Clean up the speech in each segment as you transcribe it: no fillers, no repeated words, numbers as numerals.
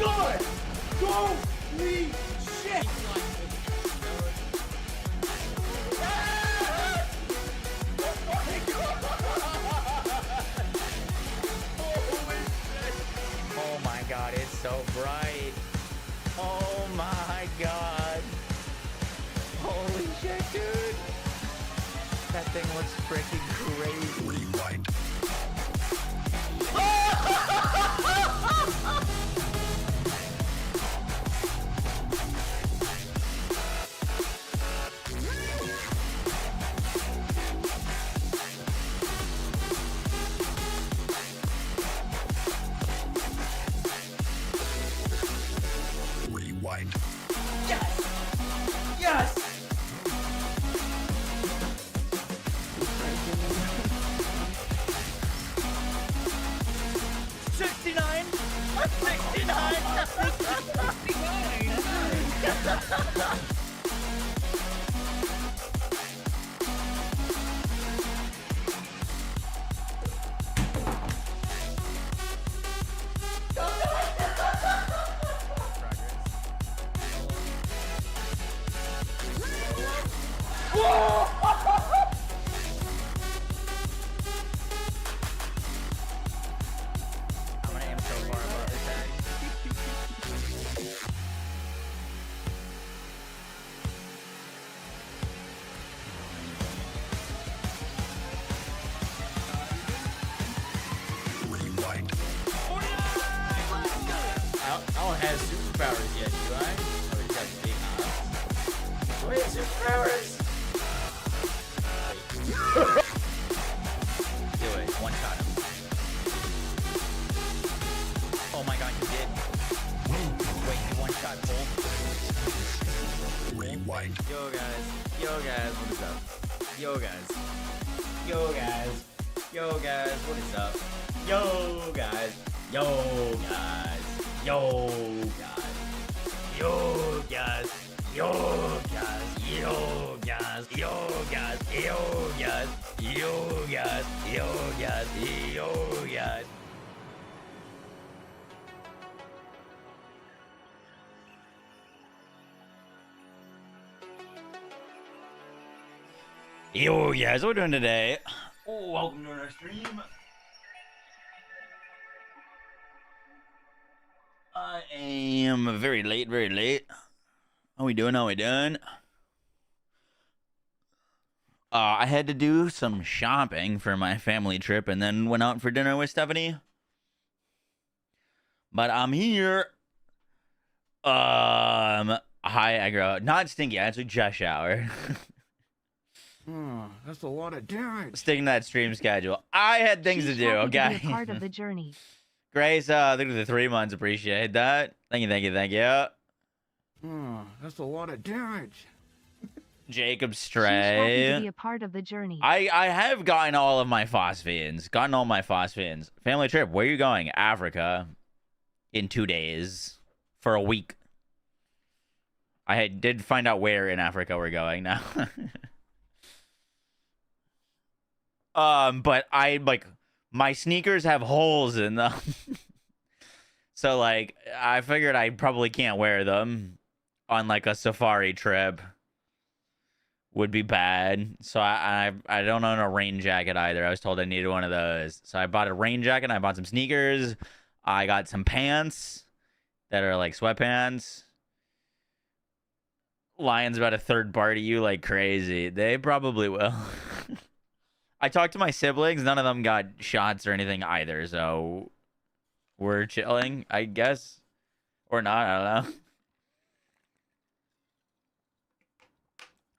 god! Holy shit! Oh my god, it's so bright. Oh my god. Holy shit, dude. That thing looks freaking crazy. Rewind. Rewind. Yes! Yes! $69! I'm gonna aim so far above this head. Rewind. I don't have superpowers yet, do I? Oh, he's got big eyes. Wait, superpowers! Do it. One shot him. Oh my god, he did. Wait, he one shot Cole. Rewind. Yo guys, what is up? Yo guys, what is up? Yo guys, yo guys, Yo guys, what we doing today? Oh, welcome to our stream. I am very late. How we doing? I had to do some shopping for my family trip and then went out for dinner with Stephanie. But I'm here. Hi, aggro. Not stinky, I actually just showered. That's a lot of damage. Sticking to that stream schedule. I had things to do, okay? Be a part of the journey. Grace, thank you for the 3 months. Appreciate that. Thank you. That's a lot of damage. Jacob She's happy to Stray. be a part of the journey. I have gotten all of my phosphines. Family trip. Where are you going? Africa. In 2 days. For a week. I did find out where in Africa we're going now. But my sneakers have holes in them. So like I figured I probably can't wear them on like a safari trip. Would be bad. So I don't own a rain jacket either. I was told I needed one of those. So I bought a rain jacket and I bought some sneakers. I got some pants that are like sweatpants. Lion's about to third party you like crazy. They probably will. I talked to my siblings. None of them got shots or anything either. So we're chilling, I guess. Or not, I don't know.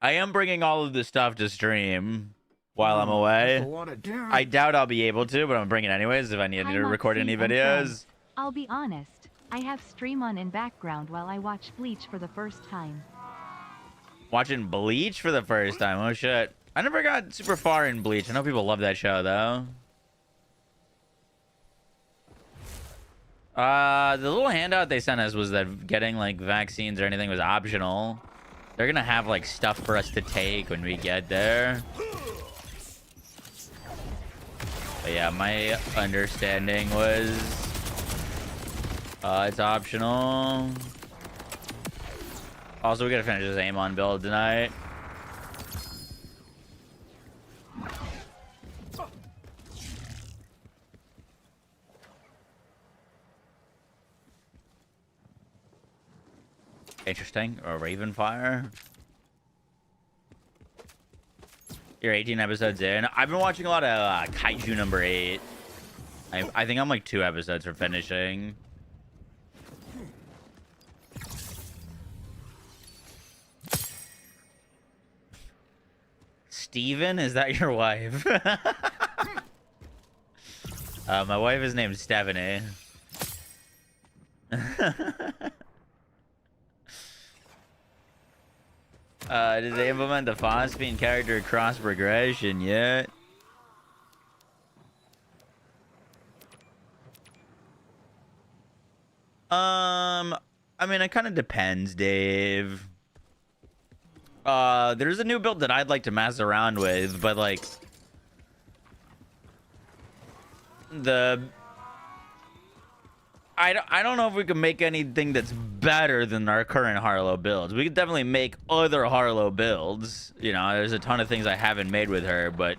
I am bringing all of this stuff to stream while I'm away. That's a lot of damage. I doubt I'll be able to, but I'm bringing it anyways if I need to record any videos. I'll be honest. I have stream on in background while I watch Bleach for the first time. Watching Bleach for the first time. Oh, shit. I never got super far in Bleach. I know people love that show, though. The little handout they sent us was that getting, like, vaccines or anything was optional. They're gonna have, like, stuff for us to take when we get there. But yeah, my understanding was It's optional. Also, we gotta finish this Amon build tonight. Interesting. Or Raven Fire. You're 18 episodes in. I've been watching a lot of Kaiju number 8. I think I'm like 2 episodes from finishing. Steven, is that your wife? My wife is named Stephanie. Did they implement the phosphine character cross progression yet? I mean, it kind of depends, Dave. There's a new build that I'd like to mess around with, but like I don't know if we can make anything that's better than our current Harlow builds. We could definitely make other Harlow builds. You know, there's a ton of things I haven't made with her, but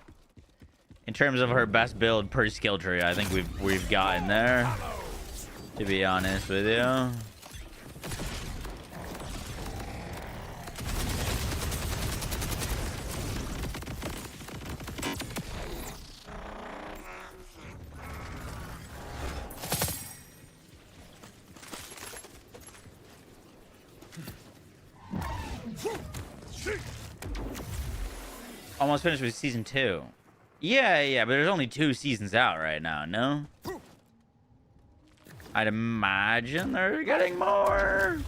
in terms of her best build per skill tree, I think we've gotten there. To be honest with you. Almost finished with season 2. Yeah, but there's only 2 seasons out right now, no? I'd imagine they're getting more.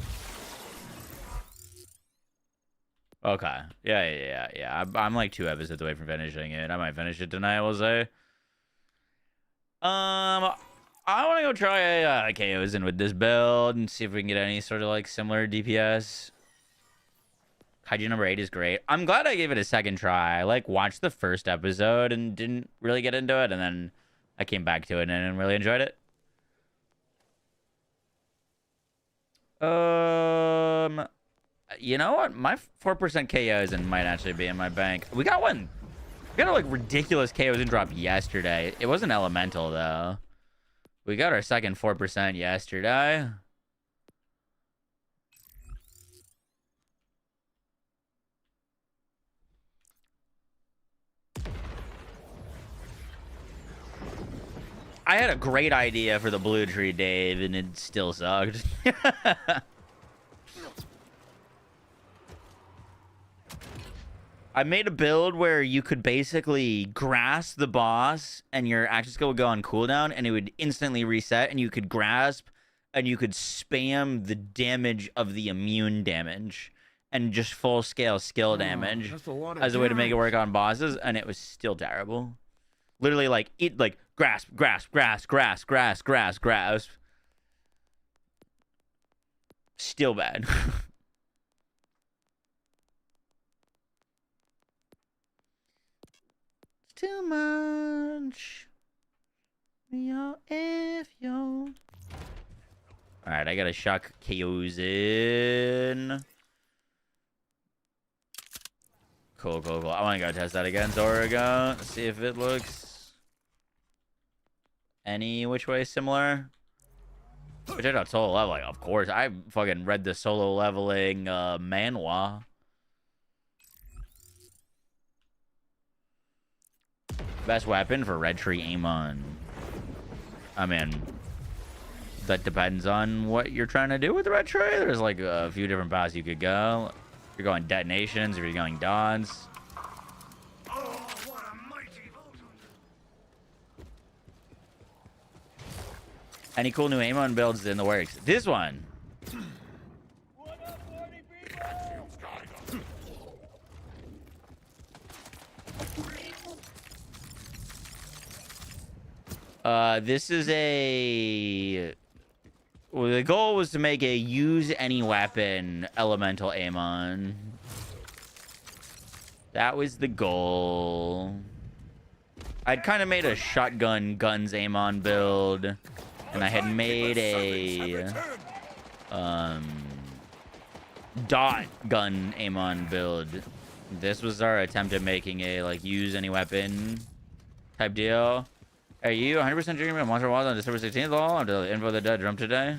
Okay. Yeah. I'm like 2 episodes away from finishing it. I might finish it tonight, we'll say. I want to go try KOs in with this build and see if we can get any sort of like similar DPS. Kaiju number 8 is great. I'm glad I gave it a second try. I like watched the first episode and didn't really get into it, and then I came back to it and really enjoyed it. You know what? My 4% KOs and might actually be in my bank. We got one. We got a like ridiculous KOs and drop yesterday. It wasn't elemental though. We got our second 4% yesterday. I had a great idea for the blue tree, Dave, and it still sucked. I made a build where you could basically grasp the boss and your action skill would go on cooldown and it would instantly reset, and you could grasp and you could spam the damage of the immune damage and just full scale skill damage as a way to make it work on bosses, and it was still terrible. Literally like grasp. Still bad. Too much. All right, I gotta shock KOs in. Cool. I want to go test that against Oregon. See if it looks any which way similar. Which I got solo leveling, of course. I fucking read the solo leveling manhwa. Best weapon for Red Tree Amon. I mean, that depends on what you're trying to do with the Red Tree. There's like a few different paths you could go. If you're going detonations, if you're going dons. Any cool new Amon builds in the works? This one. This is a... Well, the goal was to make a use any weapon elemental Amon. That was the goal. I'd kind of made a shotgun guns Amon build. And and I had made a dot gun Amon build. This was our attempt at making a like use any weapon type deal. Are you 100% dreaming of Monster World on December 16th? All until the info of the dead drum today. Are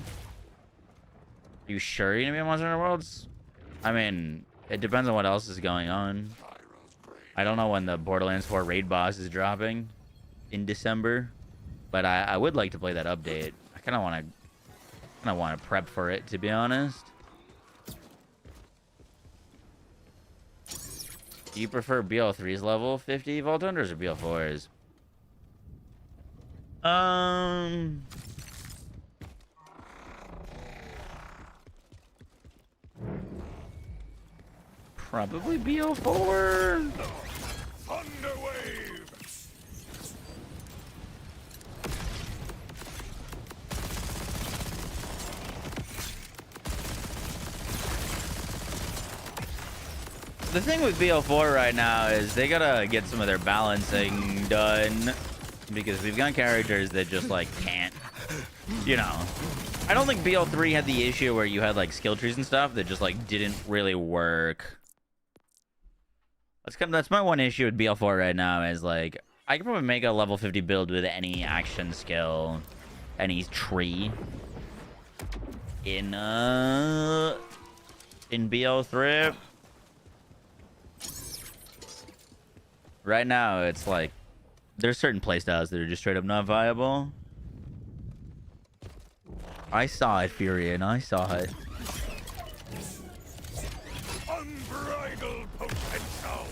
you sure you're gonna be on Monster Worlds? I mean, it depends on what else is going on. I don't know when the Borderlands 4 raid boss is dropping in December, but I would like to play that update. I kind of want to prep for it, to be honest. Do you prefer BL3's level 50 Vault Hunters or BL4's? Probably BL4. Thunder wave. The thing with BL4 right now is they gotta get some of their balancing done, because we've got characters that just like can't, you know. I don't think BL3 had the issue where you had like skill trees and stuff that just like didn't really work. That's my one issue with BL4 right now, is like I can probably make a level 50 build with any action skill, any tree in BL3. Right now, it's like there's certain playstyles that are just straight up not viable. I saw it, Furion. I saw it. Unbridled potential.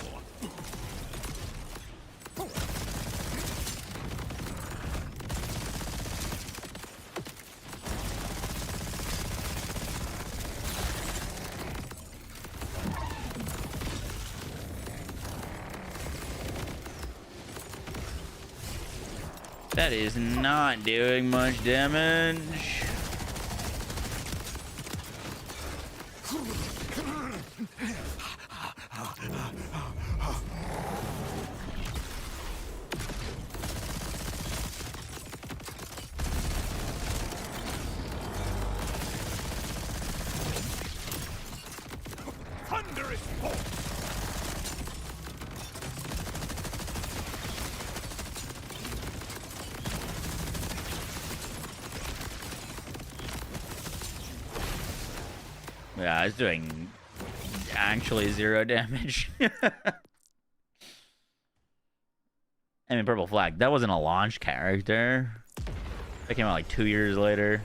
That is not doing much damage. Thunderous bolt. Yeah, it's doing actually 0 damage. I mean, Purple Flag, that wasn't a launch character. That came out like 2 years later.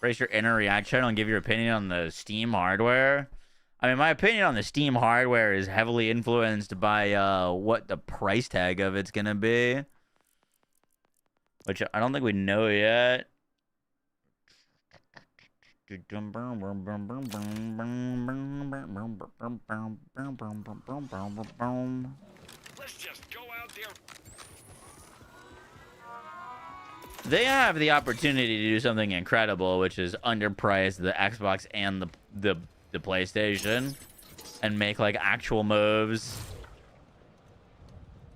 Brace your inner reaction and give your opinion on the Steam hardware. I mean, my opinion on the Steam hardware is heavily influenced by what the price tag of it's gonna be, which I don't think we know yet. Let's just go out there. They have the opportunity to do something incredible, which is underprice the Xbox and the PlayStation and make like actual moves.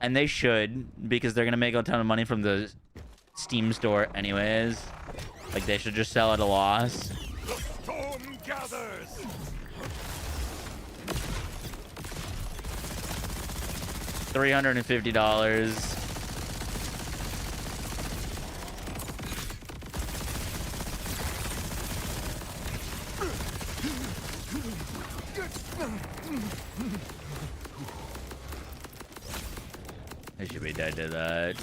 And they should, because they're gonna make a ton of money from the Steam store anyways. Like, they should just sell at a loss. The storm gathers. $350. They should be dead to that.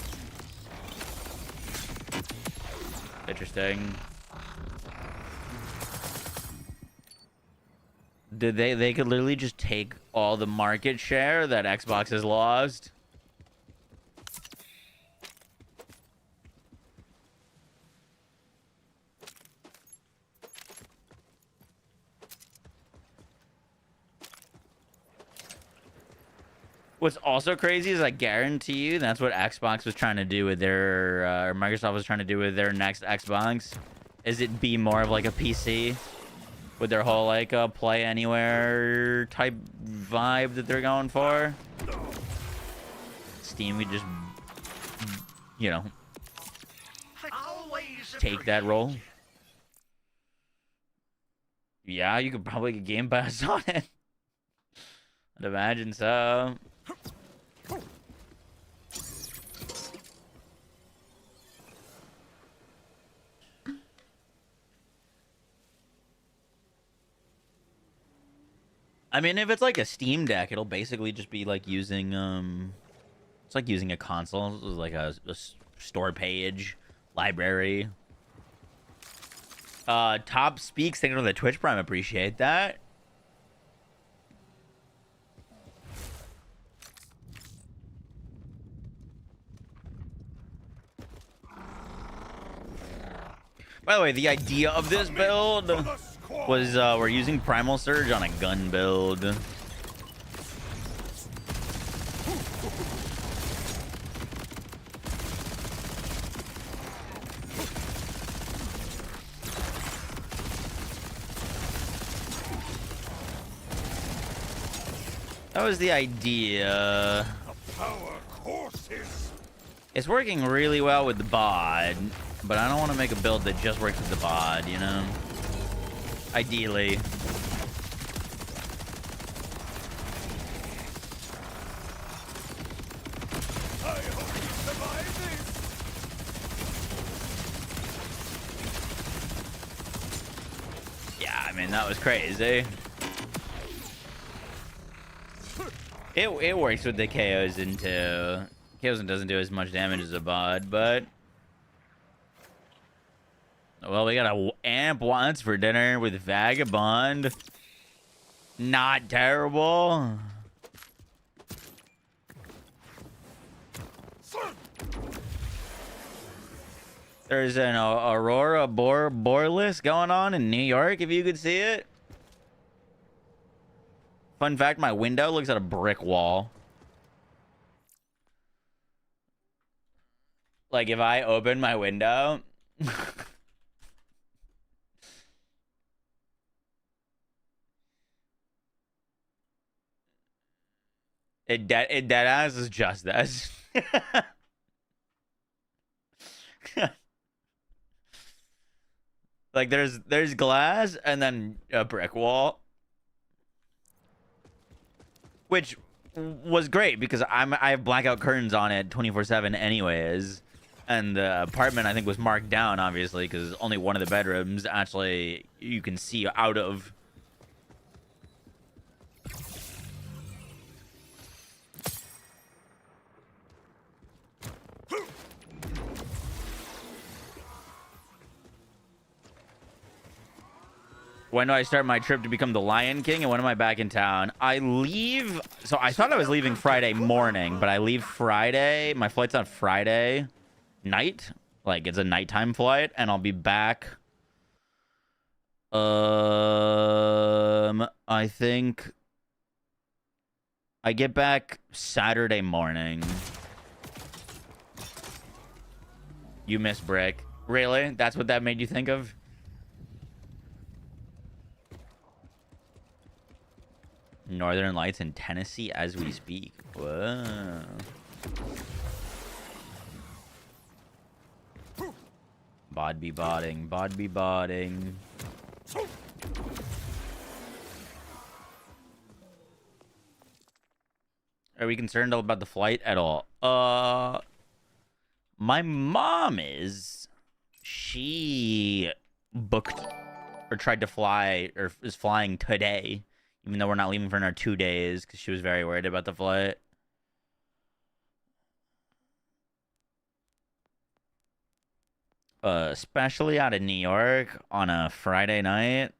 Interesting. Did they could literally just take all the market share that Xbox has lost? What's also crazy is I guarantee you that's what Xbox was trying to do with their, or Microsoft was trying to do with their next Xbox, is it be more of like a PC with their whole like play anywhere type vibe that they're going for. Steam could just, you know, Always take that role. Yeah, you could probably get Game Pass on it. I'd imagine so. I mean, if it's like a Steam Deck, it'll basically just be like using it's like using a console. It's like a store page, library. Top Speaks, thank you for the Twitch Prime, appreciate that. By the way, the idea of this build was we're using Primal Surge on a gun build. That was the idea. Power courses. It's working really well with the bod, but I don't want to make a build that just works with the bod, you know? Ideally. I hope you survive this. Yeah, I mean, that was crazy. It works with the KOs into... KOs doesn't do as much damage as a bod, but... Well, we got a amp once for dinner with Vagabond. Not terrible. There's an Aurora Borealis going on in New York, if you could see it. Fun fact, my window looks at a brick wall. Like, if I open my window... It dead ass is just this. Like there's glass and then a brick wall, which was great because I have blackout curtains on it 24/7 anyways, and the apartment I think was marked down obviously because only one of the bedrooms actually you can see out of. When do I start my trip to become the Lion King, and when am I back in town? I leave... So I thought I was leaving Friday morning, but I leave Friday. My flight's on Friday night. Like, it's a nighttime flight, and I'll be back... I think... I get back Saturday morning. You miss Brick. Really? That's what that made you think of? Northern Lights in Tennessee as we speak. Whoa. Bod be bodding. Bod be bodding. Are we concerned about the flight at all? My mom is. She booked or tried to fly or is flying today. Even though we're not leaving for another 2 days because she was very worried about the flight. Especially out of New York on a Friday night.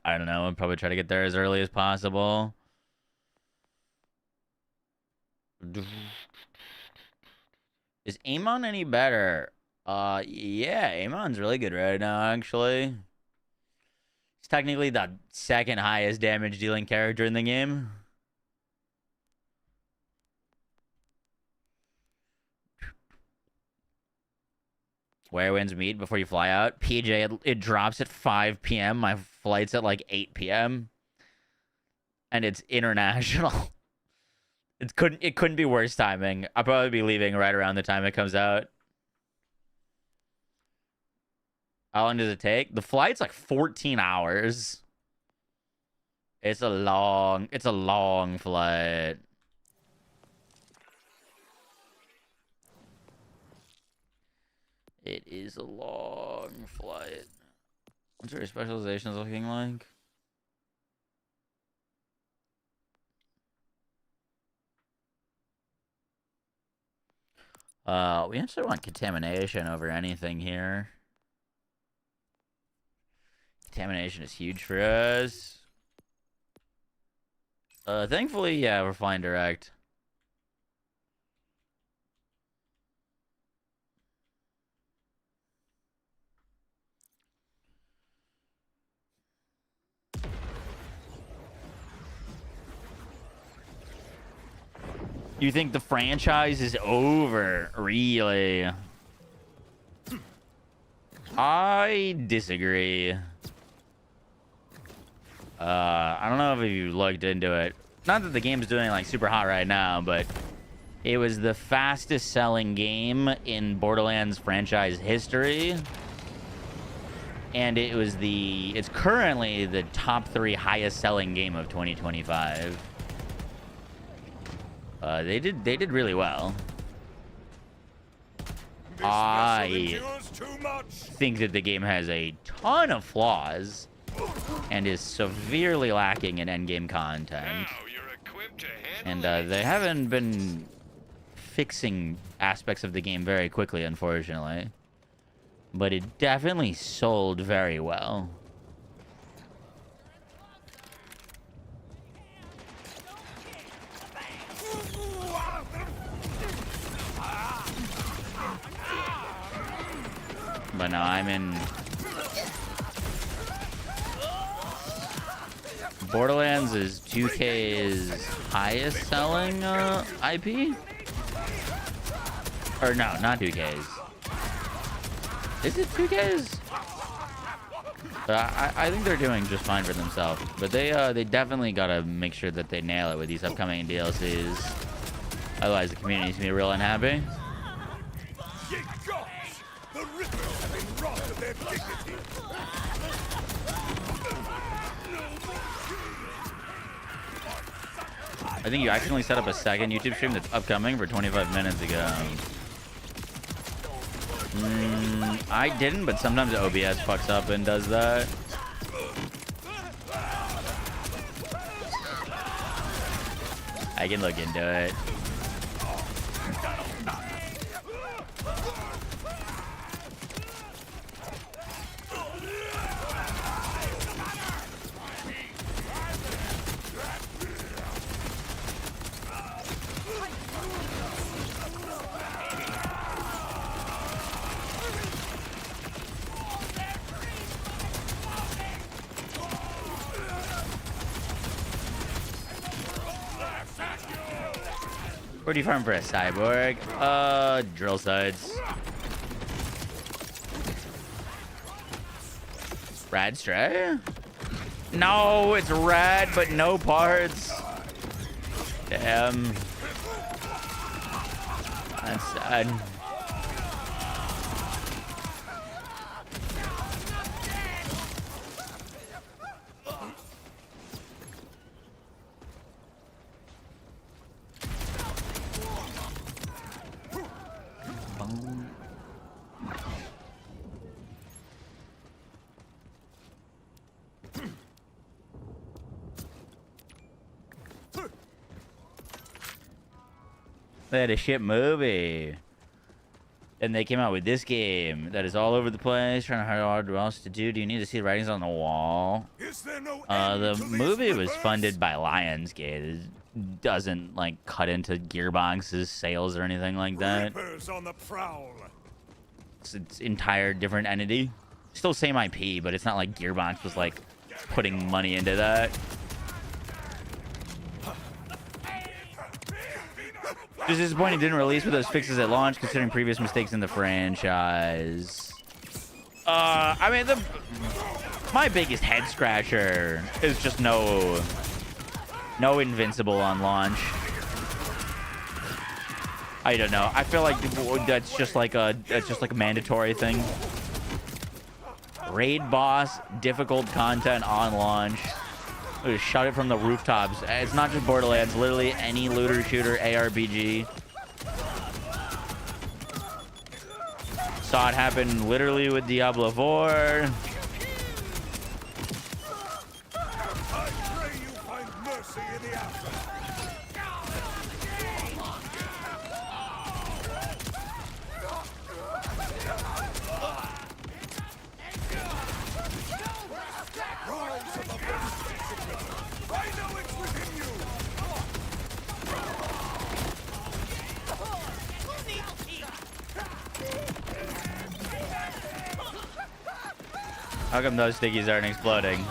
I don't know. I'll probably try to get there as early as possible. Is Amon any better? Yeah, Amon's really good right now, actually. He's technically the second highest damage dealing character in the game. Where winds meet before you fly out. PJ, it drops at 5 p.m. My flight's at like 8 p.m. And it's international. It couldn't be worse timing. I'll probably be leaving right around the time it comes out. How long does it take? The flight's like 14 hours. It's a long flight. It is a long flight. What's your specializations looking like? We actually want contamination over anything here. Contamination is huge for us. Thankfully, yeah, we're flying direct. You think the franchise is over? Really? I disagree. I don't know if you looked into it. Not that the game's doing like super hot right now, but it was the fastest selling game in Borderlands franchise history. And it's currently the top 3 highest selling game of 2025. They did really well. I think that the game has a ton of flaws and is severely lacking in endgame content. And they haven't been fixing aspects of the game very quickly, unfortunately. But it definitely sold very well. But now I'm in Borderlands is 2K's highest selling IP? Or no, not 2K's. Is it 2K's? I think they're doing just fine for themselves. But they definitely gotta make sure that they nail it with these upcoming DLCs. Otherwise the community's gonna be real unhappy. I think you accidentally set up a second YouTube stream that's upcoming for 25 minutes ago. I didn't, but sometimes the OBS fucks up and does that. I can look into it. Where do you farm for a cyborg? Drill sites. Rad stray? No, it's rad, but no parts. Damn. That's sad. They had a shit movie. And they came out with this game that is all over the place, trying to hard what else to do. Do you need to see the writings on the wall? Is there no The movie was funded by Lionsgate. It doesn't like cut into Gearbox's sales or anything like that. Reapers on the prowl. It's its entire different entity. Still same IP, but it's not like Gearbox was like putting money into that. Just disappointing didn't release with those fixes at launch, considering previous mistakes in the franchise. I mean, my biggest head scratcher is just no invincible on launch. I don't know. I feel like that's just like a mandatory thing. Raid boss, difficult content on launch. Just shout it from the rooftops. It's not just Borderlands. Literally any looter shooter ARPG. Saw it happen literally with Diablo 4. I pray you find mercy in the afterlife. Rise above the I know it's within you. How come those stickies aren't exploding?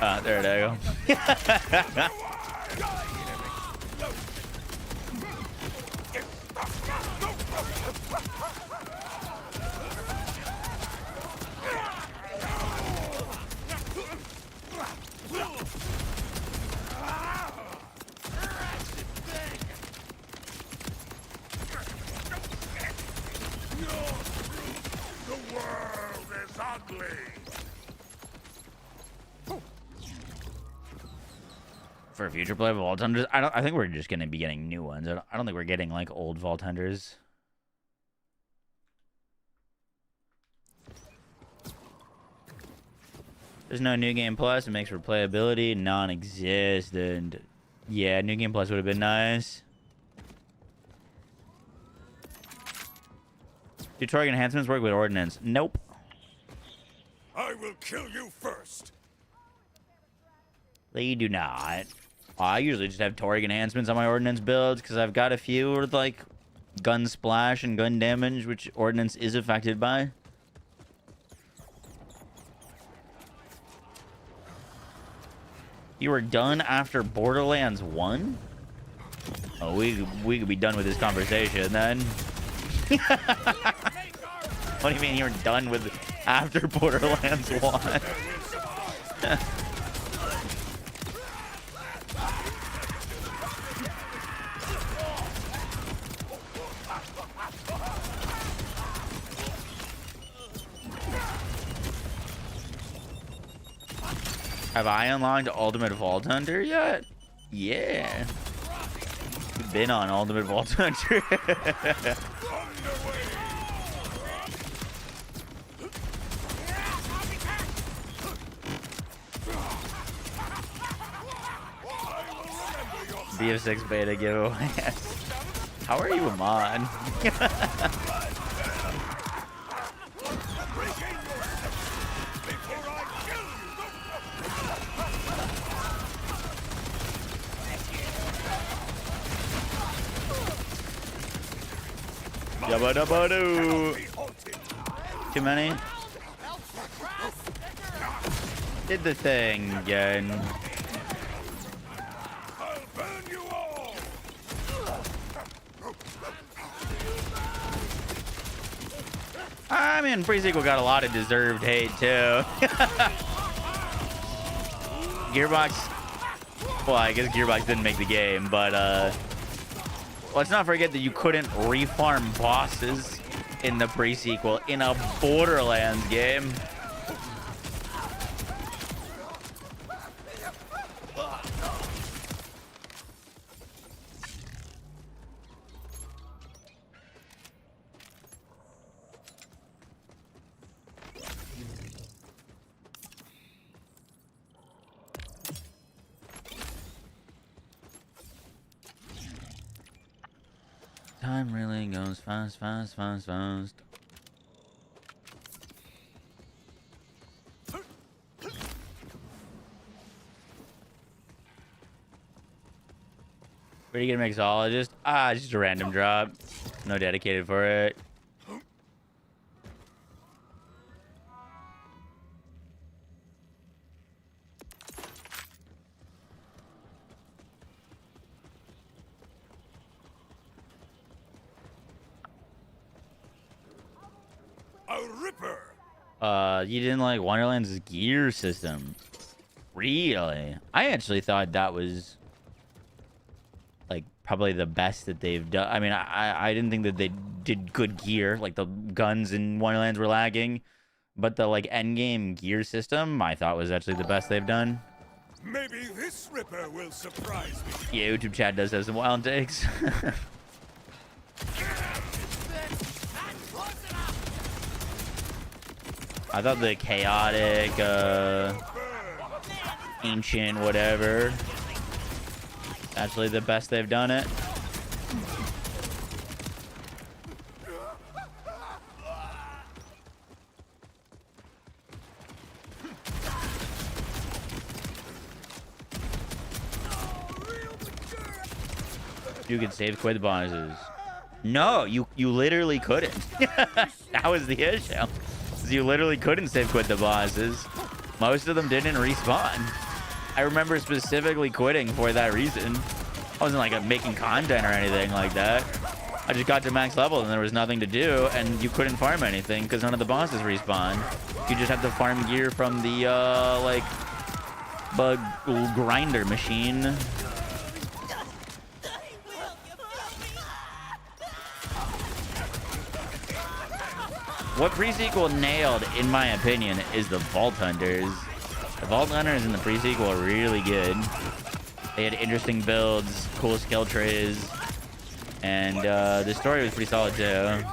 Ah, there they go. The world is ugly. For future play of Vault Hunters, I think we're just gonna be getting new ones. I don't think we're getting like old Vault Hunters. There's no New Game Plus. It makes replayability non-existent. Yeah, New Game Plus would have been nice. Do target enhancements work with Ordnance? Nope. I will kill you first. They do not. I usually just have Torg enhancements on my Ordnance builds because I've got a few with like gun splash and gun damage, which Ordnance is affected by. You were done after Borderlands 1? Oh, we could be done with this conversation then. What do you mean you were done with after Borderlands 1? Have I unlocked Ultimate Vault Hunter yet? Yeah. We've been on Ultimate Vault Hunter. BF6 beta giveaway. How are you, Amon? Yabba dabba doo. Too many? Did the thing again. I'll burn you all. I mean, pre-sequel got a lot of deserved hate too. Gearbox. Well, I guess Gearbox didn't make the game, but let's not forget that you couldn't refarm bosses in the pre-sequel in a Borderlands game. Time really goes fast, fast, fast, fast. Where do you get a mixologist? Ah, just a random drop. No dedicated for it. A ripper. You didn't like Wonderland's gear system. Really? I actually thought that was like probably the best that they've done. I mean, I didn't think that they did good gear. Like the guns in Wonderlands were lagging, but the like endgame gear system I thought was actually the best they've done. Maybe this Ripper will surprise me. Yeah, YouTube chat does have some wild takes. I thought the chaotic, ancient, whatever, actually the best they've done it. You could save quit bosses. No, you literally couldn't. That was the issue. You literally couldn't save quit the bosses. Most of them didn't respawn. I remember specifically quitting for that reason. I wasn't like making content or anything like that. I just got to max level and there was nothing to do, and you couldn't farm anything because none of the bosses respawn. You just have to farm gear from the like bug grinder machine. What pre-sequel nailed, in my opinion, is the Vault Hunters. The Vault Hunters in the pre-sequel are really good. They had interesting builds, cool skill trees, and the story was pretty solid too.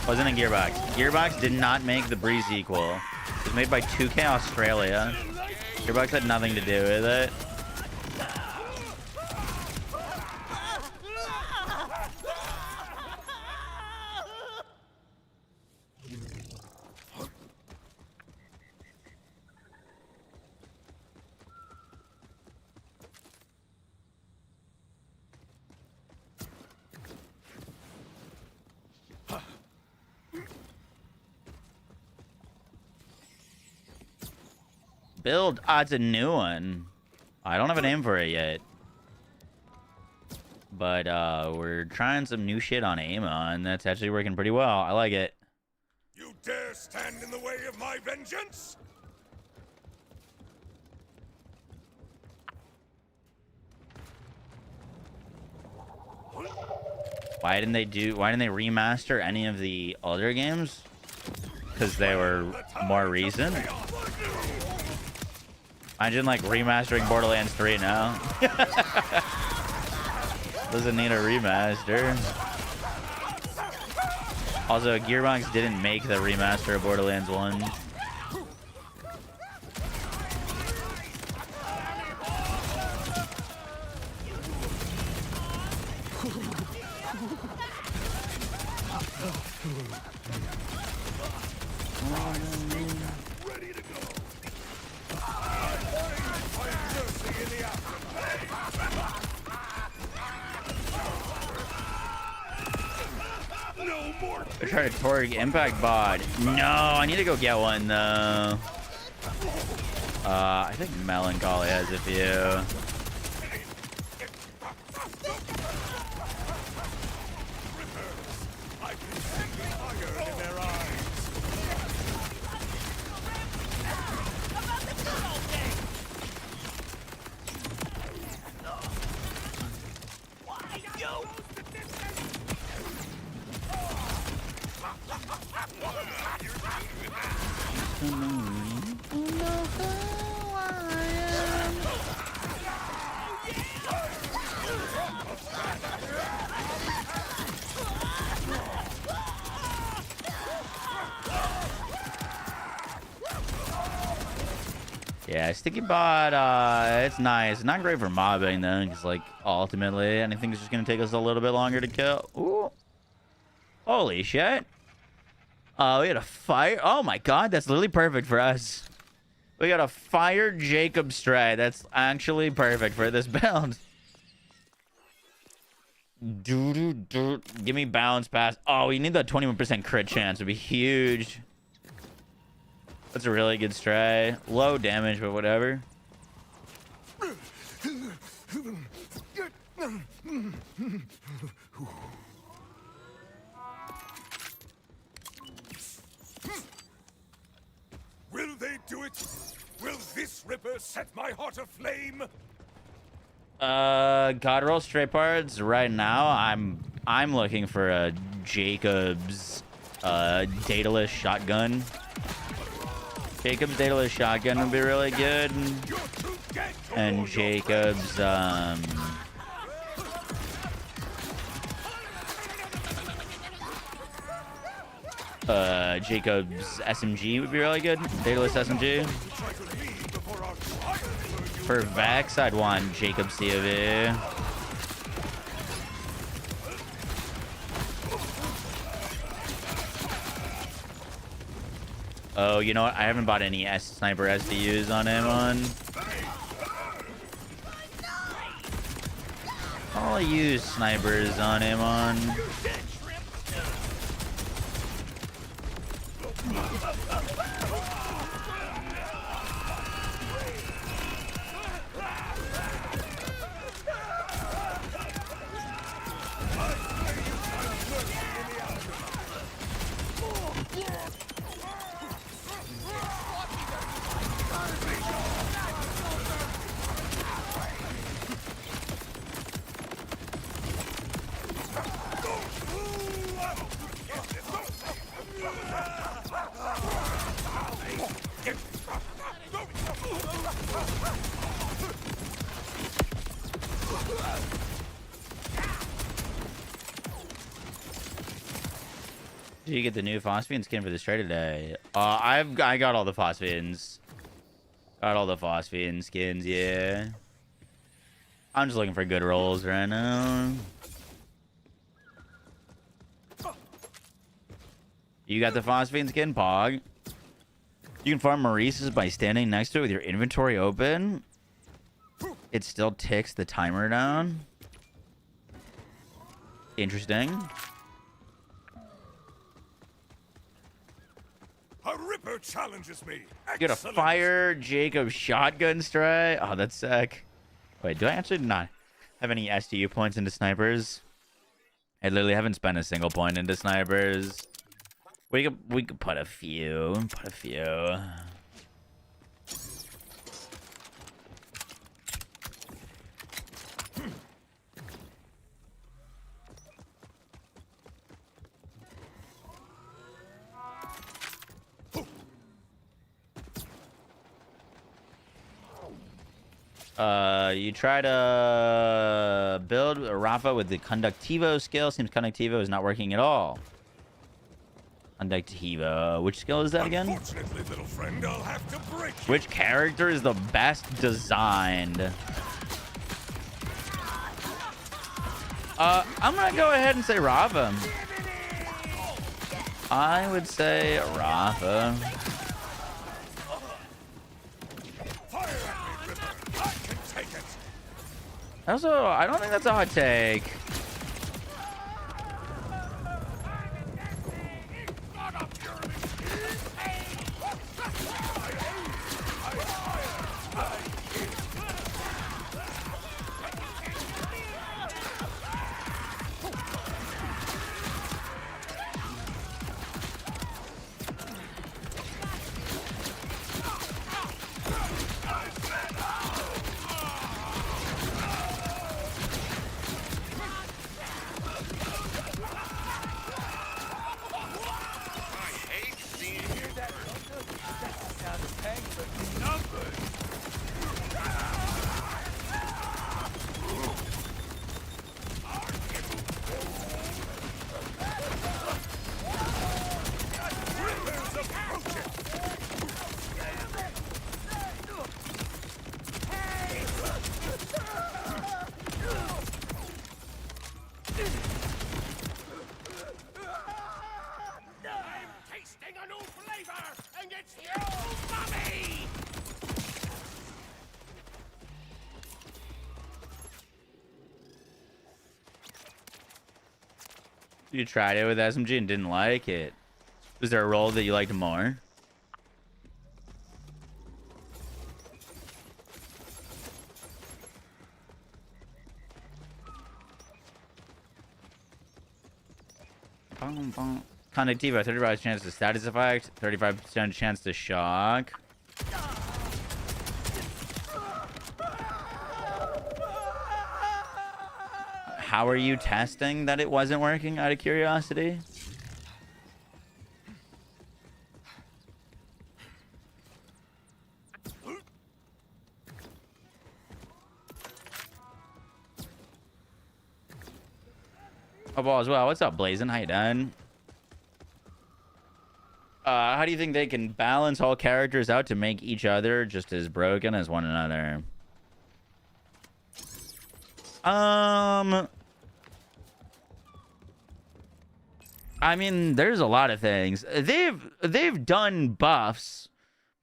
Wasn't a Gearbox. Gearbox did not make the pre-sequel. It was made by 2K Australia. Gearbox had nothing to do with it. Build. Ah, it's a new one. I don't have a name for it yet. But we're trying some new shit on Amon. That's actually working pretty well. I like it. You dare stand in the way of my vengeance? Why didn't they remaster any of the other games? Because they were more recent. Imagine like remastering Borderlands 3 now. Doesn't need a remaster. Also, Gearbox didn't make the remaster of Borderlands 1. They're trying to Torg Impact Bod. No, I need to go get one though. I think Melancholy has a few. Yeah, Sticky Bot, it's nice. It's not great for mobbing though, because like ultimately anything's just gonna take us a little bit longer to kill. Ooh. Holy shit. We had a fire. Oh my god, that's literally perfect for us. We got a fire Jacob strat. That's actually perfect for this build. Give me bounce pass. Oh, we need that 21% crit chance. It'd be huge. That's a really good stray. Low damage, but whatever. Will they do it? Will this ripper set my heart aflame? Godroll straight parts. Right now, I'm looking for a Jacob's dataless shotgun. Jacob's dataless shotgun would be really good. And Jacob's Jacob's SMG would be really good. Dataless SMG. For Vex, I'd want Jacob's COV. Oh, you know what? I haven't bought any sniper SDUs on Amon. I'll use snipers on Amon. Did you get the new phosphine skin for this trade today? I got all the phosphines. Got all the phosphine skins, yeah. I'm just looking for good rolls right now. You got the phosphine skin, Pog? You can farm Maurice's by standing next to it with your inventory open. It still ticks the timer down. Interesting. A ripper challenges me. You got a fire Jacob shotgun stray. Oh, that's sick. Wait, do I actually not have any SDU points into snipers? I literally haven't spent a single point into snipers. We could put a few. Put a few. You try to build Rafa with the Conductivo skill. Seems Conductivo is not working at all. Conductivo. Which skill is that again? Unfortunately, little friend, I'll have to break you. Which character is the best designed? I'm gonna go ahead and say Rafa. I would say Rafa. Also, I don't think that's a hot take. You tried it with SMG and didn't like it. Was there a role that you liked more? Conductiva, 35% chance to status effect, 35% chance to shock. How are you testing that it wasn't working, out of curiosity? Oh, ball as well. What's up, Blazin'? How you doing? How do you think they can balance all characters out to make each other just as broken as one another? I mean, there's a lot of things. They've done buffs,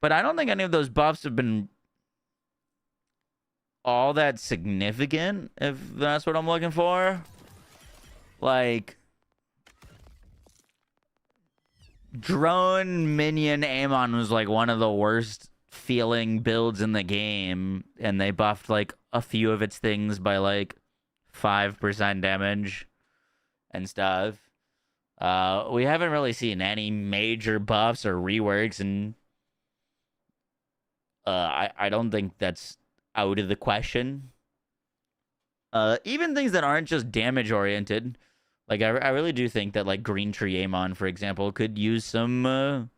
but I don't think any of those buffs have been all that significant, if that's what I'm looking for. Like, drone minion Amon was like one of the worst feeling builds in the game, and they buffed like a few of its things by like 5% damage and stuff. We haven't really seen any major buffs or reworks, and I don't think that's out of the question. Even things that aren't just damage oriented, like I really do think that like Green Tree Amon, for example, could use some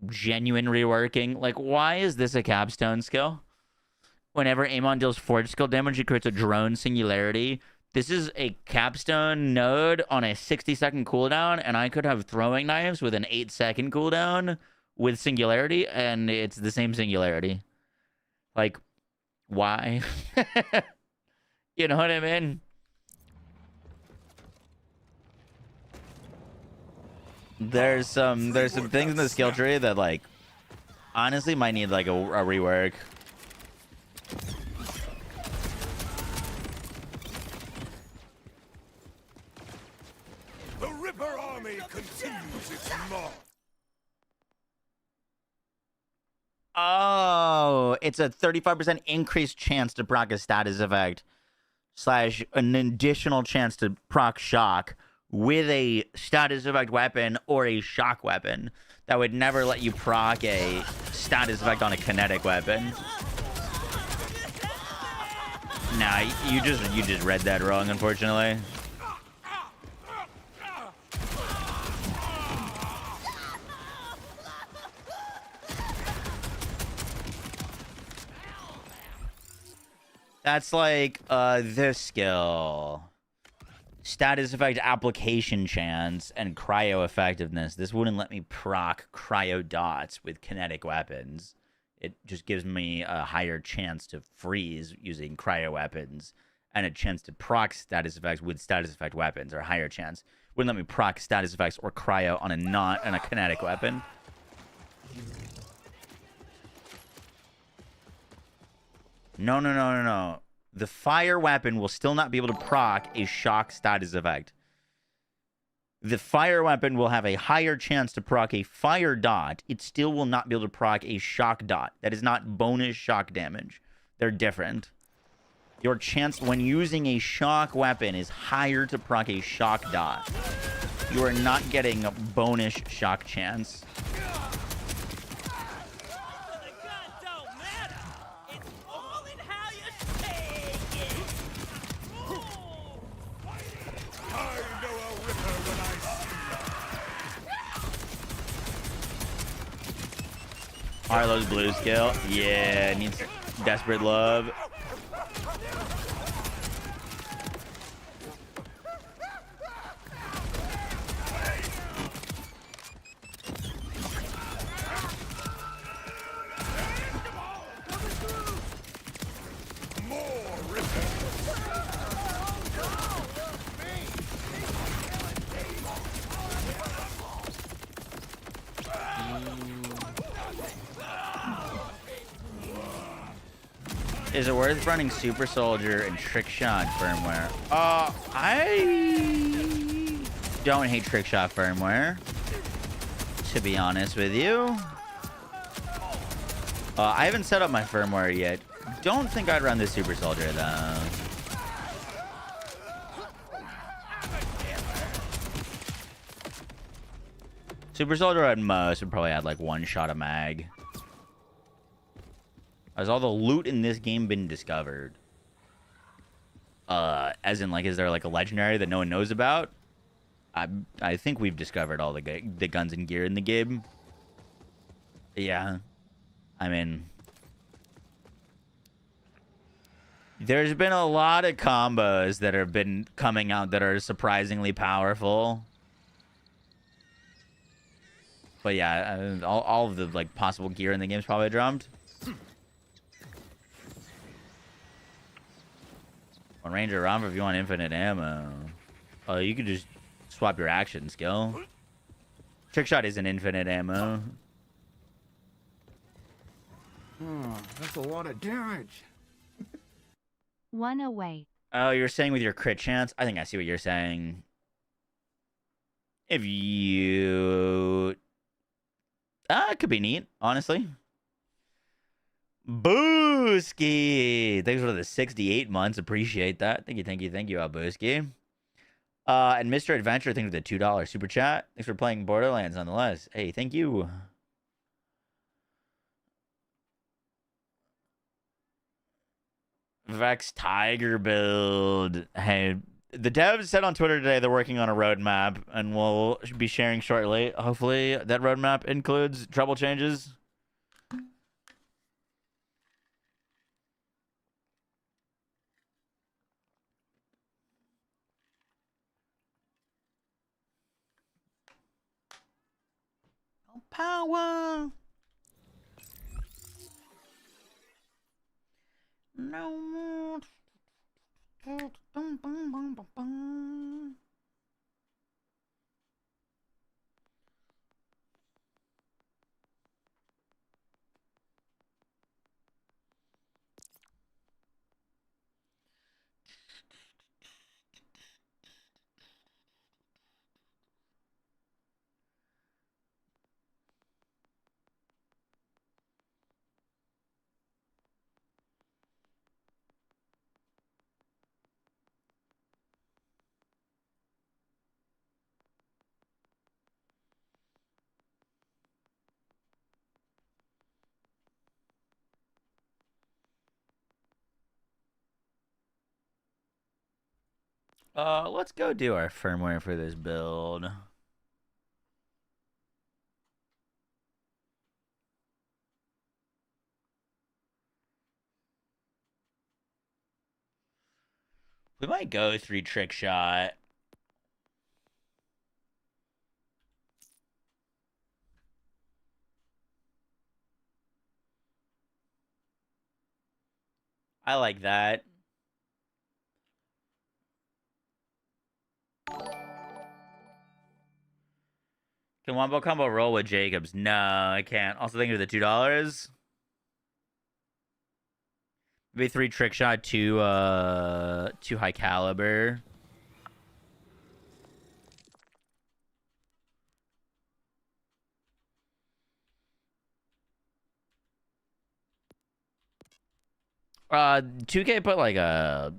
genuine reworking. Like, why is this a capstone skill? Whenever Amon deals forge skill damage, he creates a drone singularity. This is a capstone node on a 60-second cooldown, and I could have throwing knives with an 8-second cooldown with singularity, and it's the same singularity. Like, why? You know what I mean? There's some things in the skill tree that, like, honestly might need like a rework. The Ripper Army continues its march. Oh, it's a 35% increased chance to proc a status effect / an additional chance to proc shock with a status effect weapon or a shock weapon. That would never let you proc a status effect on a kinetic weapon. Nah, you just read that wrong, unfortunately. That's like this skill. Status effect application chance and cryo effectiveness. This wouldn't let me proc cryo dots with kinetic weapons. It just gives me a higher chance to freeze using cryo weapons and a chance to proc status effects with status effect weapons, or a higher chance. Wouldn't let me proc status effects or cryo on a kinetic weapon. No. The fire weapon will still not be able to proc a shock status effect. The fire weapon will have a higher chance to proc a fire dot. It still will not be able to proc a shock dot. That is not bonus shock damage. They're different. Your chance when using a shock weapon is higher to proc a shock dot. You are not getting a bonus shock chance. Arlo's blue skill. Yeah, needs desperate love. Is it worth running Super Soldier and Trick Shot firmware? don't hate trickshot firmware, to be honest with you. I haven't set up my firmware yet. Don't think I'd run the Super Soldier, though. Super Soldier at most would probably add like one shot of mag. Has all the loot in this game been discovered? As in, like, is there like a legendary that no one knows about? I think we've discovered all the guns and gear in the game. Yeah, I mean, there's been a lot of combos that have been coming out that are surprisingly powerful. But yeah, all of the like possible gear in the game is probably dropped. One ranger romper if you want infinite ammo. Oh, you could just swap your action skill. Trickshot isn't infinite ammo. Oh, that's a lot of damage. One away. Oh, you're saying with your crit chance? I think I see what you're saying. If you... it could be neat, honestly. Booski! Thanks for the 68 months. Appreciate that. Thank you, Booski. And Mr. Adventure, thanks for the $2 super chat. Thanks for playing Borderlands, nonetheless. Hey, thank you. Vex Tiger build. Hey, the devs said on Twitter today they're working on a roadmap, and we'll be sharing shortly. Hopefully, that roadmap includes trouble changes. Power. No more. Let's go do our firmware for this build. We might go 3 trick shot. I like that. Can Wombo combo roll with Jacobs? No, I can't. Also, thank you for the $2. Maybe 3 trick shot, 2 high caliber. Uh, 2K put like a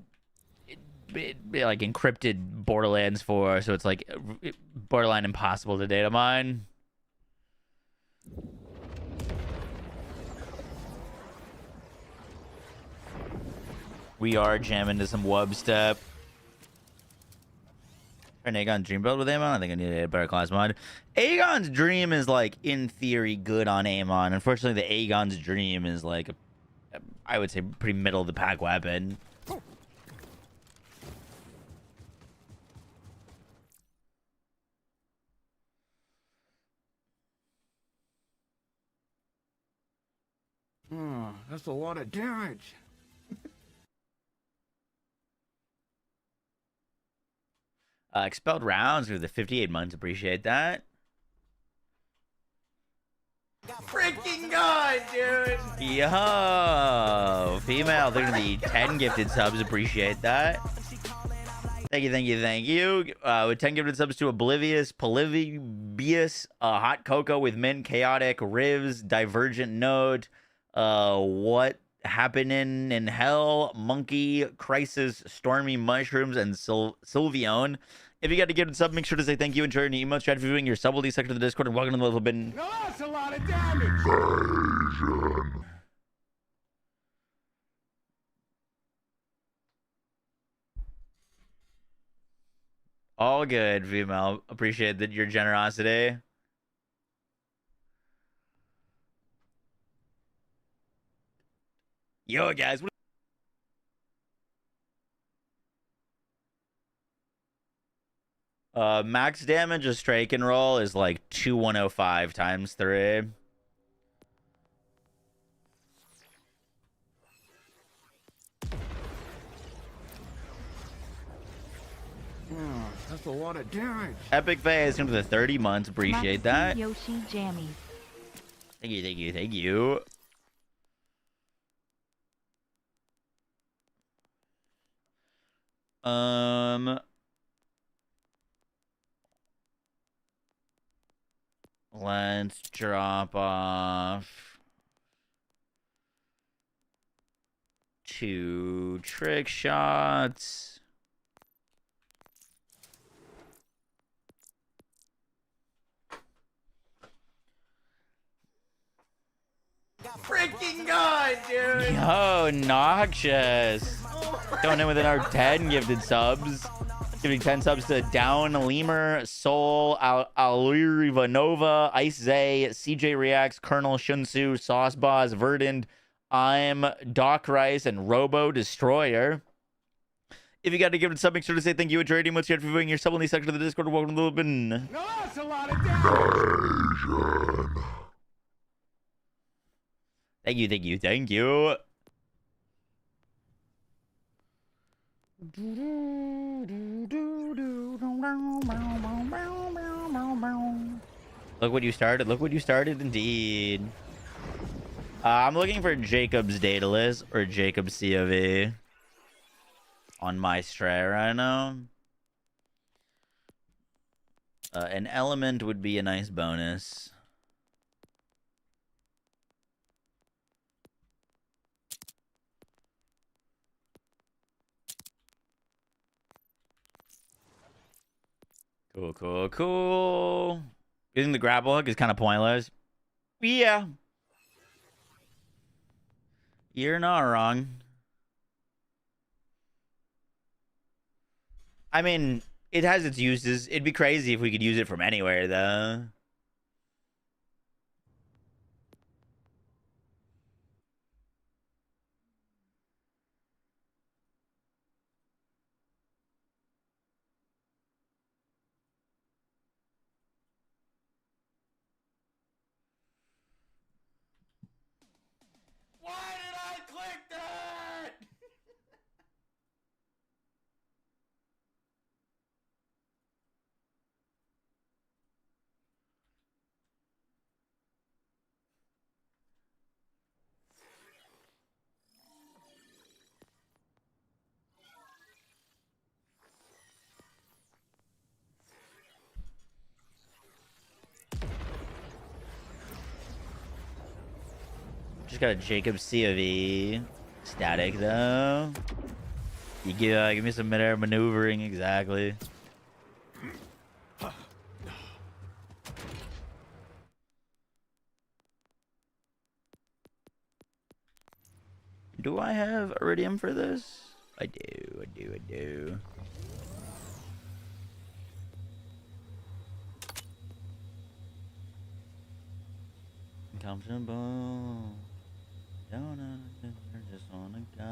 like encrypted Borderlands 4, so it's like borderline impossible to data mine. We are jamming to some wub step. An Aegon's Dream build with Amon? I think I need a better class mod. Aegon's Dream is like in theory good on Amon. Unfortunately, the Aegon's Dream is like I would say pretty middle of the pack weapon. Oh, that's a lot of damage. Expelled rounds with the 58 months. Appreciate that. Freaking God, dude. Yo, female, they're gonna be 10 gifted subs. Appreciate that. Thank you, thank you, thank you. With 10 gifted subs to Oblivious, Polybius, Hot Cocoa with Mint, Chaotic, Rivs, Divergent Note, What Happening in Hell, Monkey, Crisis, Stormy Mushrooms, and Sylveon. If you got to give a sub, make sure to say thank you and share your emotes, chat viewing your sub section of the Discord, and welcome to the little bin. Now that's a lot of damage. All good, female. Appreciate that your generosity. Yo, guys. Max damage of Strike and Roll is like 2105 times 3. Oh, that's a lot of damage. Epic Phase into the 30 months. Appreciate that. Yoshi Jammies. Thank you, thank you, thank you. Let's drop off 2 trick shots. Freaking God, dude. Yo, Noxious. Going in within our 10 gifted subs. Giving 10 subs to Down, Lemur, Soul, Aliriva Nova, Ice Zay, CJ Reacts, Colonel Shunsu, Sauce Boss, Verdant, I'm Doc Rice, and Robo Destroyer. If you got to give it a sub, make sure to say thank you and trading. What's your viewing your sub on the section of the Discord? Welcome to the bin. Now that's a lot of damage. Thank you, thank you, thank you. Look what you started. Look what you started, indeed. I'm looking for Jacob's Daedalus or Jacob's COV on my stray right now. An element would be a nice bonus. Cool, cool, cool. Using the grapple hook is kind of pointless. Yeah. You're not wrong. I mean, it has its uses. It'd be crazy if we could use it from anywhere, though. Why did I click that? Just got a Jacob COV. Static, though. You give me some mid-air maneuvering, exactly. Do I have Iridium for this? I do, I do, I do. Comfortable. Don't just wanna go.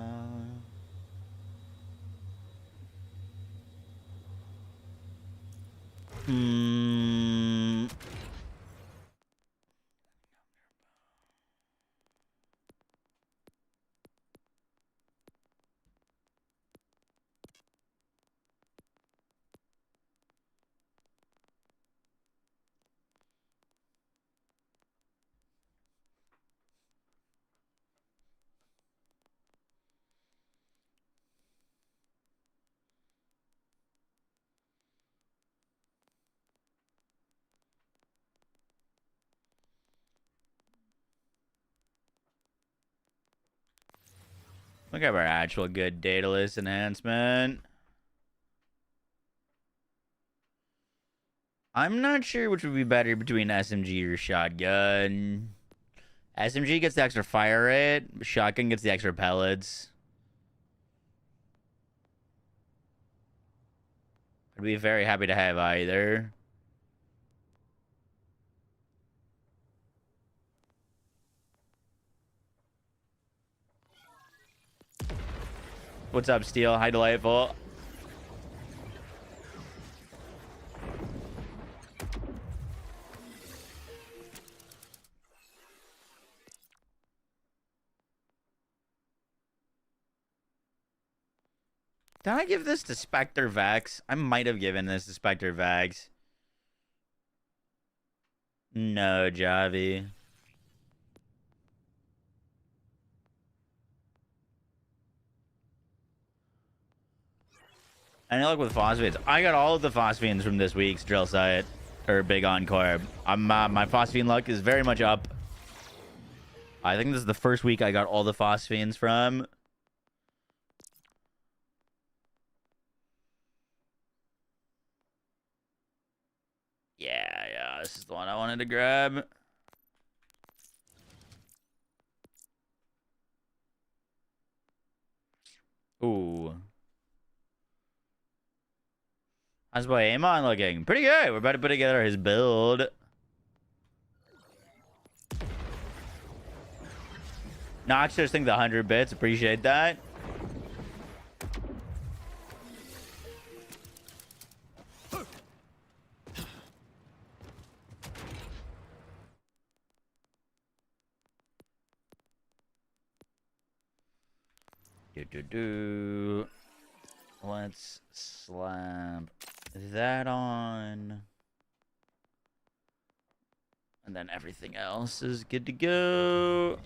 grab our actual good data list enhancement. I'm not sure which would be better between SMG or shotgun. SMG gets the extra fire rate. Shotgun gets the extra pellets. I'd be very happy to have either. What's up, Steel? Hi, Delightful. Did I give this to Spectre Vex? I might have given this to Spectre Vex. No, Javi. Any luck with phosphates? I got all of the phosphates from this week's drill site or big encore. My phosphine luck is very much up. I think this is the first week I got all the phosphates from. Yeah, this is the one I wanted to grab. Ooh. How's boy Amon looking? Pretty good. We're about to put together his build. Nox just think the 100 bits. Appreciate that. Let's slap that on. And then everything else is good to go.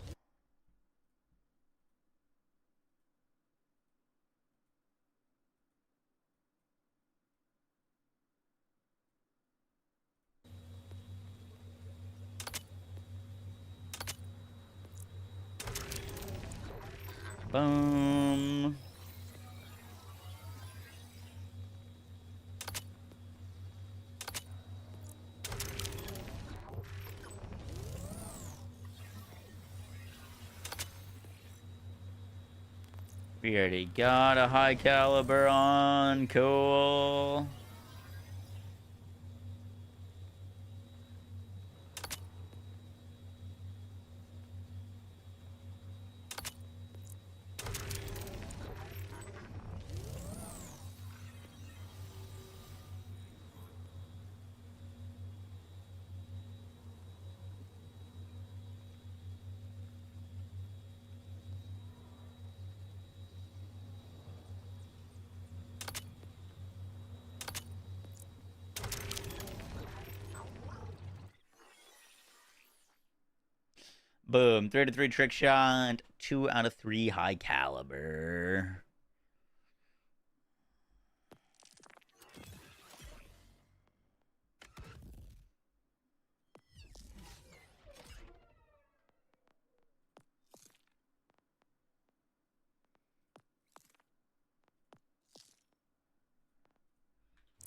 Boom. We already got a high caliber on. Cool. Boom. 3 out of 3 trick shot. 2 out of 3 high caliber.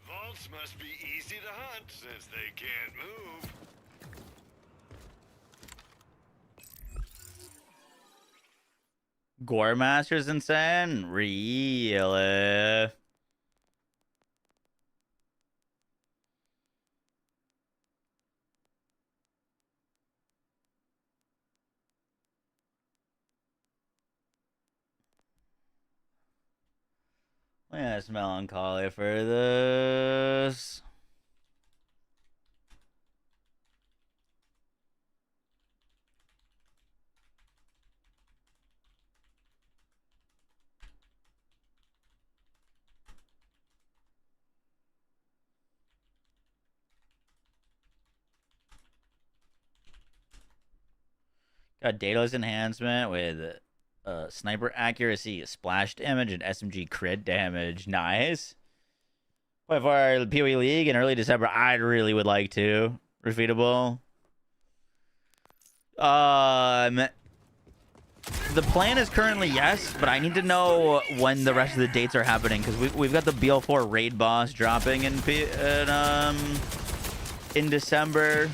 Vaults must be easy to hunt since they can't move. Gore Master's insane? Really? Let's melancholy for this. Got dataless enhancement with sniper accuracy, splash damage, and SMG crit damage. Nice. But for our PoE League in early December, I really would like to. Refeatable. The plan is currently yes, but I need to know when the rest of the dates are happening because we've got the BL4 raid boss dropping in December.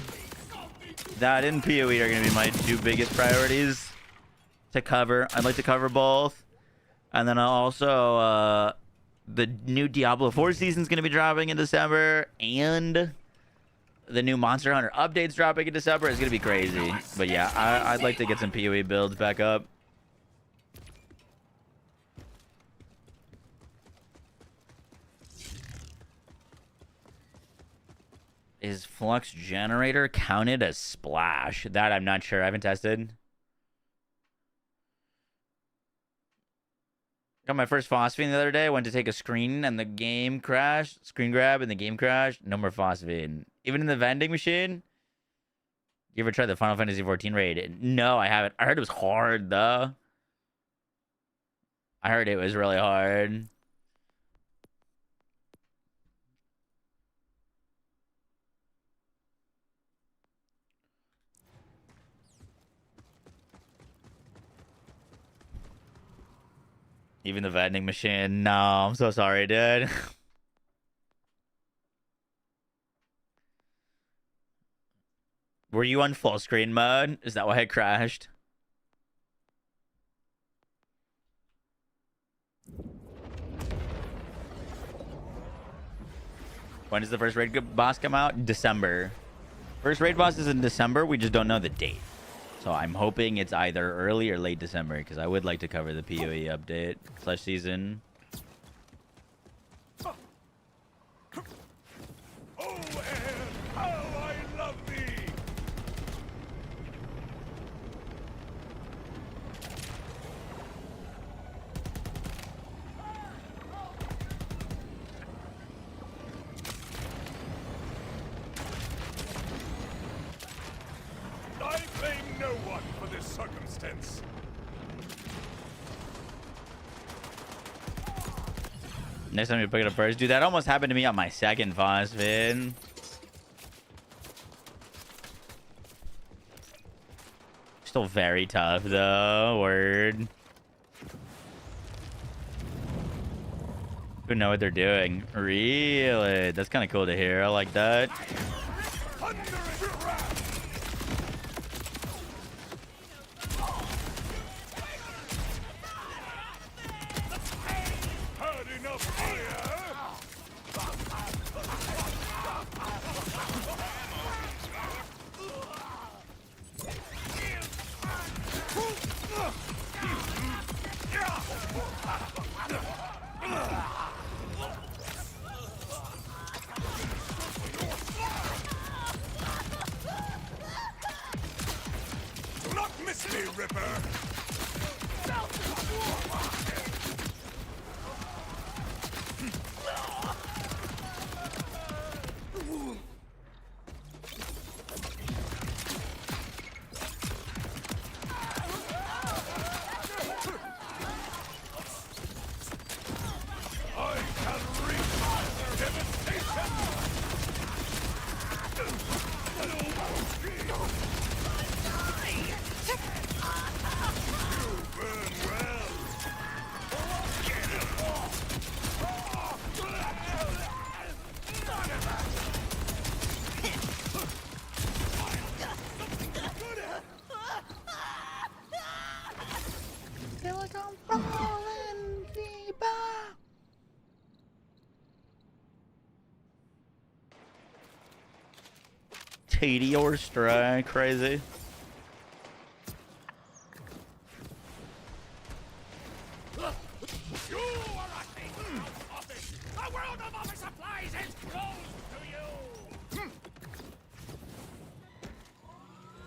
That and PoE are going to be my two biggest priorities to cover. I'd like to cover both, and then also the new Diablo 4 season is going to be dropping in December, and the new Monster Hunter updates dropping in December. It's going to be crazy. But yeah, I'd like to get some PoE builds back up. Is Flux Generator counted as Splash? That I'm not sure. I haven't tested. Got my first phosphine the other day. Went to take a screen and the game crashed. Screen grab and the game crashed. No more phosphine. Even in the vending machine. You ever tried the Final Fantasy 14 raid? No, I haven't. I heard it was hard though. I heard it was really hard. Even the vending machine. No, I'm so sorry, dude. Were you on full screen mode? Is that why it crashed? When does the first raid boss come out? December. First raid boss is in December. We just don't know the date. So I'm hoping it's either early or late December because I would like to cover the PoE update / season. Oh, and how I love thee! I blame no one for this circumstance. Next time you pick it up first. Dude, that almost happened to me on my second phosphid. Still very tough though. Word. Who know what they're doing? Really? That's kind of cool to hear. I like that. Meteor strike, crazy.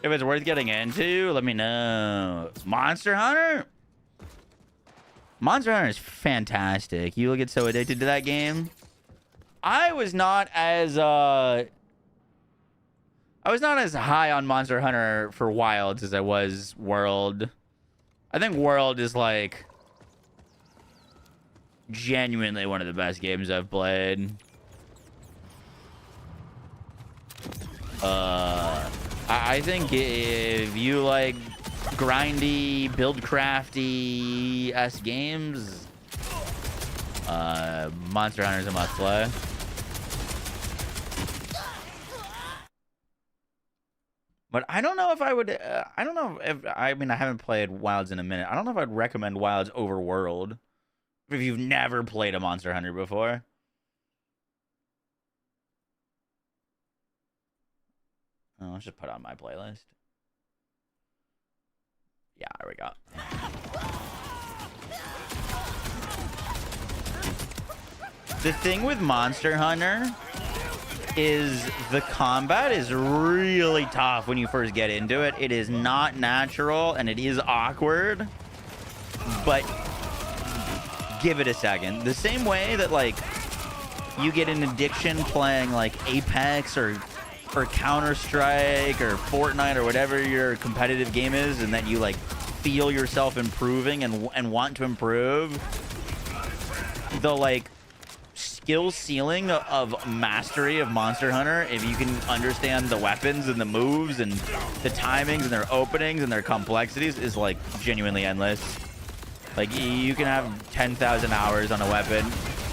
If it's worth getting into, let me know. Monster Hunter? Monster Hunter is fantastic. You will get so addicted to that game. I was not as high on Monster Hunter for Wilds as I was World. I think World is like genuinely one of the best games I've played. I think if you like grindy, build crafty games, Monster Hunter is a must play. But I don't know if I would. I don't know if I mean I haven't played Wilds in a minute. I don't know if I'd recommend Wilds over World if you've never played a Monster Hunter before. Oh, let's just put on my playlist. Yeah, there we go. The thing with Monster Hunter is the combat is really tough when you first get into it. It is not natural and it is awkward, but give it a second. The same way that like you get an addiction playing like Apex or Counter-Strike or Fortnite or whatever your competitive game is, and that you like feel yourself improving and want to improve, the like skill ceiling of mastery of Monster Hunter, if you can understand the weapons and the moves and the timings and their openings and their complexities, is like genuinely endless. Like you can have 10,000 hours on a weapon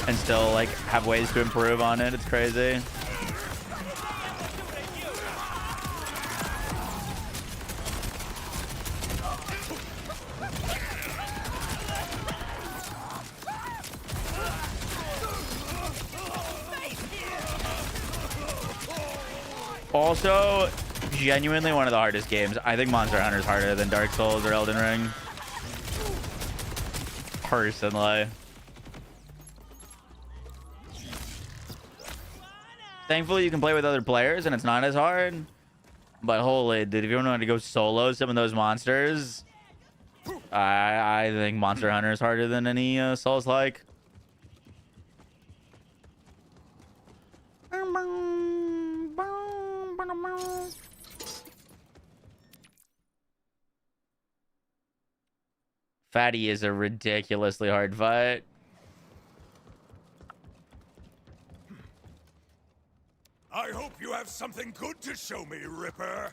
and still like have ways to improve on it. It's crazy. Also, genuinely one of the hardest games. I think Monster Hunter is harder than Dark Souls or Elden Ring. Personally. Thankfully, you can play with other players and it's not as hard. But holy, dude, if you want to go solo some of those monsters, I think Monster Hunter is harder than any Souls-like. Fatty is a ridiculously hard fight. I hope you have something good to show me, Ripper.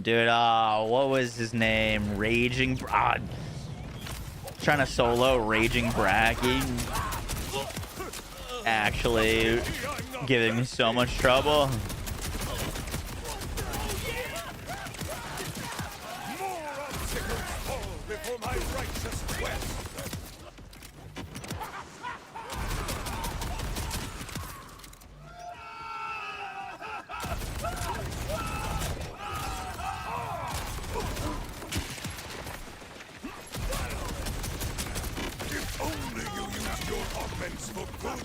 Dude, what was his name? Raging... trying to solo Raging Bracky. Actually giving me so much trouble. More obstacles fall before my righteous quest. If only you use your augments for good.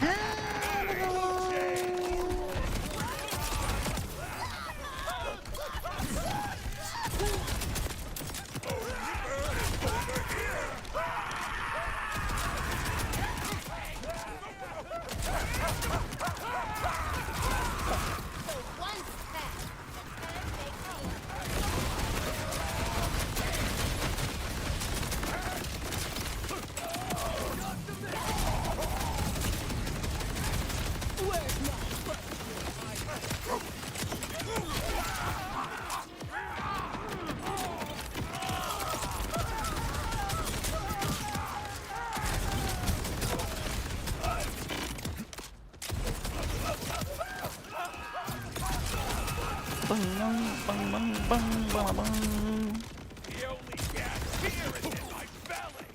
The only gas here is in my belly.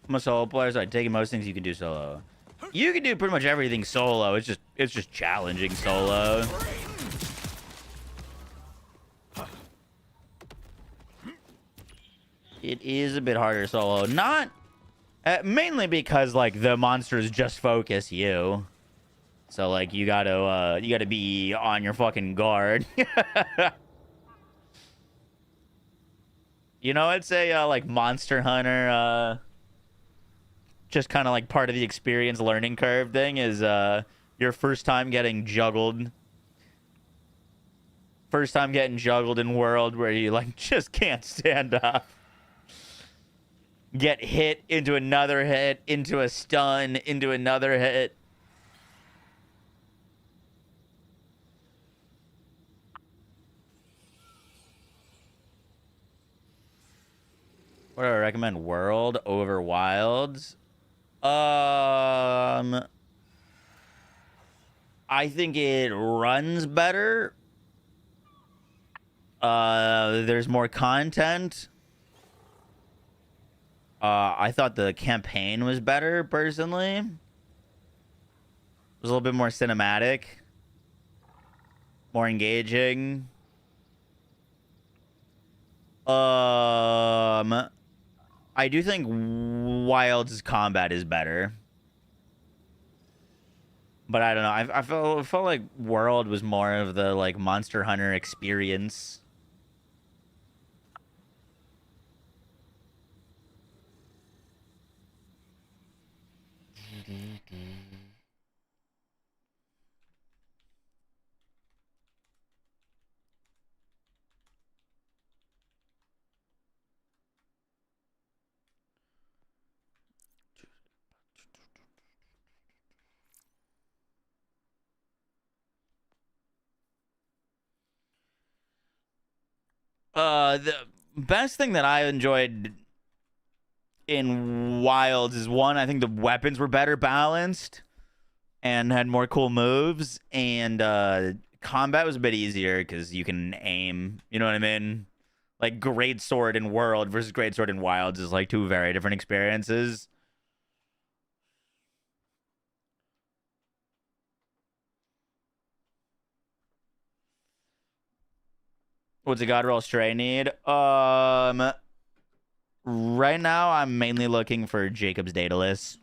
I'm a solo player, so I take most things you can do solo. You can do pretty much everything solo. It's just challenging solo. It is a bit harder solo. Not mainly because like the monsters just focus you. So like you gotta be on your fucking guard. You know, it's a like Monster Hunter, just kind of like part of the experience learning curve thing is your first time getting juggled. First time getting juggled in world where you like just can't stand up. Get hit into another hit, into a stun, into another hit. What do I recommend? World over Wilds? I think it runs better. There's more content. I thought the campaign was better personally. It was a little bit more cinematic, more engaging. I do think Wild's combat is better. But I don't know. I felt like World was more of the like Monster Hunter experience. The best thing that I enjoyed in Wilds is one, I think the weapons were better balanced and had more cool moves, and combat was a bit easier because you can aim. You know what I mean? Like Great Sword in World versus Great Sword in Wilds is like two very different experiences. What's a Godroll stray need? Right now I'm mainly looking for Jacob's Daedalus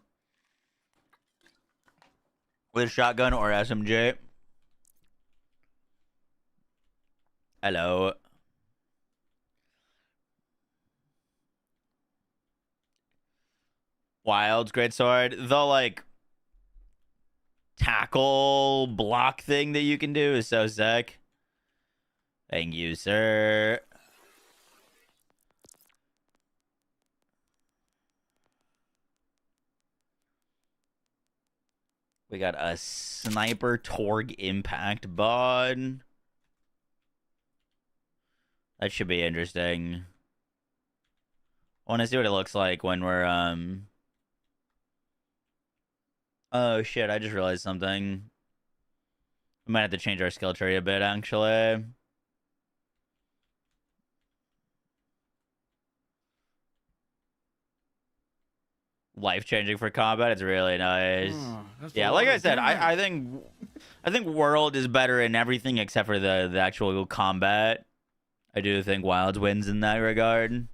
with shotgun or SMJ. Hello. Wild's great sword. The like tackle block thing that you can do is so sick. Thank you, sir. We got a sniper Torg impact bod. That should be interesting. I want to see what it looks like when we're Oh shit, I just realized something. We might have to change our skill tree a bit actually. Life changing for combat. It's really nice. Yeah, like I said, I think World is better in everything except for the actual combat. I do think Wilds wins in that regard.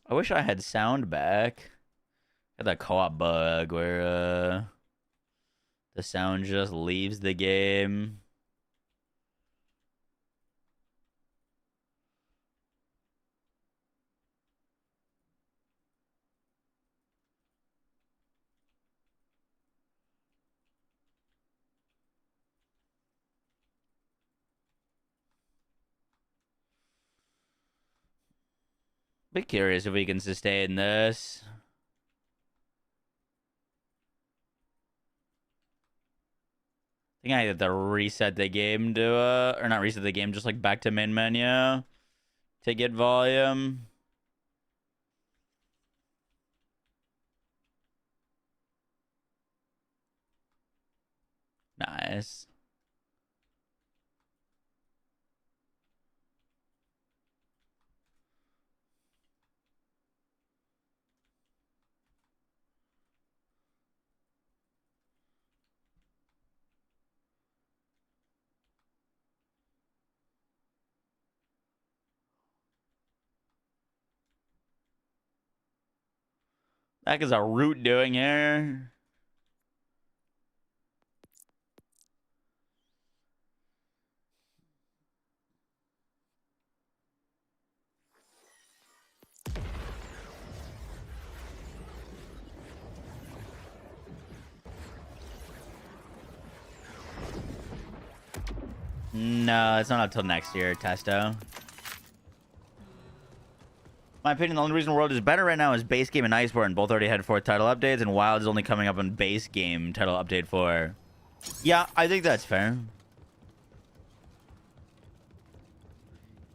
I wish I had sound back. Got that co-op bug where the sound just leaves the game. Be curious if we can sustain this. I think I have to reset the game to or not reset the game, just like back to main menu to get volume. Nice. The heck is a root doing here? No, it's not until next year, Testo. My opinion, the only reason World is better right now is base game and Iceborne. Both already had 4 title updates, and Wild is only coming up on base game title update 4. Yeah, I think that's fair.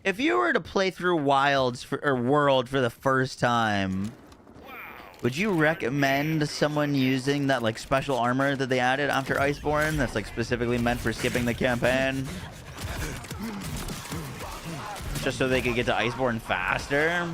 If you were to play through Wilds or World for the first time, would you recommend someone using that like special armor that they added after Iceborne that's like specifically meant for skipping the campaign? Just so they could get to Iceborne faster?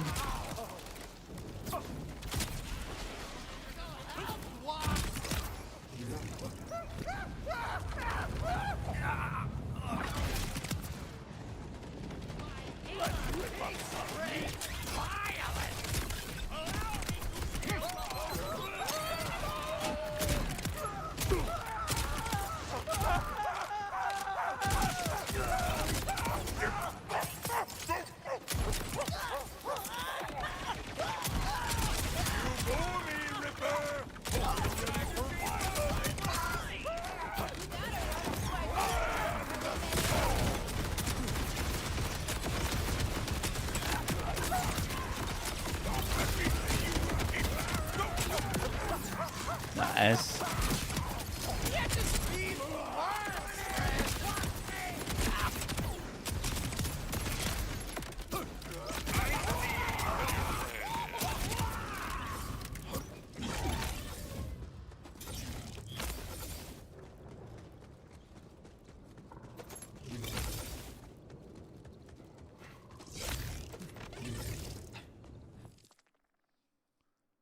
Nice.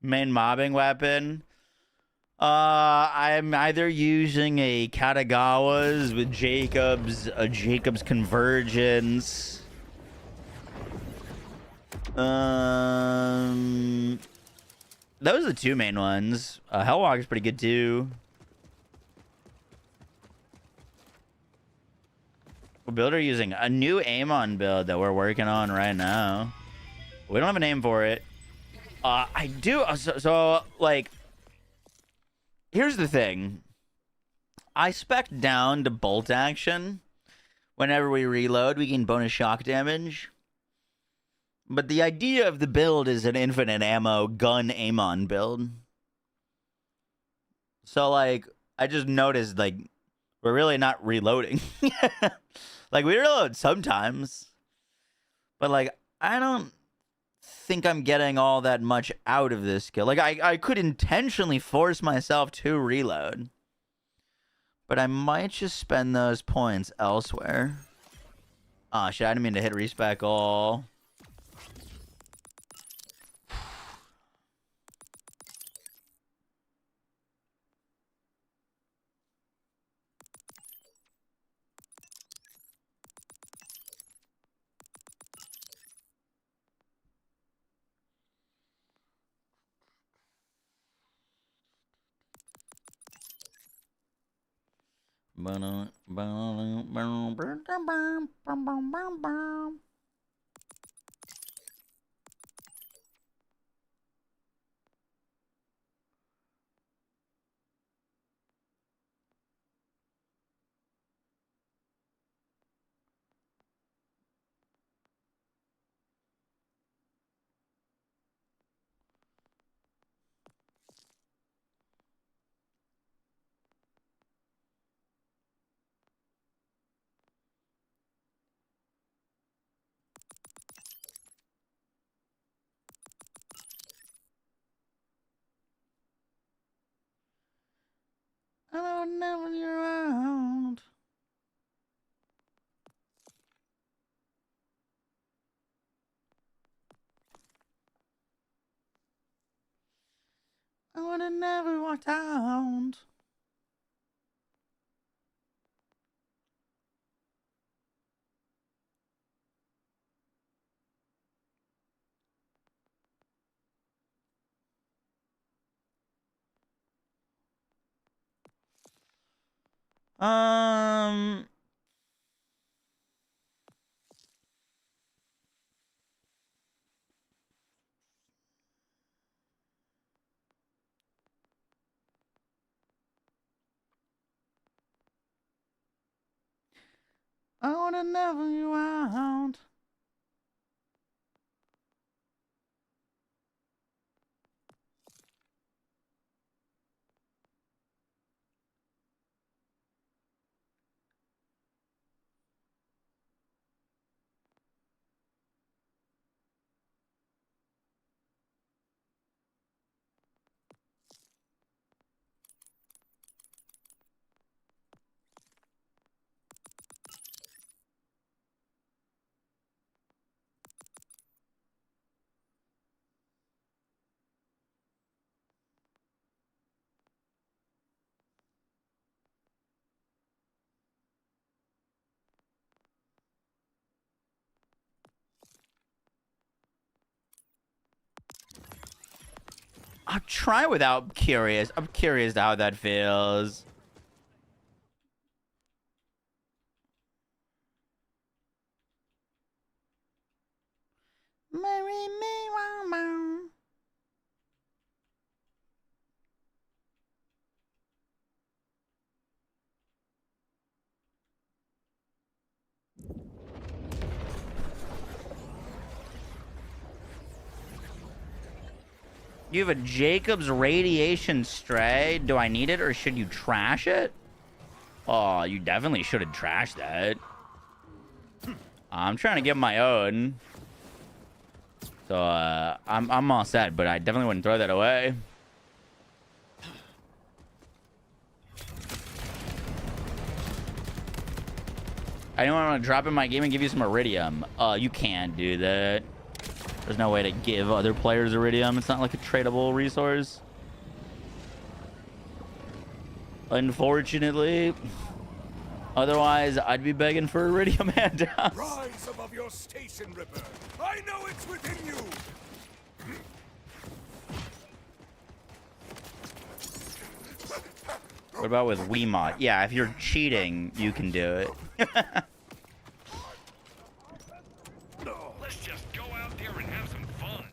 Main mobbing weapon. I'm either using a Katagawa's with a Jacob's Convergence. Those are the 2 main ones. Hellwalk is pretty good too. What build are you using? A new Amon build that we're working on right now. We don't have a name for it. I do. So like, here's the thing. I spec down to bolt action. Whenever we reload, we gain bonus shock damage. But the idea of the build is an infinite ammo gun Amon build. So like, I just noticed like we're really not reloading. Like we reload sometimes, but like I don't think I'm getting all that much out of this skill. Like I could intentionally force myself to reload, but I might just spend those points elsewhere. Oh shit, I didn't mean to hit respec all. I would never be around. I would have never walked out. Um. I wanna never you out. I'll try without curious. I'm curious how that feels. Marry me, wow, wow. You have a Jacob's Radiation Stray. Do I need it or should you trash it? Oh, you definitely shouldn't trash that. I'm trying to get my own. So, I'm all set, but I definitely wouldn't throw that away. I don't want to drop in my game and give you some Iridium. You can't do that. There's no way to give other players Iridium. It's not like a tradable resource. Unfortunately. Otherwise, I'd be begging for Iridium handouts. Rise above your station, Ripper. I know it's within you. What about with Wiimote? Yeah, if you're cheating, you can do it. Let's just go out there and have some fun.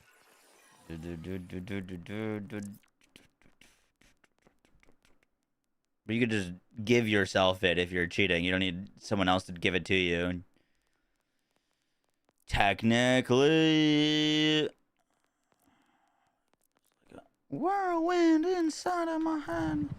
But you could just give yourself it if you're cheating. You don't need someone else to give it to you. Technically, whirlwind inside of my hand.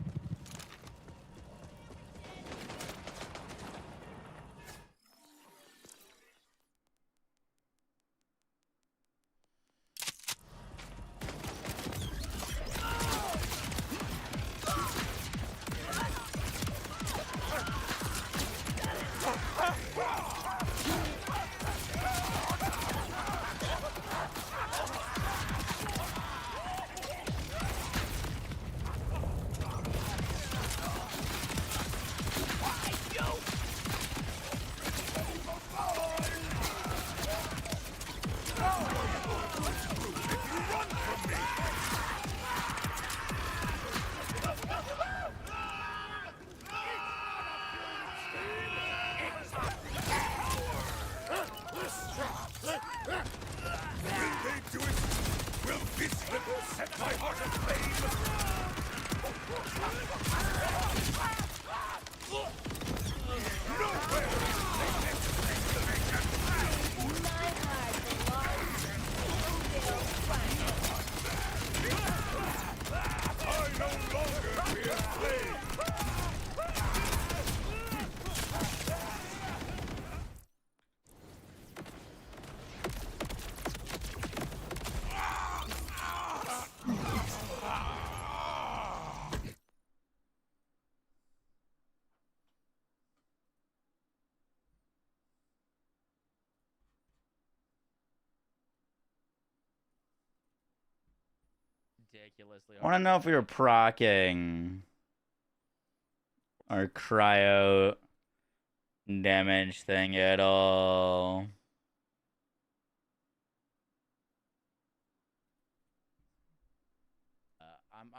Ridiculously. I want to know if we were procking our cryo damage thing at all. I'm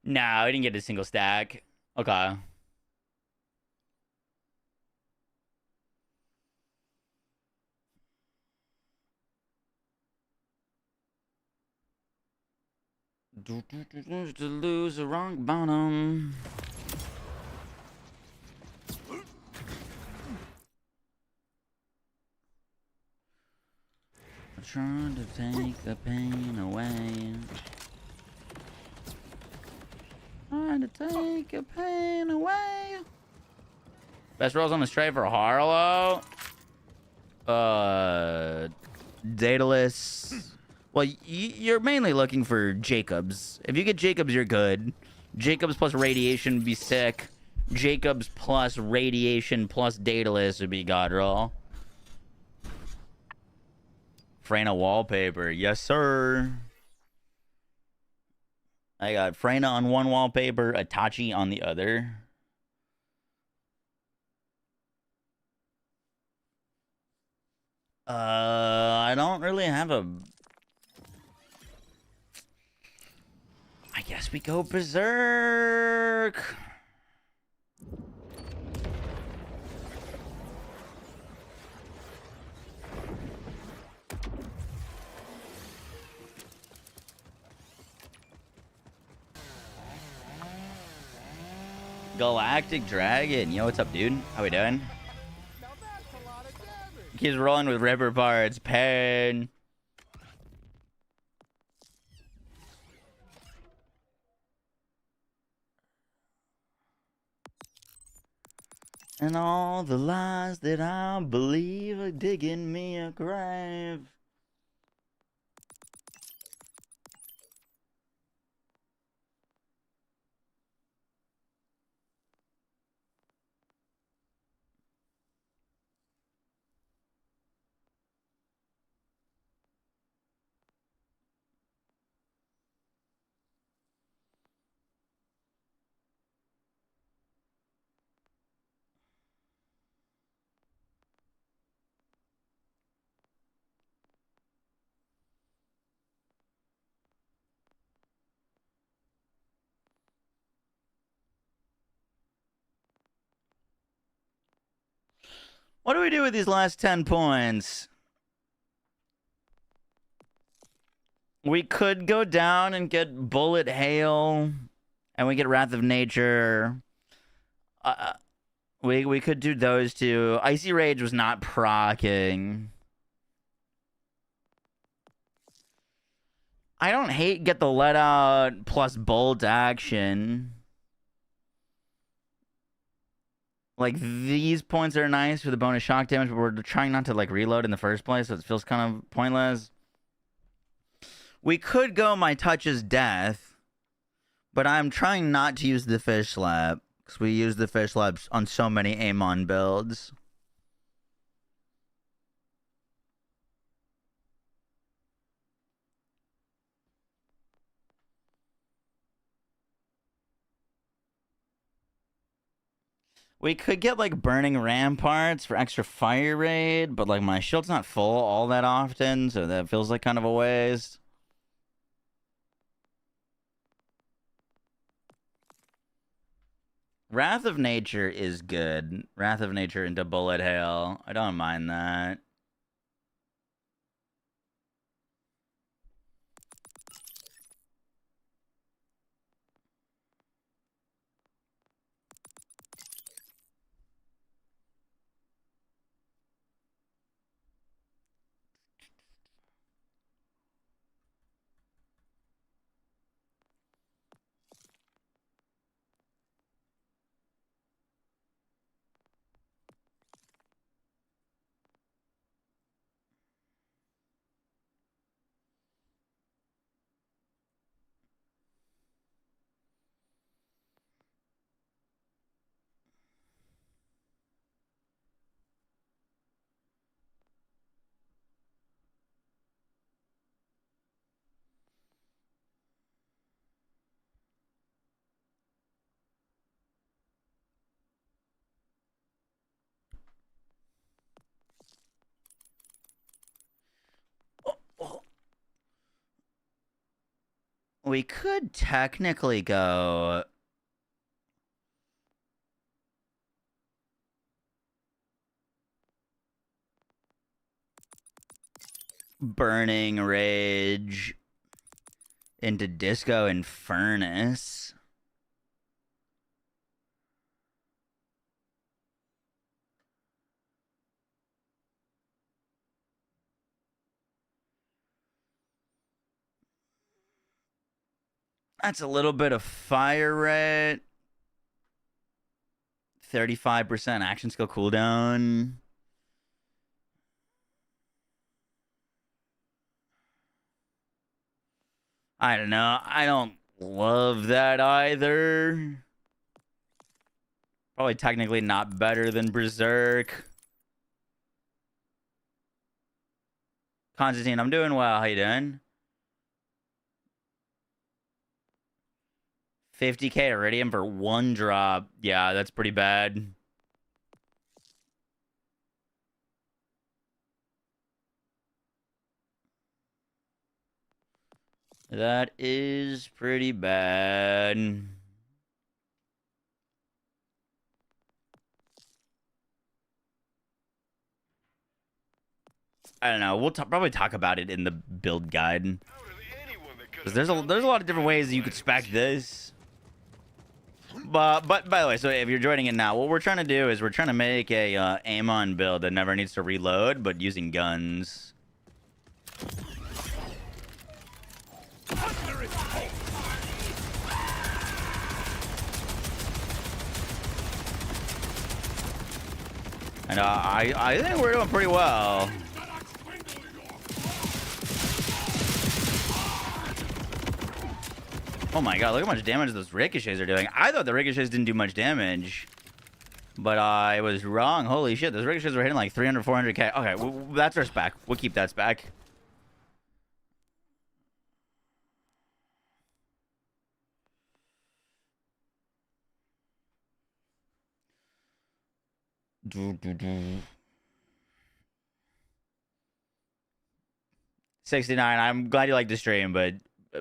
No, I didn't get a single stack. Okay. To lose a rock bottom. I'm trying to take the pain away. Trying to take your pain away. Best rolls on the straight for Harlow. Daedalus. Well, you're mainly looking for Jacobs. If you get Jacobs, you're good. Jacobs plus radiation would be sick. Jacobs plus radiation plus Daedalus would be Godroll. Freyna wallpaper. Yes, sir. I got Freyna on one wallpaper, Itachi on the other. I don't really have a... I guess we go Berserk. Galactic Dragon. Yo, what's up, dude? How we doing? Keeps rolling with ripper parts. Pain. And all the lies that I believe are digging me a grave. What do we do with these last 10 points? We could go down and get Bullet Hail, and we get Wrath of Nature. We could do those two. Icy Rage was not proccing. I don't hate get the let out plus bolt action. Like, these points are nice for the bonus shock damage, but we're trying not to, like, reload in the first place, so it feels kind of pointless. We could go My Touch is Death, but I'm trying not to use the Fish Slap, because we use the Fish Slaps on so many Amon builds. We could get, like, Burning Ramparts for extra fire rate, but, like, my shield's not full all that often, so that feels like kind of a waste. Wrath of Nature is good. Wrath of Nature into Bullet Hail. I don't mind that. We could technically go... Burning Rage into Disco and Furnace. That's a little bit of fire rate. 35% action skill cooldown. I don't know. I don't love that either. Probably technically not better than Berserk. Constantine, I'm doing well. How you doing? 50k Iridium for one drop. Yeah, that's pretty bad. That is pretty bad. I don't know. We'll probably talk about it in the build guide. Because there's a lot of different ways you could spec this. But by the way, so if you're joining it now, what we're trying to do is we're trying to make a Amon build that never needs to reload, but using guns. And I think we're doing pretty well. Oh my god, look how much damage those ricochets are doing. I thought the ricochets didn't do much damage. But I was wrong. Holy shit, those ricochets were hitting like 300, 400k. Okay, that's our spec. We'll keep that spec. Do. 69, I'm glad you like the stream, but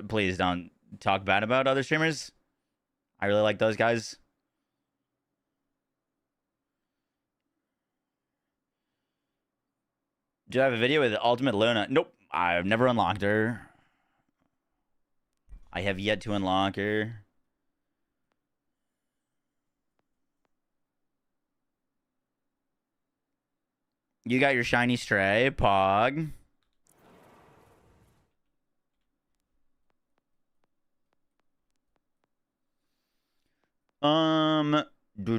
please don't talk bad about other streamers. I really like those guys. Do I have a video with Ultimate Luna? Nope. I've never unlocked her. I have yet to unlock her. You got your shiny stray, Pog. Do.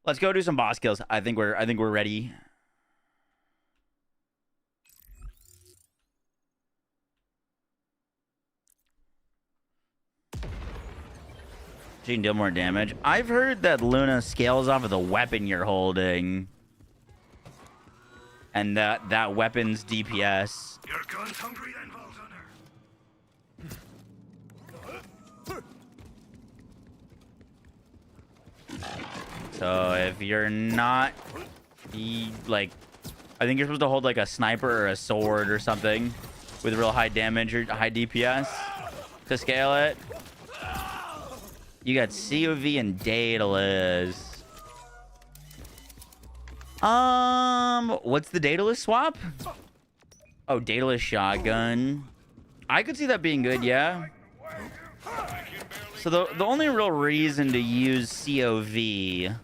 Let's go do some boss kills. I think we're ready. She can deal more damage. I've heard that Luna scales off of the weapon you're holding. And that weapon's DPS. Your gun's hungry and well done. So if you're not, like, I think you're supposed to hold like a sniper or a sword or something with real high damage or high DPS to scale it. You got COV and Daedalus. What's the Daedalus swap? Oh, Daedalus shotgun. I could see that being good, yeah. So the only real reason to use COV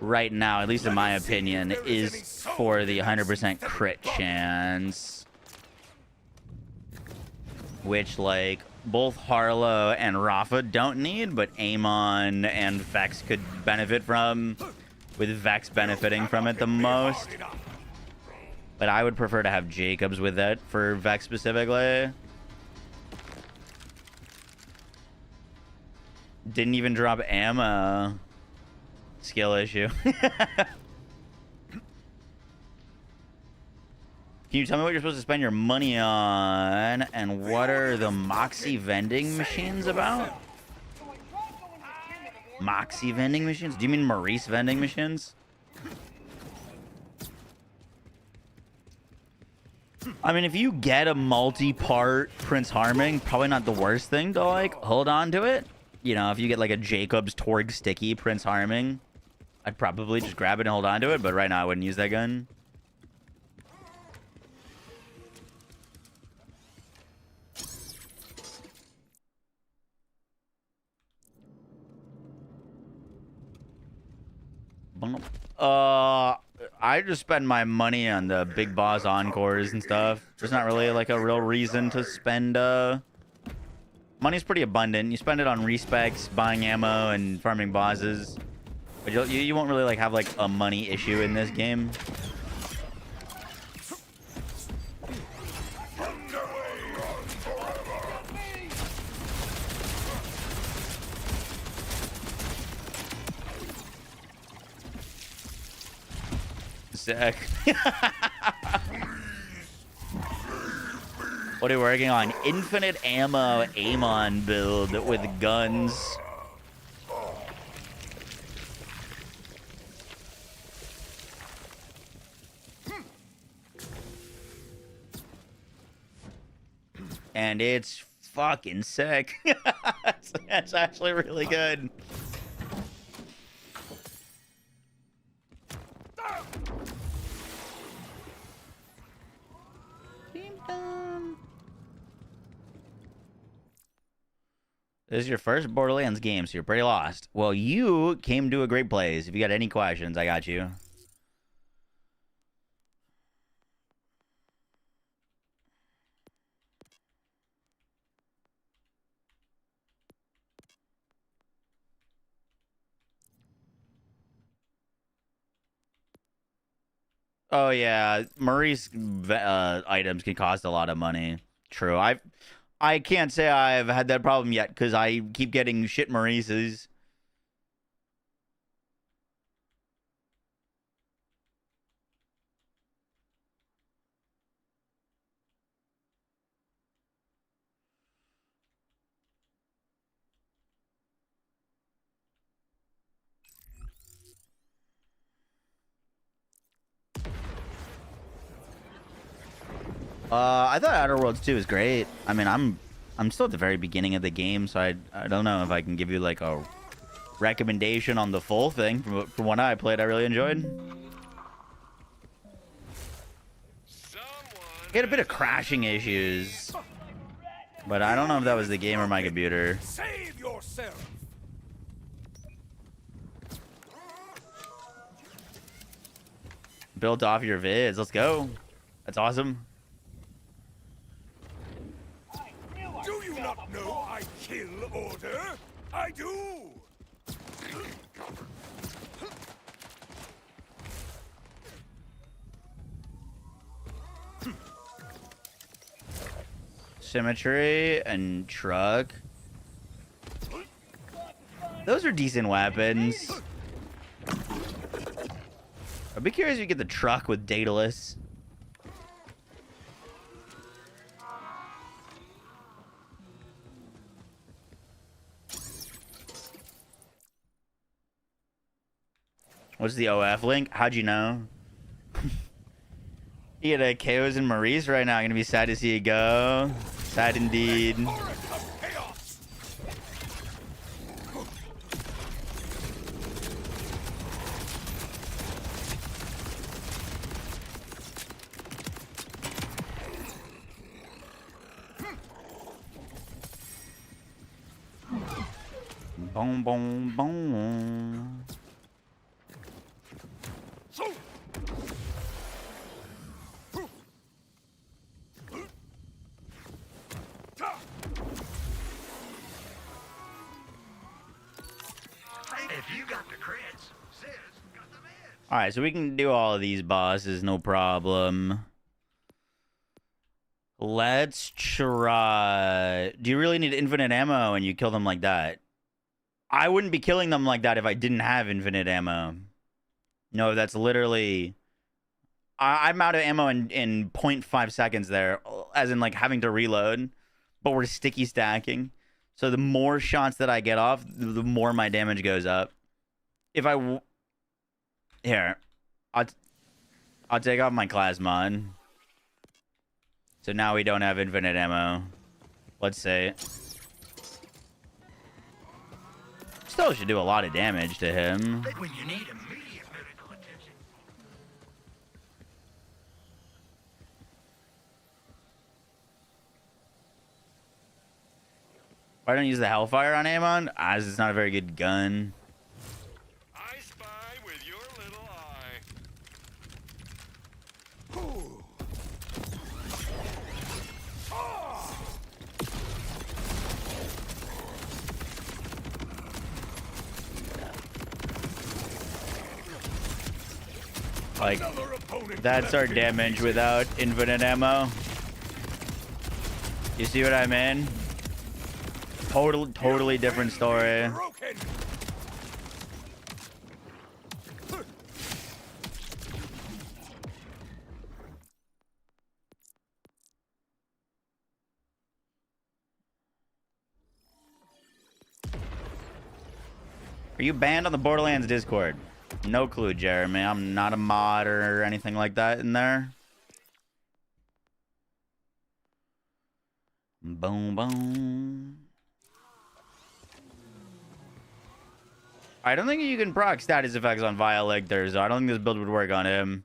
right now, at least in my opinion, is for the 100% crit chance. Which, like, both Harlow and Rafa don't need, but Amon and Vex could benefit from, with Vex benefiting from it the most. But I would prefer to have Jacobs with it for Vex specifically. Didn't even drop ammo. Skill issue. Can Can you tell me what you're supposed to spend your money on? And what are the Moxie vending machines about? Moxie vending machines? Do you mean Maurice vending machines? I mean, if you get a multi-part Prince Harming, probably not the worst thing to, like, hold on to it. You know, if you get, like, a Jacob's Torg Sticky Prince Harming, I'd probably just grab it and hold on to it. But right now, I wouldn't use that gun. I just spend my money on the big boss encores and stuff. There's not really like a real reason to spend money's pretty abundant. You spend it on respecs, buying ammo, and farming bosses. But you won't really like have like a money issue in this game. Sick. What are you working on? Infinite ammo Amon build with guns. And it's fucking sick. That's actually really good. This is your first Borderlands game, so you're pretty lost. Well, you came to a great place. If you got any questions, I got you. Oh yeah, Maurice items can cost a lot of money. True. I can't say I've had that problem yet because I keep getting shit Maurices. I thought Outer Worlds 2 was great. I mean, I'm still at the very beginning of the game, so I don't know if I can give you like a recommendation on the full thing. From what I played, I really enjoyed. Get a bit of crashing issues, but I don't know if that was the game or my computer. Save yourself. Built off your vids. Let's go. That's awesome. Do you not know I kill order? I do. Symmetry and truck. Those are decent weapons. I'd be curious if you get the truck with Daedalus. What's the OF link? How'd you know? You get a KOs and Maurice right now. I'm gonna be sad to see you go. Sad indeed. Boom, boom, boom. All right, so we can do all of these bosses, no problem. Let's try. Do you really need infinite ammo and you kill them like that? I wouldn't be killing them like that if I didn't have infinite ammo. No, that's literally I'm out of ammo in 0.5 seconds there, as in like having to reload, but we're sticky stacking. So the more shots that I get off, the more my damage goes up. If I here, I'll take off my class mod. So now we don't have infinite ammo. Let's say. Still should do a lot of damage to him. But when you need immediate medical attention. Why don't you use the Hellfire on Amon? As it's not a very good gun. I spy with your little eye. Like, Another opponent that's our left in damage pieces. without infinite ammo. You see what I mean? Totally different story. Broken. Are you banned on the Borderlands Discord? No clue, Jeremy. I'm not a mod or anything like that in there. Boom, boom. I don't think you can proc status effects on Vialictor, so I don't think this build would work on him.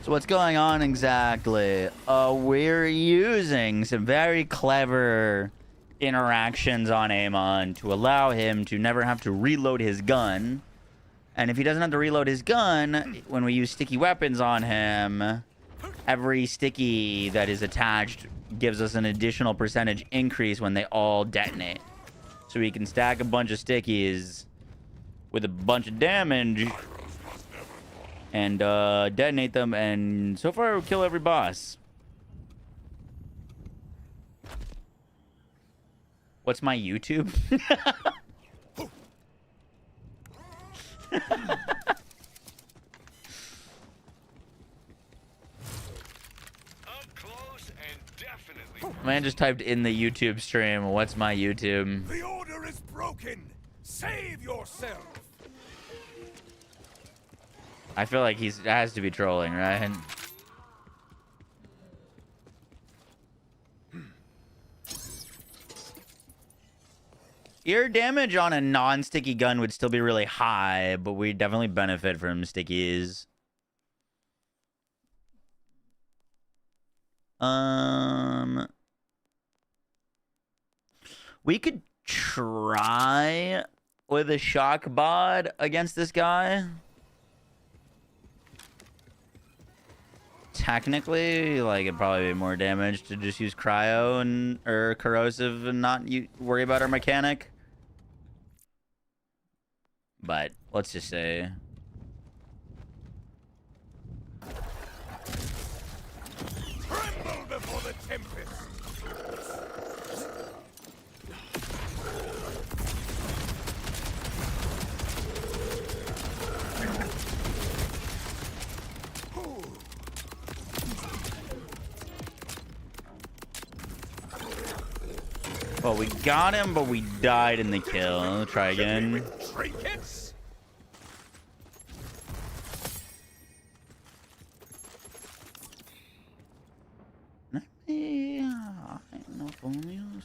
So what's going on exactly? We're using some very clever interactions on Amon to allow him to never have to reload his gun. And if he doesn't have to reload his gun, when we use sticky weapons on him, every sticky that is attached gives us an additional percentage increase when they all detonate. So we can stack a bunch of stickies with a bunch of damage and detonate them, and so far kill every boss. What's my YouTube? Up close and definitely. Man just typed in the YouTube stream, what's my YouTube? The order is broken. Save yourself. I feel like he has to be trolling, right? Your damage on a non-sticky gun would still be really high, but we definitely benefit from stickies. We could try with a shock bod against this guy. Technically, like, it'd probably be more damage to just use cryo and or corrosive and not worry about our mechanic. But let's just say Tremble before the tempest. well, we got him, but we died in the kill. Let's try again. Trinkets.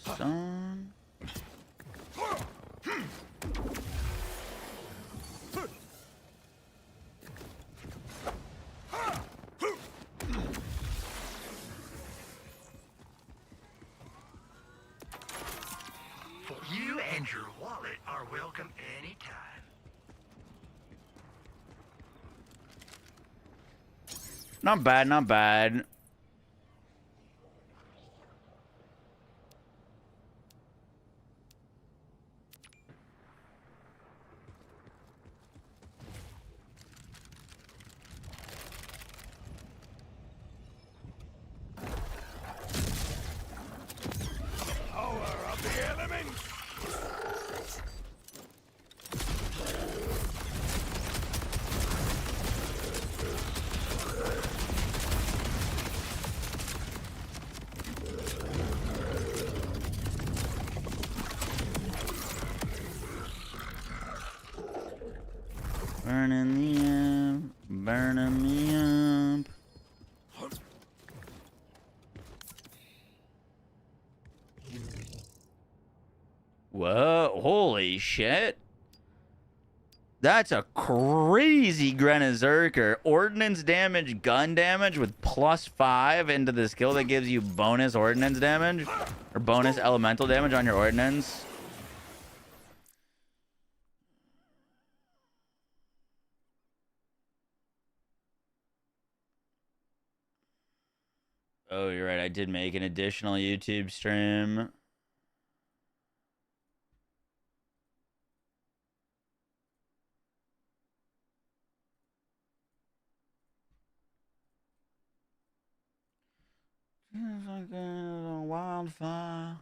Son. For you and your wallet are welcome anytime. Not bad, not bad. Burning the amp. Burning the amp. Whoa, holy shit. That's a crazy Grenazerker. Ordnance damage, gun damage with +5 into the skill that gives you bonus ordnance damage. Or bonus elemental damage on your ordnance. Oh, you're right. I did make an additional YouTube stream. It's like a wildfire.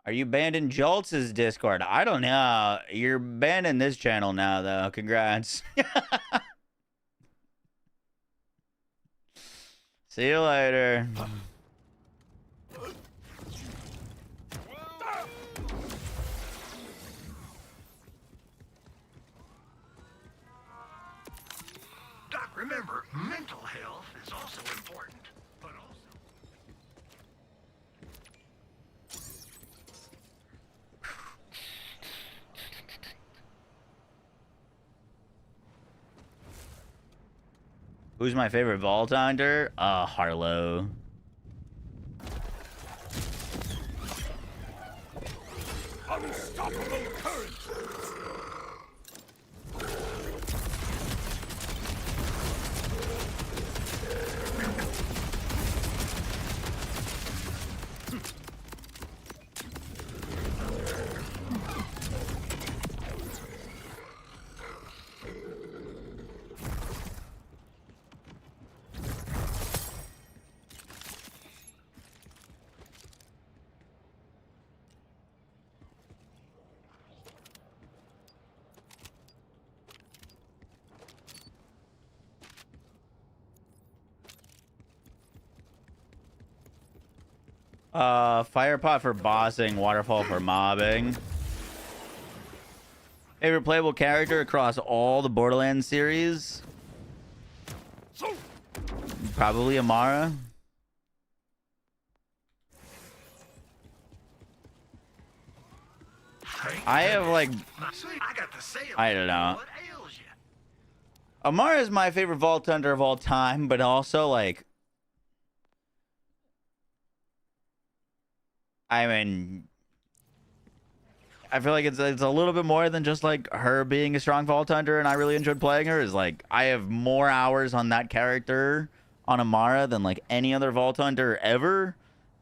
Are you banned in Jolts' Discord? I don't know. You're banned in this channel now, though. Congrats. See you later. Doc, remember, mental health is also important, but also... Who's my favorite Vault Hunter? Harlow. Unstoppable current. Firepot for bossing, waterfall for mobbing. Favorite playable character across all the Borderlands series? Probably Amara. I have like, I don't know. What ails you? Amara is my favorite Vault Hunter of all time, but also like, I mean, I feel like it's a little bit more than just like her being a strong Vault Hunter, and I really enjoyed playing her. Is like I have more hours on that character on Amara than like any other Vault Hunter ever,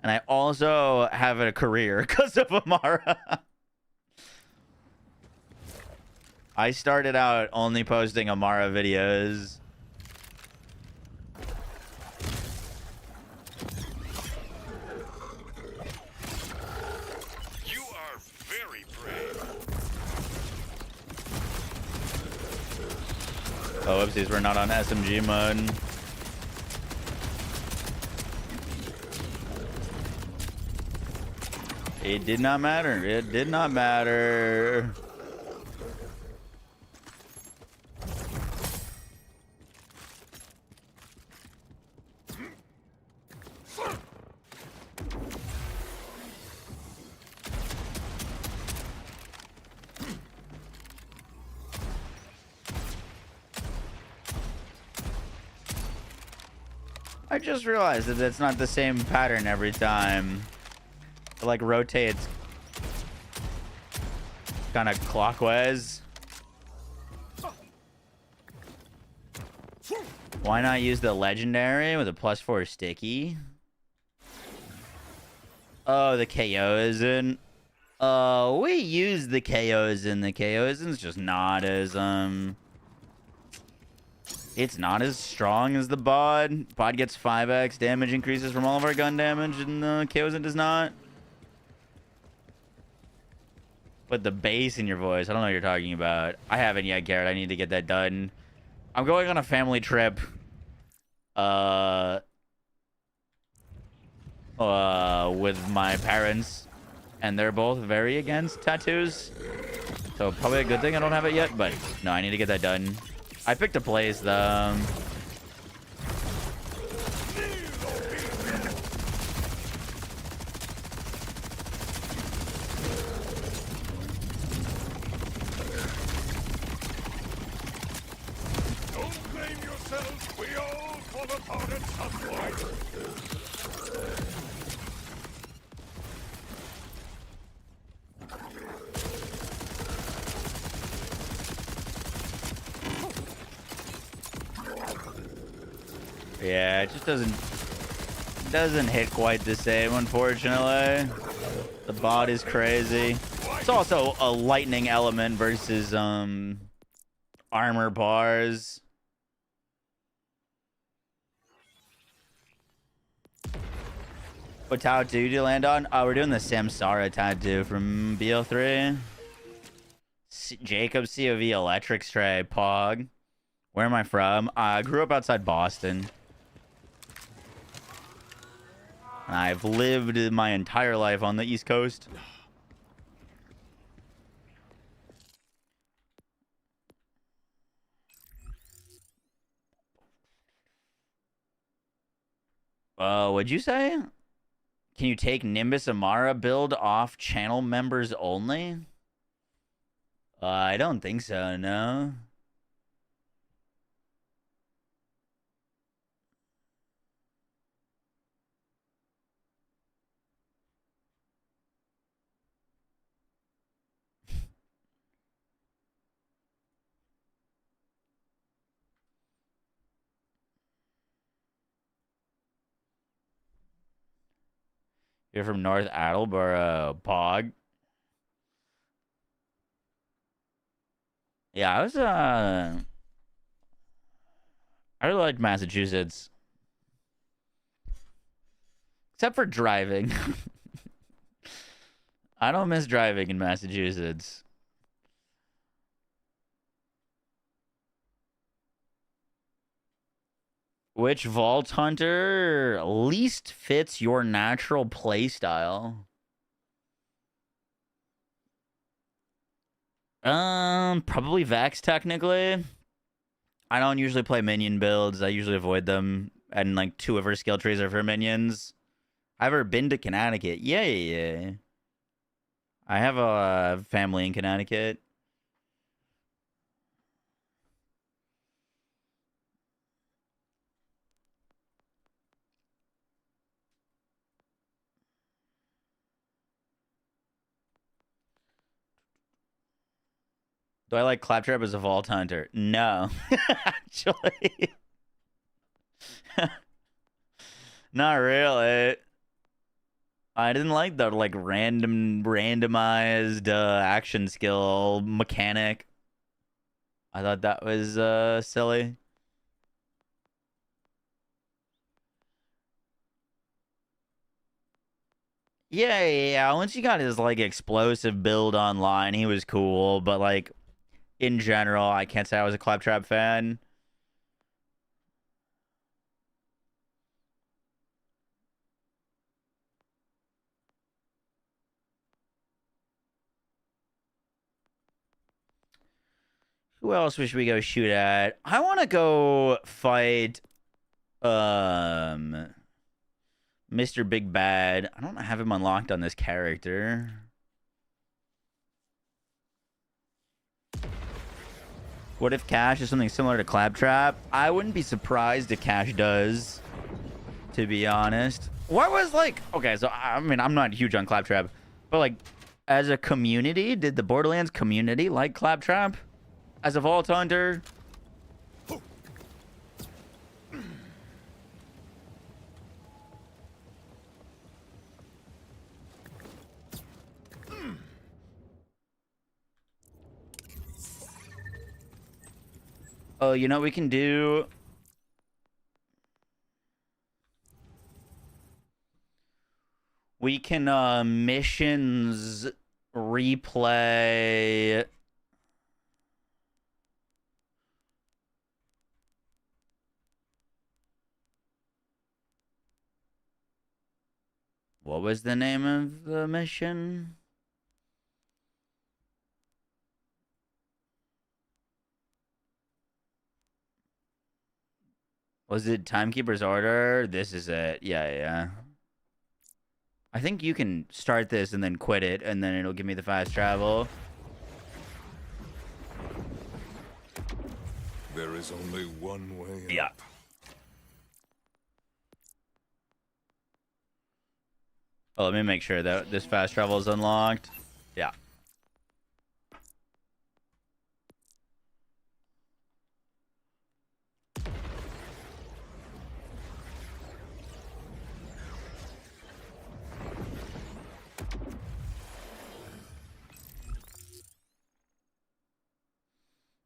and I also have a career because of Amara. I started out only posting Amara videos. You are very brave. Oh, whoopsies, we're not on SMG mode. It did not matter. It did not matter. I just realized that it's not the same pattern every time. It like rotates kind of clockwise. Why not use the legendary with a +4 sticky? Oh, the KO isn't. We use the KOs in the KOs, and it's just not as it's not as strong as the bod. Bod gets 5x damage increases from all of our gun damage, and the KOs it does not. But the bass in your voice, I don't know what you're talking about. I haven't yet, Garrett. I need to get that done. I'm going on a family trip. With my parents and they're both very against tattoos. So probably a good thing I don't have it yet, but no, I need to get that done. I picked a place though. Don't blame yourselves. We all fall apart at some point. Yeah, it just doesn't hit quite the same, unfortunately. The bot is crazy. It's also a lightning element versus armor bars. What tattoo did you land on? Oh, we're doing the Samsara tattoo from BO3. Jacob COV Electric Stray Pog. Where am I from? I grew up outside Boston. I've lived my entire life on the East Coast. What'd you say? Can you take Nimbus Amara build off channel members only? I don't think so, no. You're from North Attleboro, Pog. Yeah, I really liked Massachusetts. Except for driving. I don't miss driving in Massachusetts. Which Vault Hunter least fits your natural playstyle? Probably Vex, technically. I don't usually play minion builds. I usually avoid them. And like 2 of her skill trees are for minions. I've ever been to Connecticut. Yeah. I have a family in Connecticut. Do I like Claptrap as a Vault Hunter? No. Actually. Not really. I didn't like the like randomized action skill mechanic. I thought that was silly. Yeah. Once he got his like explosive build online, he was cool. But like in general, I can't say I was a Claptrap fan. Who else should we go shoot at? I want to go fight Mr. Big Bad. I don't have him unlocked on this character. What if Cash is something similar to Claptrap? I wouldn't be surprised if Cash does, to be honest. What was like... Okay, so I mean, I'm not huge on Claptrap, but like, as a community, did the Borderlands community like Claptrap? As a Vault Hunter? Oh, you know what we can do? We can missions replay. What was the name of the mission? Was it Timekeeper's Order? This is it. Yeah. I think you can start this and then quit it, and then it'll give me the fast travel. There is only one way up. Yeah. Oh, let me make sure that this fast travel is unlocked. Yeah.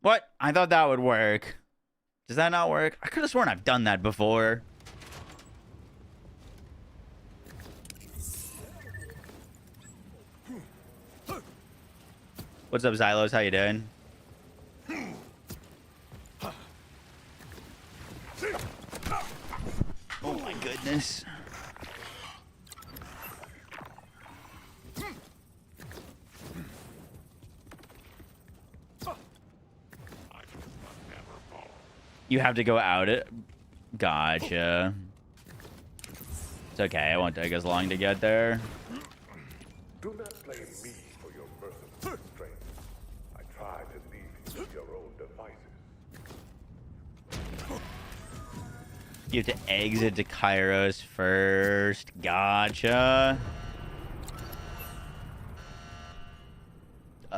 What? I thought that would work. Does that not work? I could have sworn I've done that before. What's up, Xylos? How you doing? Oh my goodness. You have to go out it. Gotcha. It's okay. It won't take us long to get there. Do not blame me for your merciless strength. I tried to leave you to your own devices. You have to exit to Kairos first. Gotcha.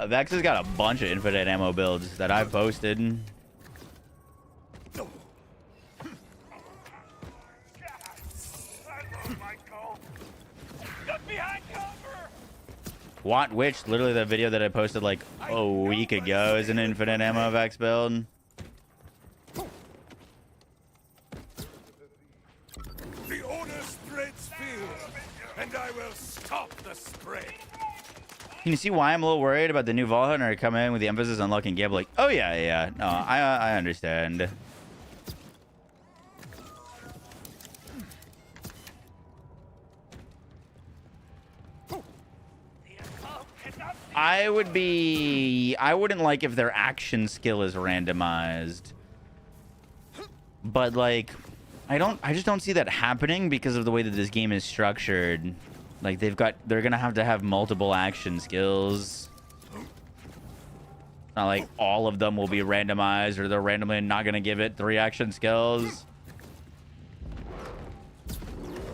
Vex has got a bunch of infinite ammo builds that I've posted. Want Witch, literally the video that I posted like a week ago, is an infinite ammo Vex build. The order spreads fear, and I will stop the spread. Can you see why I'm a little worried about the new Vault Hunter coming in with the emphasis on luck and gambling? Oh yeah. No, I understand. I wouldn't like if their action skill is randomized. But like, I just don't see that happening because of the way that this game is structured. Like they're gonna have to have multiple action skills. It's not like all of them will be randomized or they're randomly not gonna give it 3 action skills.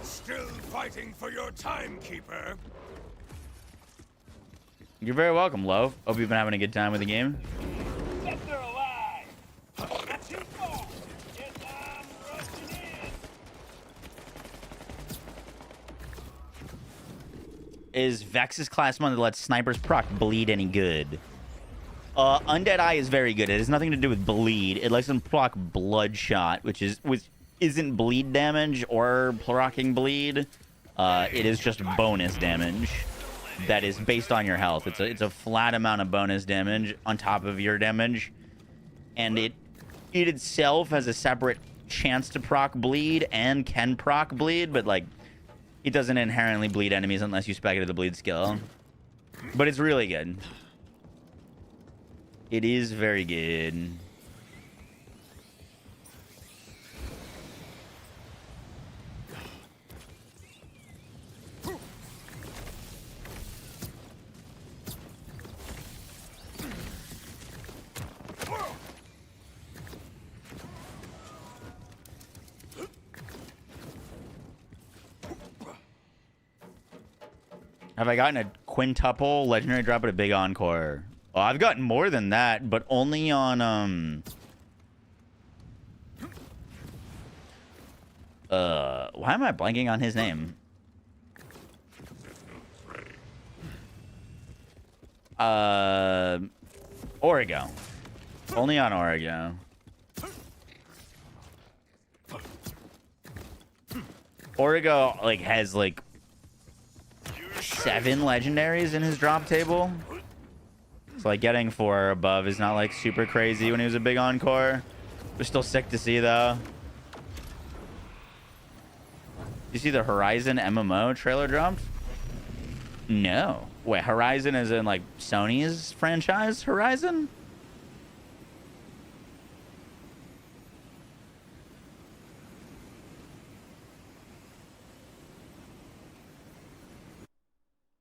Still fighting for your timekeeper. You're very welcome, Love. Hope you've been having a good time with the game. They're alive. Not too far. Yes, I'm rushing in. Is Vex's class one that lets snipers proc bleed any good? Undead Eye is very good. It has nothing to do with bleed. It lets them proc Bloodshot, which isn't bleed damage or proccing bleed. It is just bonus damage that is based on your health. It's a flat amount of bonus damage on top of your damage, and it itself has a separate chance to proc bleed and can proc bleed, but like it doesn't inherently bleed enemies unless you spec it to the bleed skill. But it's really good. It is very good. Have I gotten a quintuple legendary drop at a big encore? Oh, I've gotten more than that, but only on why am I blanking on his name? Origo. Only on Origo. Origo like has like 7 legendaries in his drop table. So like getting 4 or above is not like super crazy when he was a big encore. It was still sick to see though. You see the Horizon MMO trailer dropped? No. Wait, Horizon is in like Sony's franchise Horizon?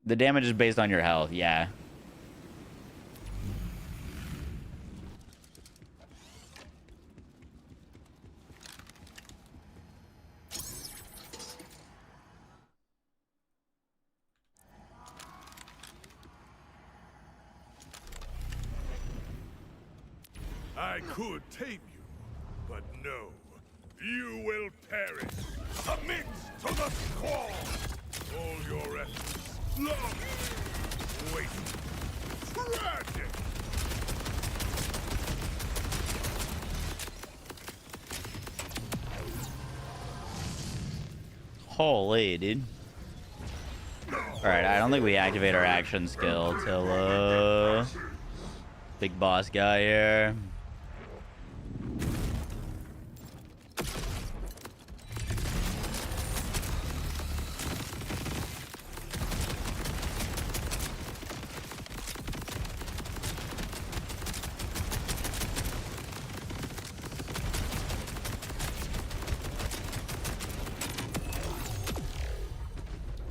The damage is based on your health, yeah. I could tame you, but no. You will perish. Submit to the squall. All your efforts. Long. Wait. Tragic. Holy, dude. Alright, I don't think we activate our action skill till, big boss guy here.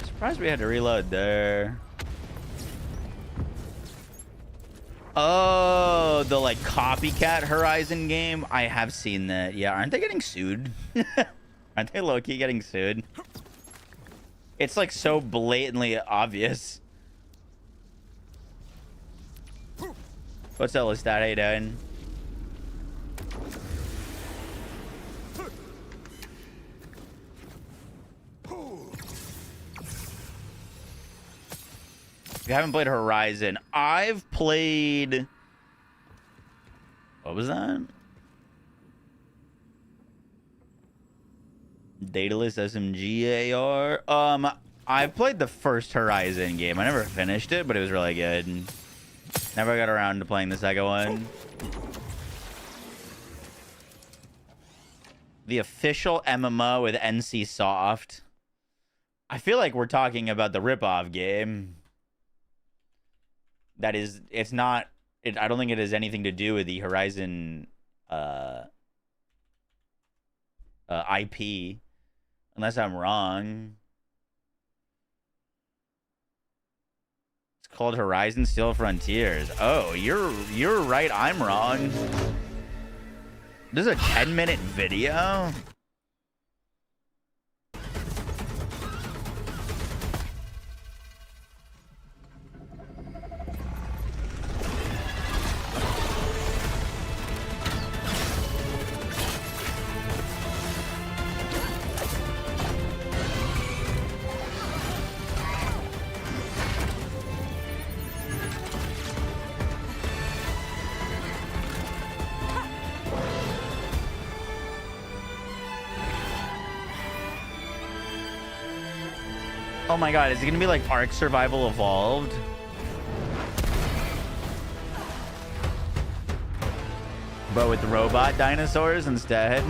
Surprised we had to reload there. Oh, the like copycat Horizon game. I have seen that. Yeah, aren't they getting sued? Aren't they low-key getting sued? It's like so blatantly obvious. What's up, Lestat? How you doing? You haven't played Horizon. I've played... What was that? Daedalus SMG AR. I've played the first Horizon game. I never finished it, but it was really good. Never got around to playing the second one. The official MMO with NC Soft. I feel like we're talking about the ripoff game. That is, it's not, I don't think it has anything to do with the Horizon IP, unless I'm wrong. It's called Horizon Steel Frontiers. Oh, you're right, I'm wrong. This is a 10-minute video? Oh my god, is it gonna be like Ark Survival Evolved? But with robot dinosaurs instead?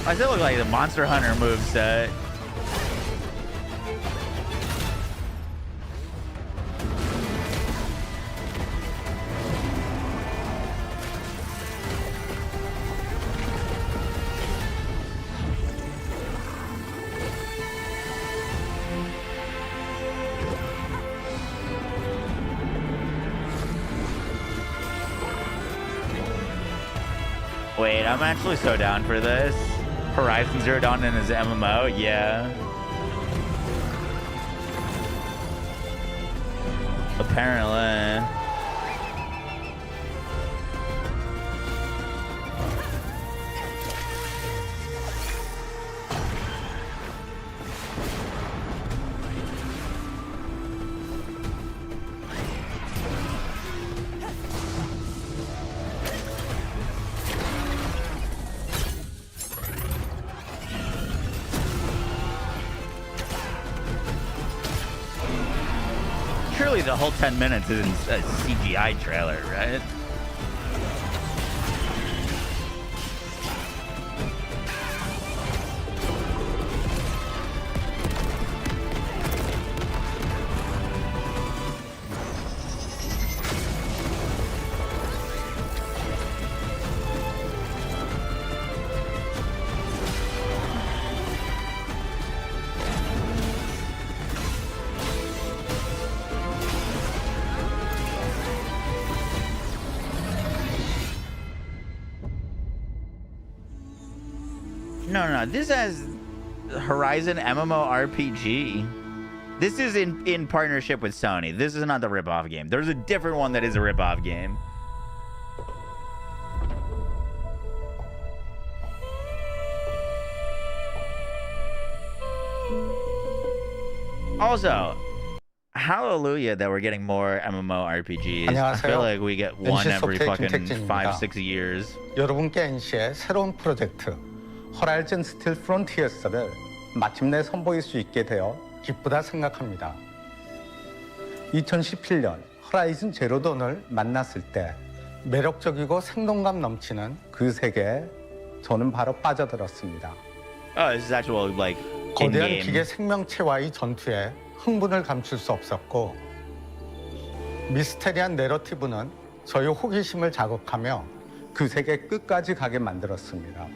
I still look like the Monster Hunter moveset. Wait, I'm actually so down for this. Horizon Zero Dawn in his MMO, yeah. Apparently. Surely the whole 10 minutes isn't a CGI trailer, right? No. This has Horizon MMORPG. This is in partnership with Sony. This is not the ripoff game. There's a different one that is a ripoff game. Also, hallelujah that we're getting more MMORPGs. I feel like we get one every fucking 5-6 years. 여러분께 NC의 새로운 프로젝트 호라이즌 스틸 프론티어스를 마침내 선보일 수 있게 되어 기쁘다 생각합니다. 2017년 호라이즌 제로돈을 만났을 때 매력적이고 생동감 넘치는 그 세계에 저는 바로 빠져들었습니다. Oh, this is actual like 거대한 in-game. 기계 생명체와의 전투에 흥분을 감출 수 없었고 미스테리한 내러티브는 저의 호기심을 자극하며 그 세계 끝까지 가게 만들었습니다.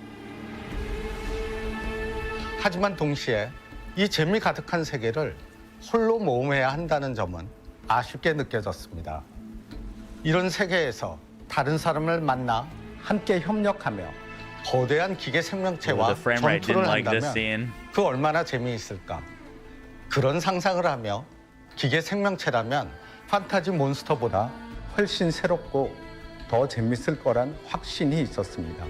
하지만 동시에 이 재미 가득한 세계를 홀로 모험해야 한다는 점은 아쉽게 느껴졌습니다. 이런 세계에서 다른 사람을 만나 함께 협력하며 거대한 기계 생명체와 The frame rate didn't 전투를 like this 한다면 scene. 그 얼마나 재미있을까. 그런 상상을 하며 기계 생명체라면 판타지 몬스터보다 훨씬 새롭고 더 재밌을 거란 확신이 있었습니다.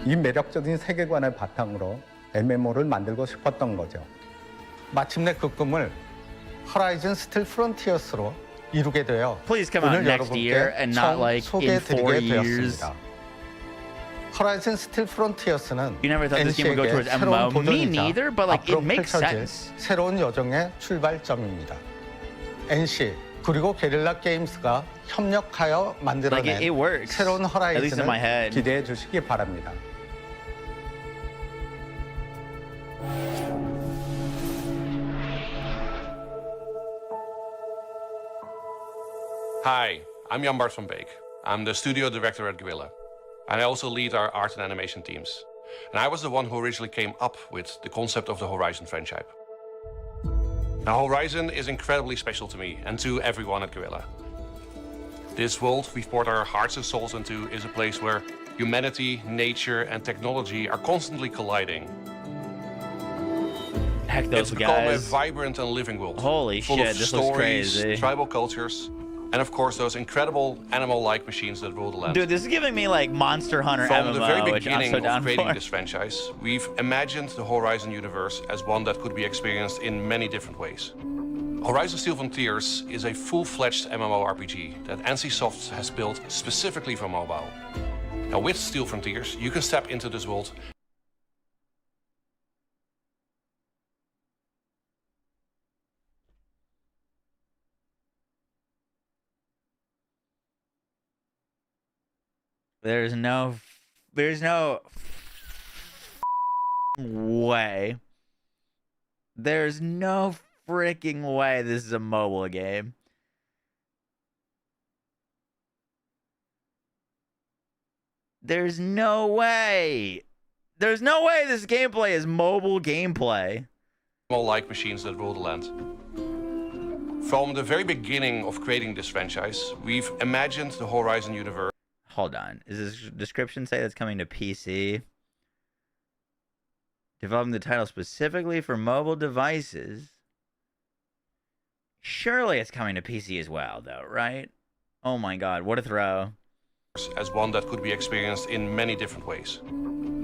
이 매력적인 세계관을 바탕으로 MMO를 만들고 싶었던 거죠. 마침내 그 꿈을 호라이즌 스틸 프론티어스로 이루게 되어 Please come out 오늘 next year 여러분께 and not 처음 like in 4 소개해드리게 years. 되었습니다. 호라이즌 스틸 프론티어스는 You never thought this game would go NC에게 towards 새로운 MMO? Me 도전이자 neither, but like it 앞으로 makes 펼쳐질 sense. 새로운 여정의 출발점입니다. NC 그리고 게릴라 게임스가 협력하여 만들어낸 Like it works. 새로운 At least in my 호라이즌을 head. 기대해 주시기 바랍니다. Hi, I'm Jan Bart van Beek. I'm the studio director at Guerrilla, and I also lead our art and animation teams. And I was the one who originally came up with the concept of the Horizon franchise. Now, Horizon is incredibly special to me and to everyone at Guerrilla. This world we've poured our hearts and souls into is a place where humanity, nature, and technology are constantly colliding. Heck, those It's become a guys. vibrant and living world. Holy full shit, of this looks stories, crazy. tribal cultures, and of course those incredible animal-like machines that rule the land. Dude, this is giving me like Monster Hunter From MMO, the very which I'm beginning so of down creating for. this franchise, we've imagined the Horizon universe as one that could be experienced in many different ways. Horizon Steel Frontiers is a full-fledged MMORPG that NCSoft has built specifically for mobile. Now with Steel Frontiers, you can step into this world There's no way. There's no freaking way this is a mobile game. There's no way. There's no way this gameplay is mobile gameplay. like machines that rule the land. From the very beginning of creating this franchise, we've imagined the Horizon universe. Hold on. Is this description say that's coming to PC? Developing the title specifically for mobile devices. Surely it's coming to PC as well, though, right? Oh my god, what a throw. As one that could be experienced in many different ways.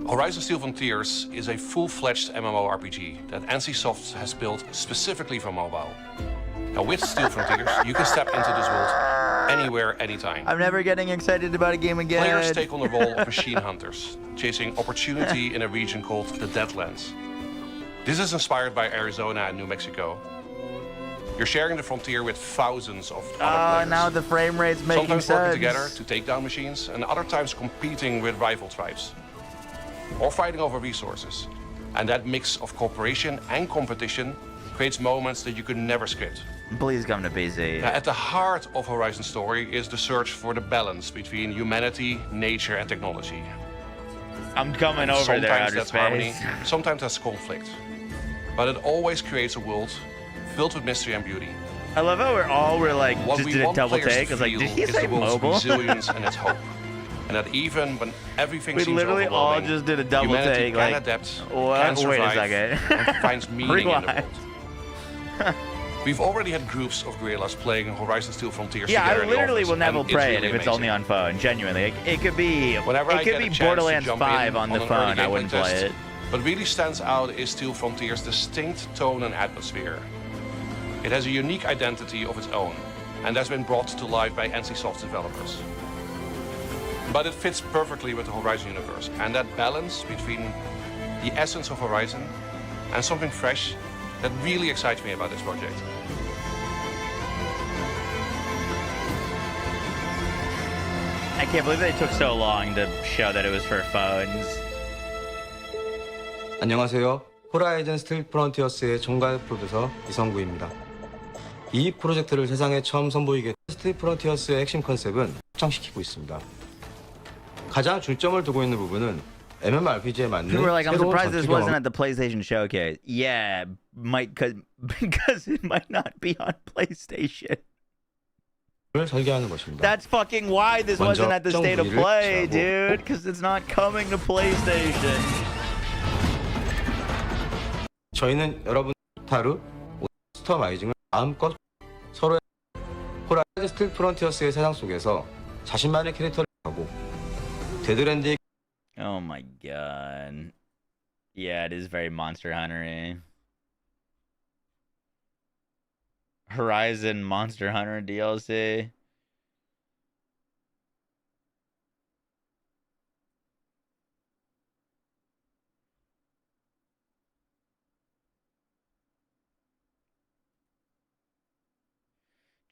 Horizon Steel Frontiers is a full-fledged MMORPG that NCSoft has built specifically for mobile. Now with Steel Frontiers, you can step into this world anywhere, anytime. I'm never getting excited about a game again. Players take on the role of machine hunters, chasing opportunity in a region called the Deadlands. This is inspired by Arizona and New Mexico. You're sharing the frontier with thousands of other players. Now the frame rate's making Sometimes sense. working together to take down machines, and other times competing with rival tribes. Or fighting over resources. And that mix of cooperation and competition creates moments that you could never script. Please come to PC. At the heart of Horizon's story is the search for the balance between humanity, nature, and technology. I'm coming over there, outer that's harmony, space. sometimes that's conflict. But it always creates a world filled with mystery and beauty. I love how we're like, What just we did a want double players take. to I was like, feel did he is say the world's mobile? resilience and its hope. And that even when everything We seems literally all overwhelming, just did a double humanity take, can like, adapt, what? can Wait a survive, second. and finds meaning in the Rewind. world. We've already had groups of guerrillas playing Horizon Steel Frontiers Yeah, together I in the literally office, will never and play it's it really if it's only amazing. on phone. Genuinely, it could be. Whenever it I could get be a chance Borderlands to jump 5 in on the an early phone. I gameplay wouldn't play test, it. What really stands out is Steel Frontier's distinct tone and atmosphere. It has a unique identity of its own, and has been brought to life by NCSoft's developers. But it fits perfectly with the Horizon universe, and that balance between the essence of Horizon and something fresh that really excites me about this project. I can't believe they took so long to show that it was for phones. 안녕하세요. 호라이즌 스틸 프론티어스의 총괄 프로듀서 이성구입니다. 이 프로젝트를 세상에 처음 선보이게 스틸 프론티어스의 핵심 컨셉은 확장시키고 있습니다. 가장 중점을 두고 있는 부분은 MMORPG에 맞는 People were like, I'm 새로운 surprised this 전투 wasn't 경험. at the PlayStation Showcase. Yeah, because it might not be on PlayStation. 을 설계하는 것입니다. That's fucking why this 먼저 wasn't at the State of 정비를 Play, 취하고. dude. Because it's not coming to PlayStation. 저희는 여러분 타루, 스토마이징을 마음껏 서로의 호라이즌 스틸 프론티어스의 세상 속에서 자신만의 캐릭터를 하고 데드랜드의 Oh my god. Yeah, it is very Monster Hunter-y. Horizon Monster Hunter DLC.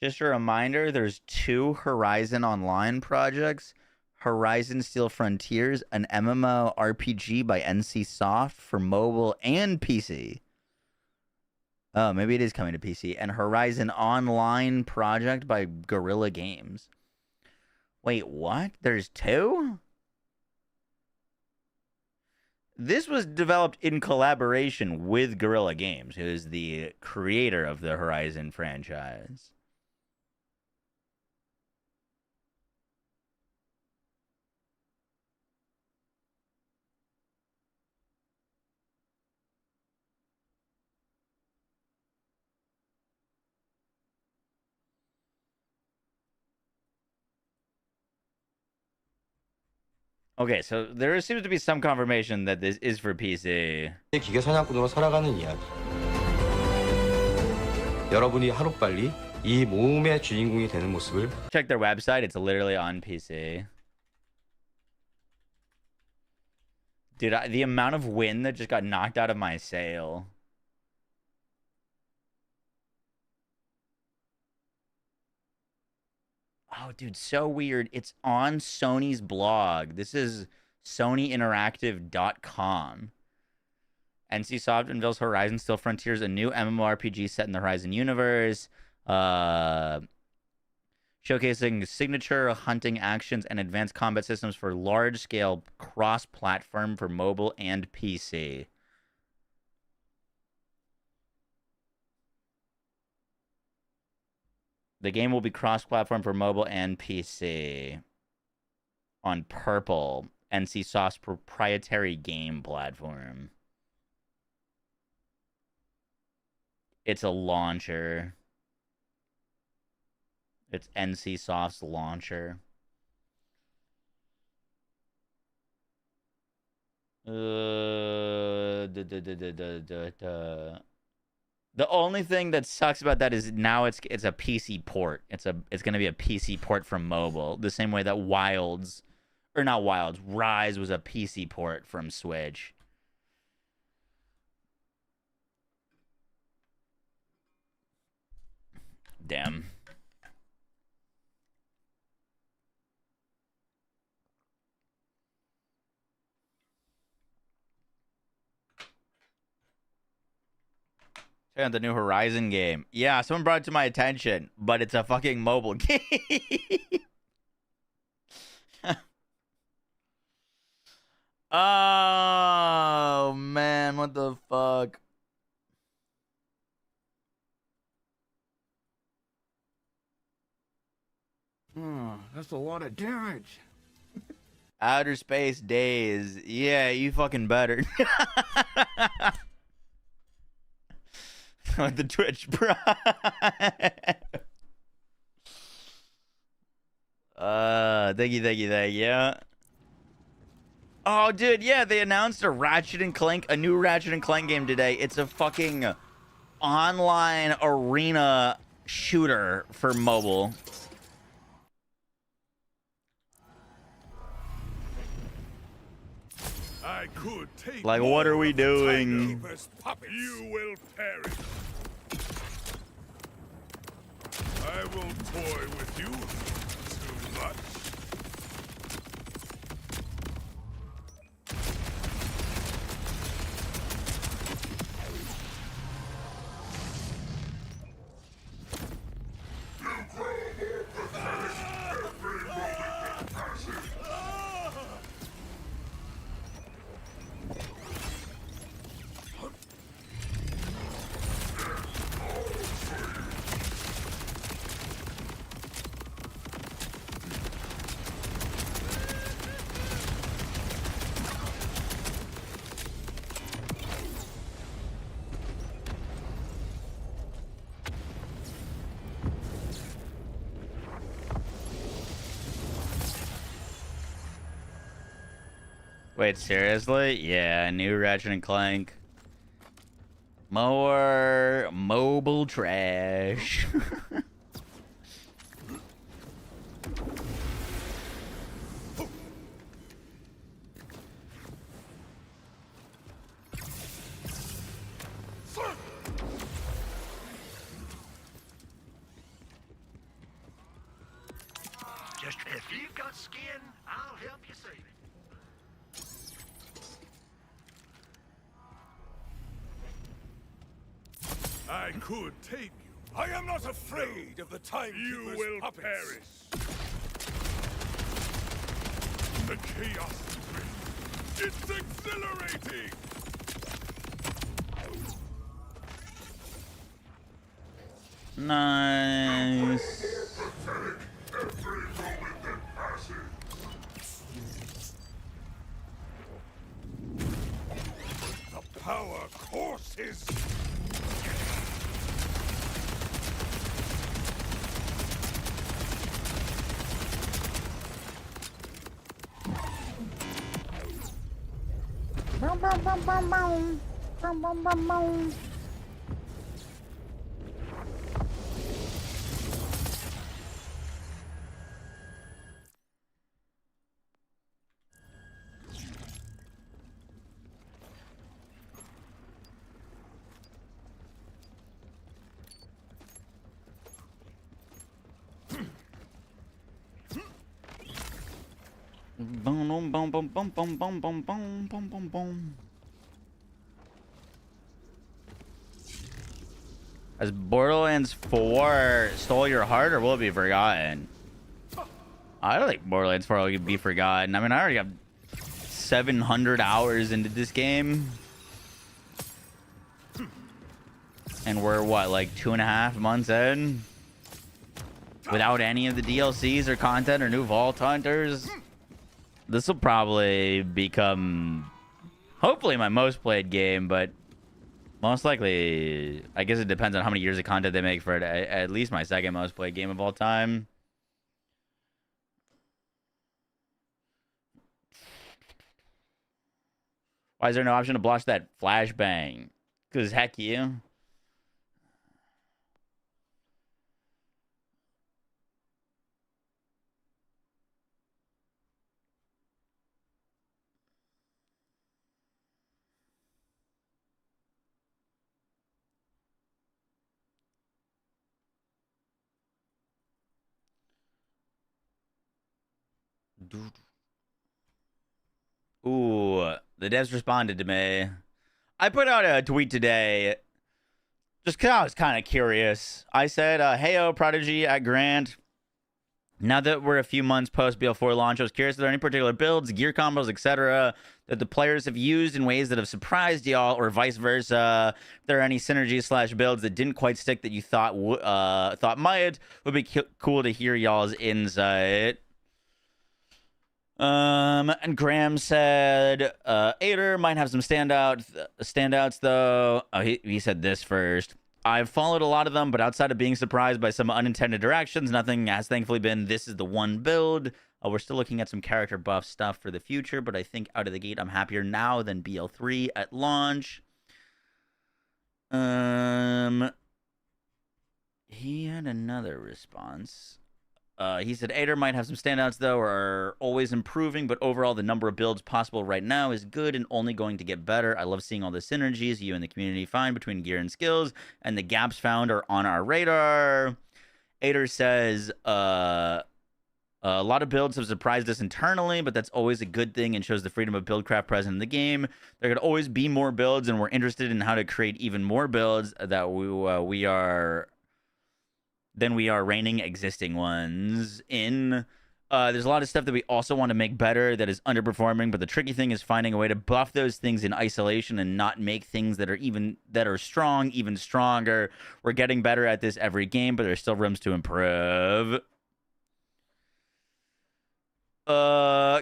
Just a reminder, there's 2 Horizon Online projects. Horizon Steel Frontiers, an MMORPG by NCSoft for mobile and PC. Oh, maybe it is coming to PC. And Horizon Online project by Guerrilla Games. Wait, what? There's 2? This was developed in collaboration with Guerrilla Games, who is the creator of the Horizon franchise. Okay, so there seems to be some confirmation that this is for PC. 기계 사냥꾼으로 살아가는 이야기. 여러분이 하루빨리 이 모험의 주인공이 되는 모습을 Check their website. It's literally on PC. Dude, the amount of wind that just got knocked out of my sail. Oh, dude, so weird. It's on Sony's blog. This is SonyInteractive.com. NCSoft unveils Horizon Steel Frontiers, a new MMORPG set in the Horizon universe. Showcasing signature hunting actions and advanced combat systems for large-scale cross-platform for mobile and PC. The game will be cross-platform for mobile and PC on Purple, NCSoft's proprietary game platform. It's a launcher. It's NCSoft's launcher. The only thing that sucks about that is now it's a PC port. It's gonna be a PC port from mobile, the same way that Rise was a PC port from Switch. Damn. Check out the new Horizon game. Yeah, someone brought it to my attention, but it's a fucking mobile game. Oh, man. What the fuck? Oh, that's a lot of damage. Outer Space Days. Yeah, you fucking better. With the Twitch Prime. Thank you. Oh, dude, yeah, they announced a a new Ratchet and Clank game today. It's a fucking online arena shooter for mobile. I could take Like, what are we doing? You will perish. I won't toy with you too much. Wait, seriously? Yeah, new Ratchet and Clank. More mobile trash. Just if you've got skin, I'll help you save it. I could take you. I am not afraid of the timekeeper's will puppets. perish. The chaos thrill. It's exhilarating. Nice. The power courses. Boom, boom, boom, boom, boom, boom, boom, boom, boom, boom, boom, boom. Has Borderlands 4 stole your heart, or will it be forgotten? I don't think Borderlands 4 will be forgotten. I mean, I already have 700 hours into this game. And we're, what, like 2.5 months in? Without any of the DLCs or content or new Vault Hunters? This will probably become, hopefully, my most played game, but most likely, I guess it depends on how many years of content they make for it. At least my second most played game of all time. Why is there no option to block that flashbang? Because heck you. Ooh, the devs responded to me. I put out a tweet today just because I was kind of curious. I said, heyo, Prodigy at Grant. Now that we're a few months post BL4 launch, I was curious if there are any particular builds, gear combos, etc., that the players have used in ways that have surprised y'all, or vice versa. If there are any synergies / builds that didn't quite stick that you thought might, would be cool to hear y'all's insight. And Graham said, Ader might have some standouts though. Oh, he said this first. I've followed a lot of them, but outside of being surprised by some unintended interactions, nothing has thankfully been this is the one build. We're still looking at some character buff stuff for the future, but I think out of the gate I'm happier now than BL3 at launch. He had another response. He said Ader might have some standouts though, or are always improving, but overall the number of builds possible right now is good and only going to get better. I love seeing all the synergies you and the community find between gear and skills, and the gaps found are on our radar. Ader says a lot of builds have surprised us internally, but that's always a good thing and shows the freedom of buildcraft present in the game. There could always be more builds, and we're interested in how to create even more builds that we are reigning existing ones in. There's a lot of stuff that we also want to make better that is underperforming, but the tricky thing is finding a way to buff those things in isolation and not make things that are strong even stronger. We're getting better at this every game, but there's still rooms to improve.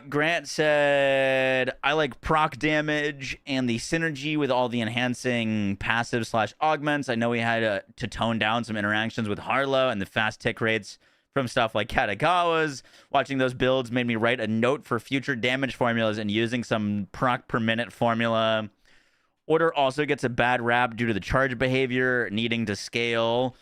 Grant said, I like proc damage and the synergy with all the enhancing passive / augments. I know we had to tone down some interactions with Harlow and the fast tick rates from stuff like Katagawa's. Watching those builds made me write a note for future damage formulas and using some proc per minute formula. Order also gets a bad rap due to the charge behavior needing to scale,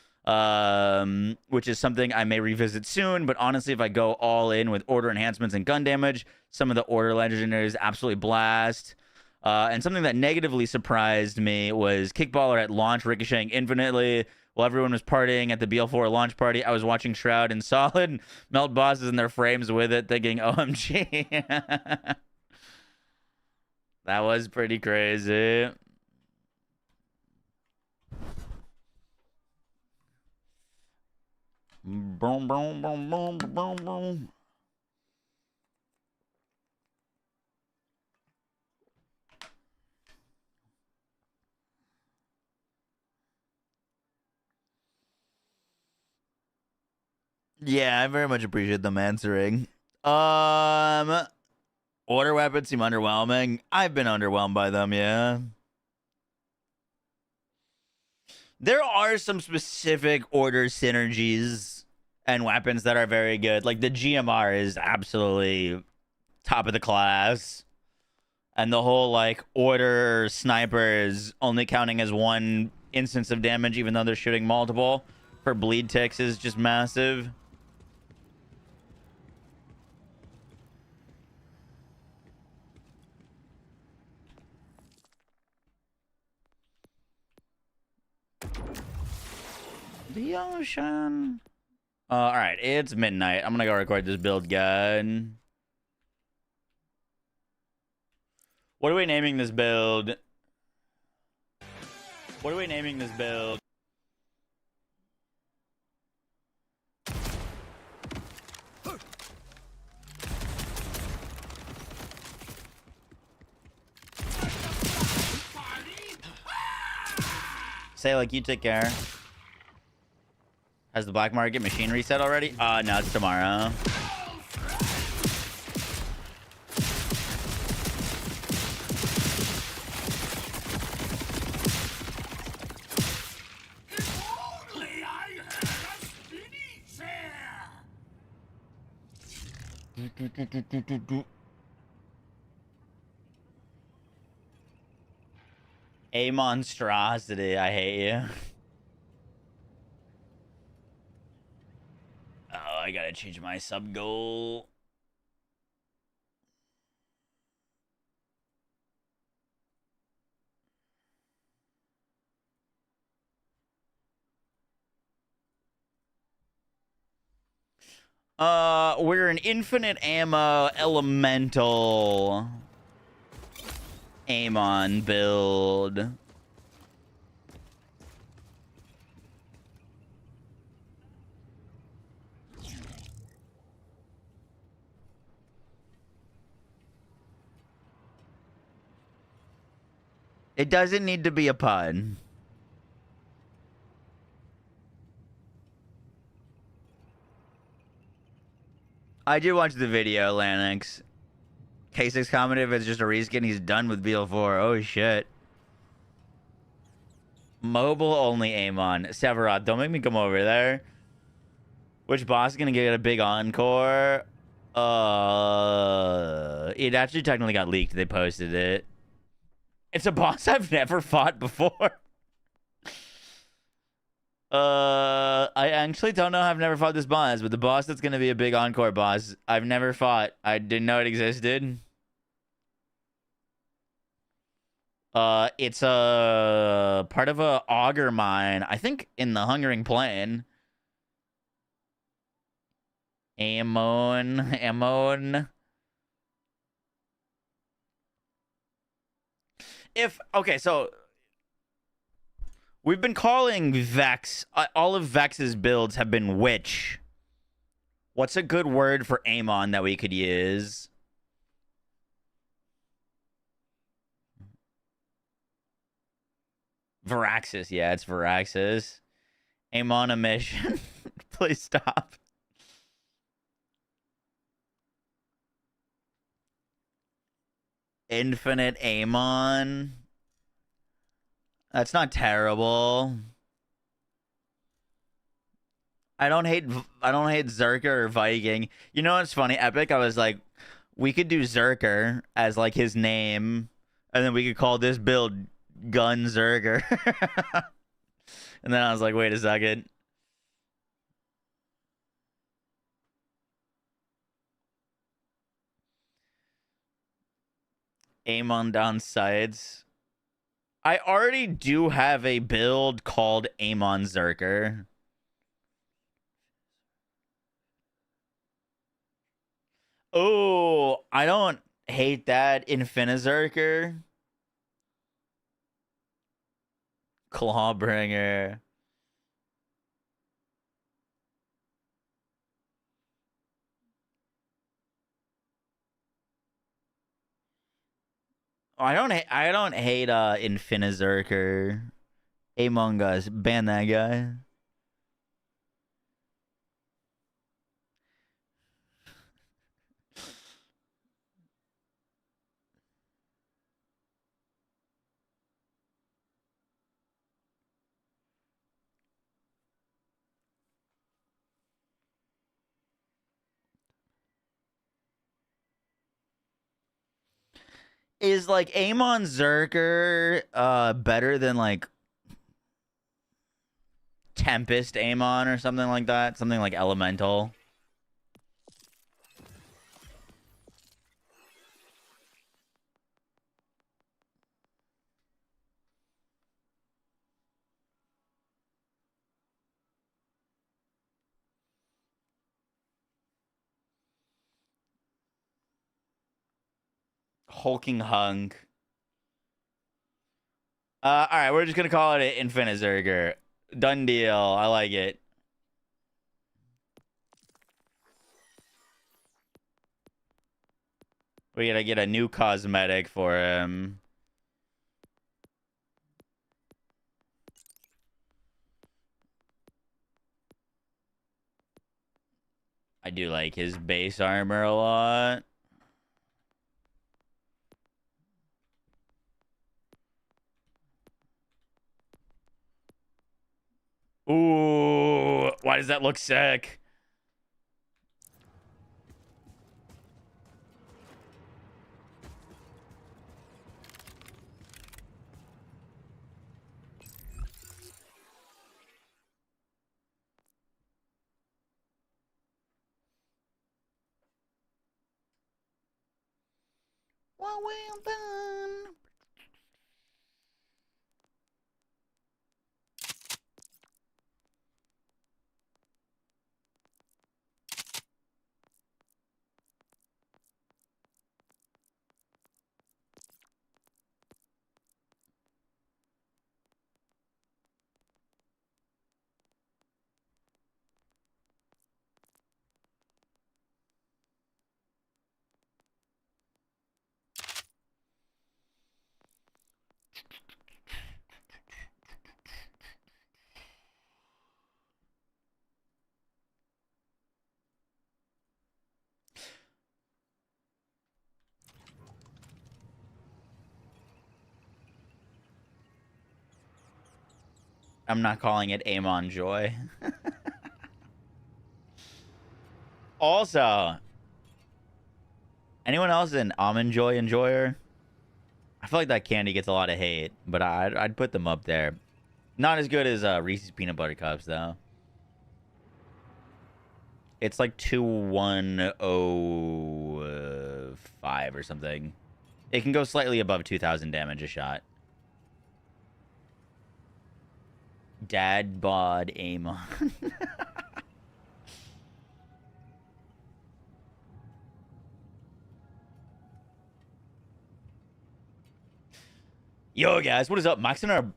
which is something I may revisit soon. But honestly, if I go all in with order enhancements and gun damage, some of the order legendaries absolutely blast. And something that negatively surprised me was Kickballer at launch ricocheting infinitely while everyone was partying at the BL4 launch party. I was watching Shroud and Solid melt bosses in their frames with it, thinking, OMG. That was pretty crazy. Boom, boom, boom, boom, boom, boom. Yeah, I very much appreciate them answering. Order weapons seem underwhelming. I've been underwhelmed by them, yeah. There are some specific order synergies and weapons that are very good. Like the GMR is absolutely top of the class. And the whole like order sniper is only counting as one instance of damage, even though they're shooting multiple for bleed ticks is just massive. The ocean. All right, it's midnight. I'm gonna go record this build guide. What are we naming this build? What are we naming this build? Say like you take care. Has the black market machine reset already? No, it's tomorrow. A monstrosity, I hate you. Oh, I gotta change my sub goal. We're an infinite ammo elemental Amon build. It doesn't need to be a pun. I did watch the video, Lanix. K6 commented if it's just a reskin, he's done with BL4. Oh, shit. Mobile only Amon. Severot, don't make me come over there. Which boss is gonna get a big encore? It actually technically got leaked. They posted it. It's a boss I've never fought before. I actually don't know. I've never fought this boss, but the boss that's gonna be a big encore boss, I've never fought. I didn't know it existed. It's a part of a auger mine, I think, in the Hungering Plain. Amon. Okay, so we've been calling Vex, all of Vex's builds have been witch. What's a good word for Amon that we could use? Varaxis, yeah, it's Varaxis. Amon emission. Please stop. Infinite Amon. That's not terrible. I don't hate Zerker or Viking. You know what's funny? Epic, I was like, we could do Zerker as like his name, and then we could call this build Gun Zerker. And then I was like, wait a second. Amon down sides. I already do have a build called Amon Zerker. Oh, I don't hate that. Infinizerker. Clawbringer. Oh, I don't hate Infinizerker. Among Us. Ban that guy. Is like Amon Zerker better than like Tempest Amon or something like that? Something like Elemental? Hulking hunk. All right, we're just gonna call it an Infinizerker. Done deal. I like it. We gotta get a new cosmetic for him. I do like his base armor a lot. Ooh, why does that look sick? Well done. I'm not calling it Amon Joy. Also, anyone else an Almond Joy enjoyer? I feel like that candy gets a lot of hate, but I'd put them up there. Not as good as Reese's Peanut Butter Cups, though. It's like 2105 or something. It can go slightly above 2,000 damage a shot. Dad bod Amon. Yo guys, what is up? Max in our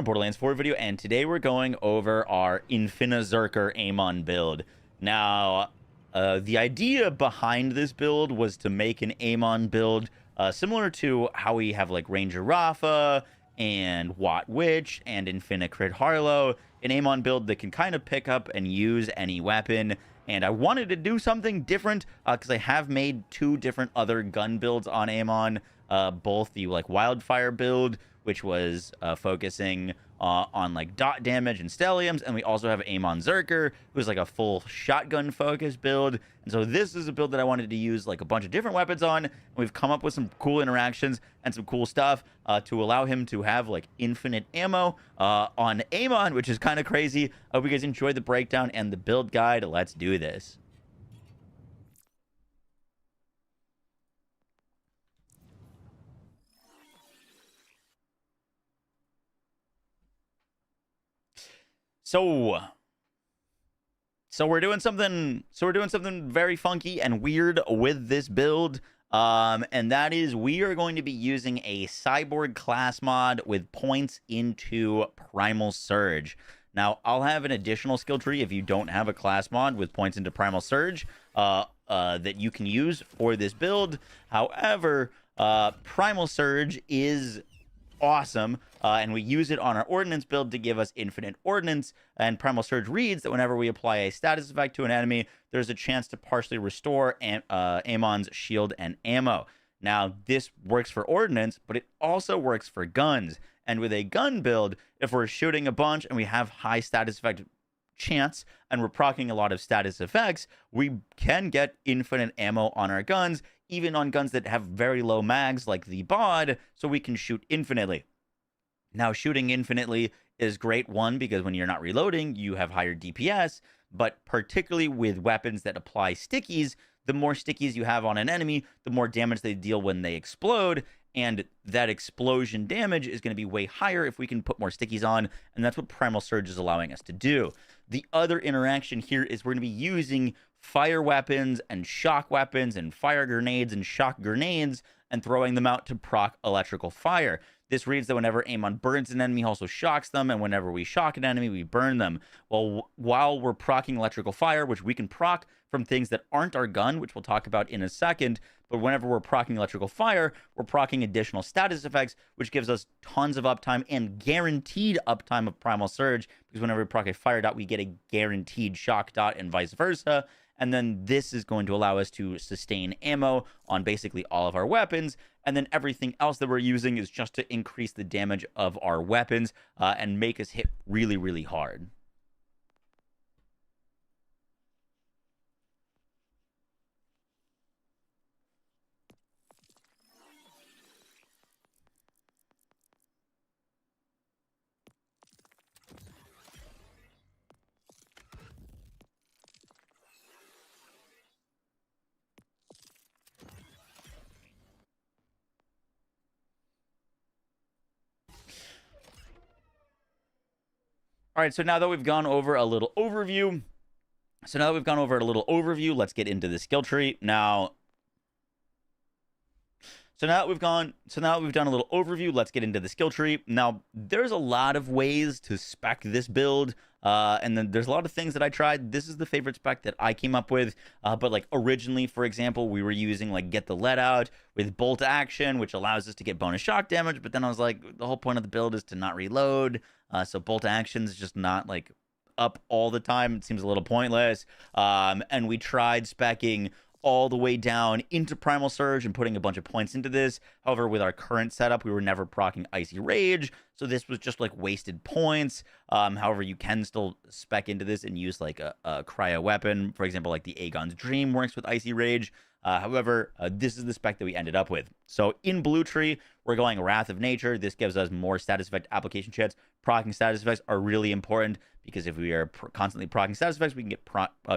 Borderlands 4 video, and today we're going over our Infinizerker Amon build. Now, the idea behind this build was to make an Amon build similar to how we have like Ranger Rafa and Watt Witch and Infinicrit Harlow, an Amon build that can kind of pick up and use any weapon. And I wanted to do something different because I have made two different other gun builds on Amon. Both the like Wildfire build, which was focusing on like dot damage and stelliums, and we also have Amon Zerker, who's like a full shotgun focus build. And so this is a build that I wanted to use like a bunch of different weapons on, and we've come up with some cool interactions and some cool stuff to allow him to have like infinite ammo on Amon, which is kind of crazy. I hope you guys enjoyed the breakdown and the build guide. Let's do this. So we're doing something very funky and weird with this build. And that is we are going to be using a cyborg class mod with points into Primal Surge. Now, I'll have an additional skill tree if you don't have a class mod with points into Primal Surge that you can use for this build. However, Primal Surge is awesome, and we use it on our ordnance build to give us infinite ordnance, and Primal Surge reads that whenever we apply a status effect to an enemy, there's a chance to partially restore Amon's shield and ammo. Now, this works for ordnance, but it also works for guns, and with a gun build, if we're shooting a bunch and we have high status effect chance and we're proccing a lot of status effects, we can get infinite ammo on our guns, even on guns that have very low mags like the bod, so we can shoot infinitely. Now, shooting infinitely is great, one, because when you're not reloading, you have higher DPS, but particularly with weapons that apply stickies, the more stickies you have on an enemy, the more damage they deal when they explode, and that explosion damage is going to be way higher if we can put more stickies on, and that's what Primal Surge is allowing us to do. The other interaction here is we're going to be using fire weapons and shock weapons and fire grenades and shock grenades and throwing them out to proc electrical fire. This reads that whenever Amon burns an enemy, he also shocks them, and whenever we shock an enemy, we burn them. Well, while we're proccing electrical fire, which we can proc from things that aren't our gun, which we'll talk about in a second, but whenever we're proccing electrical fire, we're proccing additional status effects, which gives us tons of uptime and guaranteed uptime of Primal Surge, because whenever we proc a fire dot, we get a guaranteed shock dot and vice versa. And then this is going to allow us to sustain ammo on basically all of our weapons. And then everything else that we're using is just to increase the damage of our weapons and make us hit really, really hard. All right, so now that we've gone over a little overview, let's get into the skill tree. Now that we've done a little overview, let's get into the skill tree. Now, there's a lot of ways to spec this build, and then there's a lot of things that I tried. This is the favorite spec that I came up with, but like originally, for example, we were using like Get the Lead Out with bolt action, which allows us to get bonus shock damage, but then I was like, the whole point of the build is to not reload, so bolt action is just not like up all the time. It seems a little pointless, and we tried speccing all the way down into Primal Surge and putting a bunch of points into this. However, with our current setup, we were never proccing Icy Rage, so this was just like wasted points. However, you can still spec into this and use like a cryo weapon. For example, like the Aegon's Dream works with Icy Rage. However, this is the spec that we ended up with. So in Blue Tree, we're going Wrath of Nature. This gives us more status effect application chance. Proccing status effects are really important because if we are constantly proccing status effects, we can get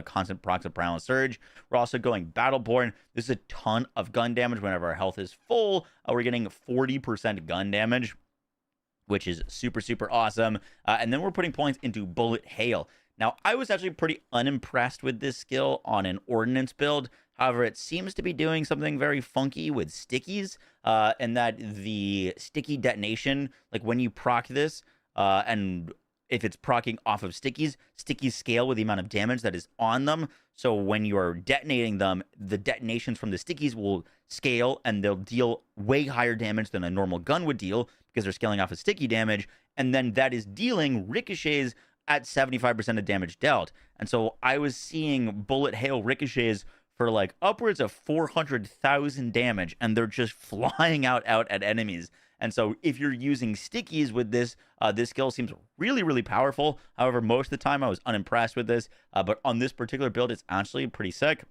constant procs of Primal Surge. We're also going Battleborn. This is a ton of gun damage whenever our health is full. We're getting 40% gun damage, which is super, super awesome. And then we're putting points into Bullet Hail. Now, I was actually pretty unimpressed with this skill on an Ordnance build. However, it seems to be doing something very funky with stickies, and that the sticky detonation, like when you proc this, and if it's proccing off of stickies scale with the amount of damage that is on them. So when you're detonating them, the detonations from the stickies will scale, and they'll deal way higher damage than a normal gun would deal because they're scaling off of sticky damage, and then that is dealing ricochets at 75% of damage dealt. And so I was seeing Bullet Hail ricochets for like upwards of 400,000 damage, and they're just flying out at enemies. And so if you're using stickies with this, this skill seems really, really powerful. However, most of the time I was unimpressed with this, but on this particular build, it's actually pretty sick.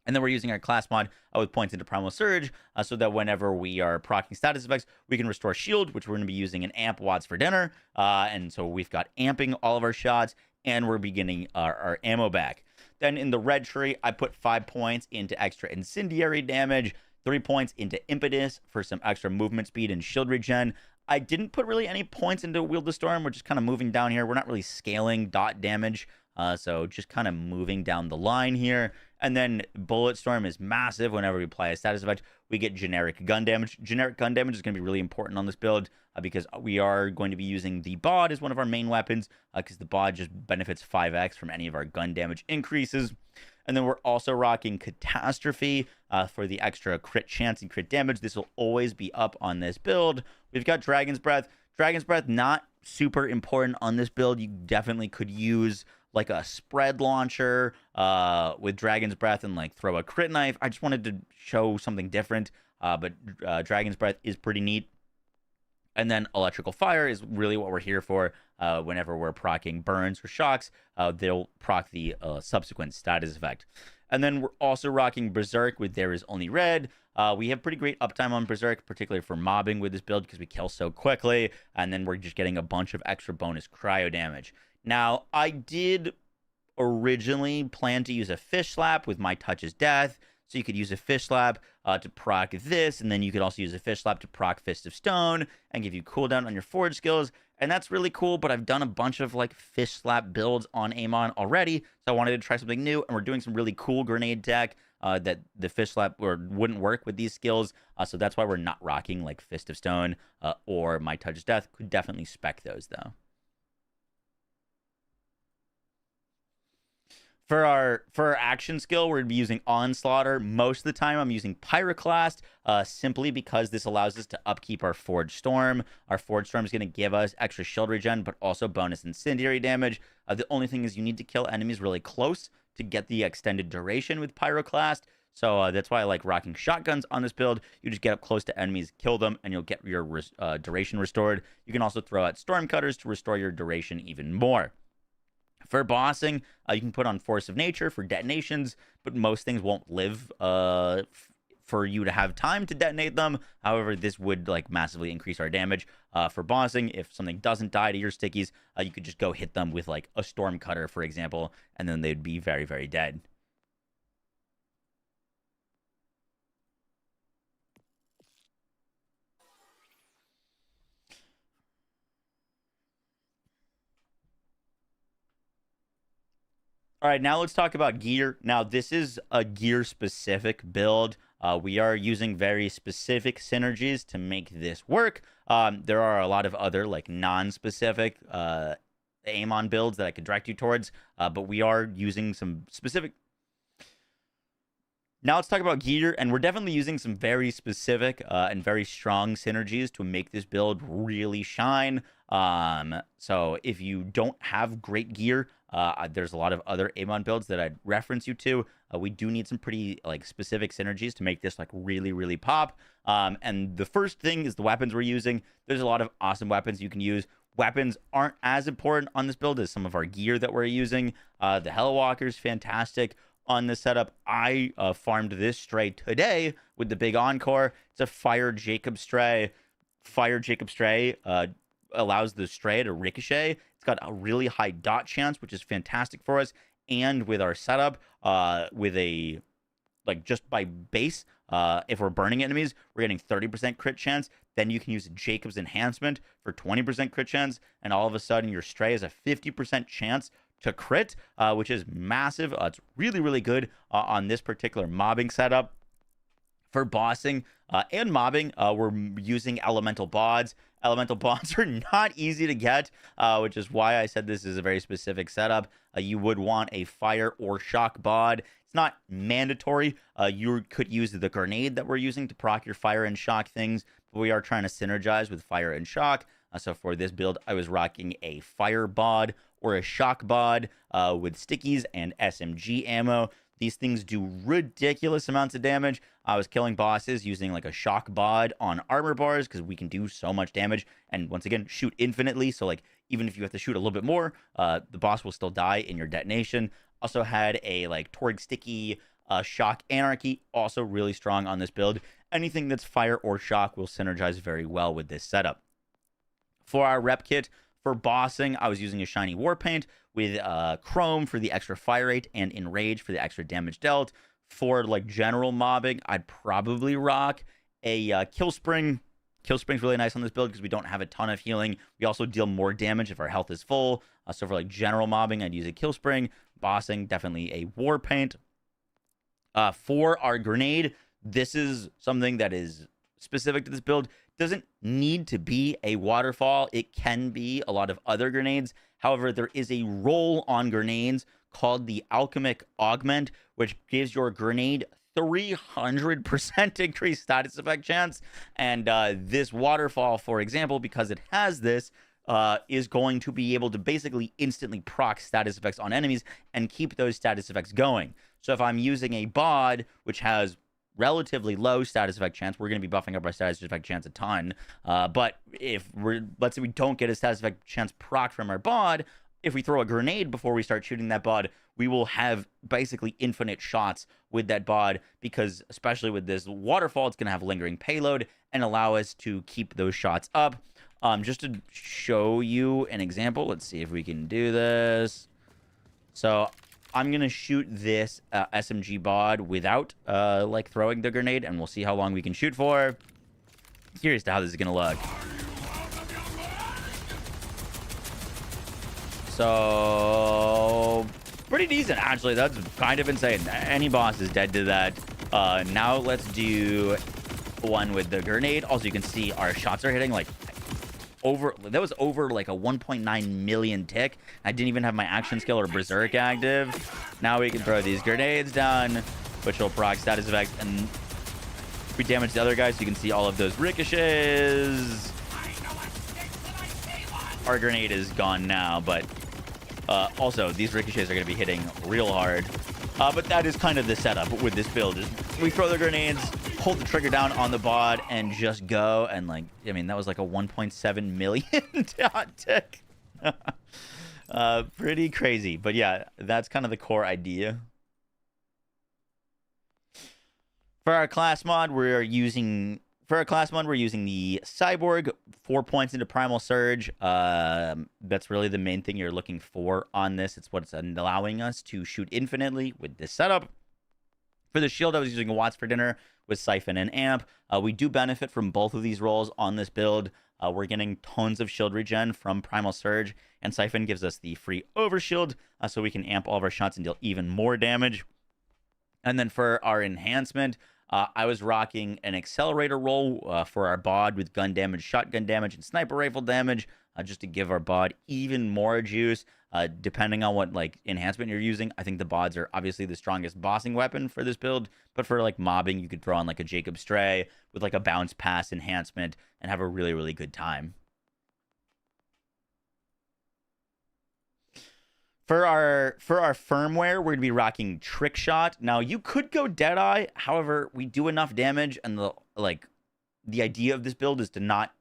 And then we're using our class mod with points into Primal Surge, so that whenever we are proccing status effects, we can restore shield, which we're going to be using an amp Watts for dinner. And so we've got amping all of our shots, and we're beginning our ammo back. Then in the red tree, I put 5 points into extra incendiary damage, 3 points into impetus for some extra movement speed and shield regen. I didn't put really any points into Wield the Storm. We're just kind of moving down here. We're not really scaling dot damage. So just kind of moving down the line here. And then Bullet Storm is massive. Whenever we apply a status effect, we get generic gun damage. Generic gun damage is going to be really important on this build because we are going to be using the bod as one of our main weapons because the bod just benefits 5x from any of our gun damage increases. And then we're also rocking Catastrophe for the extra crit chance and crit damage. This will always be up on this build. We've got Dragon's Breath. Dragon's Breath, not super important on this build. You definitely could use like a spread launcher with Dragon's Breath and like throw a crit knife. I just wanted to show something different, but Dragon's Breath is pretty neat. And then Electrical Fire is really what we're here for. Whenever we're proccing burns or shocks, they'll proc the subsequent status effect. And then we're also rocking Berserk with There Is Only Red. We have pretty great uptime on Berserk, particularly for mobbing with this build because we kill so quickly. And then we're just getting a bunch of extra bonus cryo damage. Now, I did originally plan to use a Fish Slap with My Touch is Death. So you could use a Fish Slap to proc this, and then you could also use a Fish Slap to proc Fist of Stone and give you cooldown on your forge skills. And that's really cool, but I've done a bunch of like Fish Slap builds on Amon already, so I wanted to try something new, and we're doing some really cool grenade tech that the Fish Slap wouldn't work with these skills, so that's why we're not rocking like Fist of Stone or My Touch is Death. Could definitely spec those though. For our action skill, we're going to be using Onslaughter. Most of the time, I'm using Pyroclast, simply because this allows us to upkeep our Forge Storm. Our Forge Storm is going to give us extra shield regen, but also bonus incendiary damage. The only thing is you need to kill enemies really close to get the extended duration with Pyroclast. So that's why I like rocking shotguns on this build. You just get up close to enemies, kill them, and you'll get your duration restored. You can also throw out Storm Cutters to restore your duration even more. For bossing, you can put on Force of Nature for detonations, but most things won't live for you to have time to detonate them. However, this would like massively increase our damage. For bossing, if something doesn't die to your stickies, you could just go hit them with like a Storm Cutter, for example, and then they'd be very, very dead. All right, now let's talk about gear. Now, this is a gear-specific build. We are using very specific synergies to make this work. There are a lot of other, like, non-specific Amon builds that I could direct you towards, but we are using some specific... Now let's talk about gear, and we're definitely using some very specific and very strong synergies to make this build really shine. So if you don't have great gear, there's a lot of other Amon builds that I'd reference you to. We do need some pretty like specific synergies to make this like really, really pop. And the first thing is the weapons we're using. There's a lot of awesome weapons you can use. Weapons aren't as important on this build as some of our gear that we're using. The Hellwalker's fantastic on this setup. I farmed this stray today with the big encore. It's a Fire Jacob stray. Fire Jacob stray allows the stray to ricochet. It's got a really high dot chance, which is fantastic for us. And with our setup, with a like just by base, if we're burning enemies, we're getting 30% crit chance. Then you can use Jacob's enhancement for 20% crit chance, and all of a sudden your stray has a 50% chance to crit, which is massive. It's really, really good on this particular mobbing setup. For bossing and mobbing, we're using elemental bods. Elemental bods are not easy to get, which is why I said this is a very specific setup. You would want a fire or shock bod. It's not mandatory. You could use the grenade that we're using to proc your fire and shock things, but we are trying to synergize with fire and shock. So for this build, I was rocking a fire bod or a shock bod with stickies and SMG ammo. These things do ridiculous amounts of damage. I was killing bosses using like a shock bod on armor bars because we can do so much damage. And once again, shoot infinitely. So like even if you have to shoot a little bit more, the boss will still die in your detonation. Also had a like Torg sticky shock anarchy, also really strong on this build. Anything that's fire or shock will synergize very well with this setup. For our rep kit, for bossing, I was using a shiny war paint with chrome for the extra fire rate and enrage for the extra damage dealt. For like general mobbing, I'd probably rock a kill spring. Kill spring's really nice on this build because we don't have a ton of healing. We also deal more damage if our health is full. So for like general mobbing, I'd use a kill spring. Bossing, definitely a war paint. For our grenade, this is something that is specific to this build. Doesn't need to be a waterfall. It can be a lot of other grenades. However, there is a role on grenades called the Alchemic Augment, which gives your grenade 300% increased status effect chance. And this waterfall, for example, because it has this, is going to be able to basically instantly proc status effects on enemies and keep those status effects going. So if I'm using a bod, which has relatively low status effect chance, we're going to be buffing up our status effect chance a ton. But if let's say we don't get a status effect chance proc from our bod, if we throw a grenade before we start shooting that bod, we will have basically infinite shots with that bod, because especially with this waterfall, it's going to have lingering payload and allow us to keep those shots up. Just to show you an example, let's see if we can do this. So I'm going to shoot this SMG bod without like throwing the grenade, and we'll see how long we can shoot for. Curious to how this is going to look. So pretty decent, actually. That's kind of insane. Any boss is dead to that. Now let's do one with the grenade. Also, you can see our shots are hitting like that was over like a 1.9 million tick. I didn't even have my action skill or berserk active. Now we can throw these grenades down, which will proc status effects, and if we damage the other guys, so you can see all of those ricochets. Our grenade is gone now, but also these ricochets are going to be hitting real hard. But that is kind of the setup with this build. Is we throw the grenades, hold the trigger down on the bod, and just go. And like, I mean, that was like a 1.7 million dot tick. Pretty crazy. But yeah, that's kind of the core idea. For our class mod, we're using the Cyborg, 4 points into Primal Surge. That's really the main thing you're looking for on this. It's what's allowing us to shoot infinitely with this setup. For the shield, I was using Watts for Dinner with Siphon and Amp. We do benefit from both of these roles on this build. We're getting tons of shield regen from Primal Surge, and Siphon gives us the free overshield, so we can amp all of our shots and deal even more damage. And then for our enhancement, I was rocking an accelerator roll for our bod with gun damage, shotgun damage, and sniper rifle damage, just to give our bod even more juice. Depending on what like enhancement you're using, I think the bods are obviously the strongest bossing weapon for this build. But for like mobbing, you could throw on like a Jacob Stray with like a bounce pass enhancement and have a really, really good time. For our firmware, we're gonna be rocking Trick Shot. Now you could go Deadeye, however, we do enough damage, and the idea of this build is to not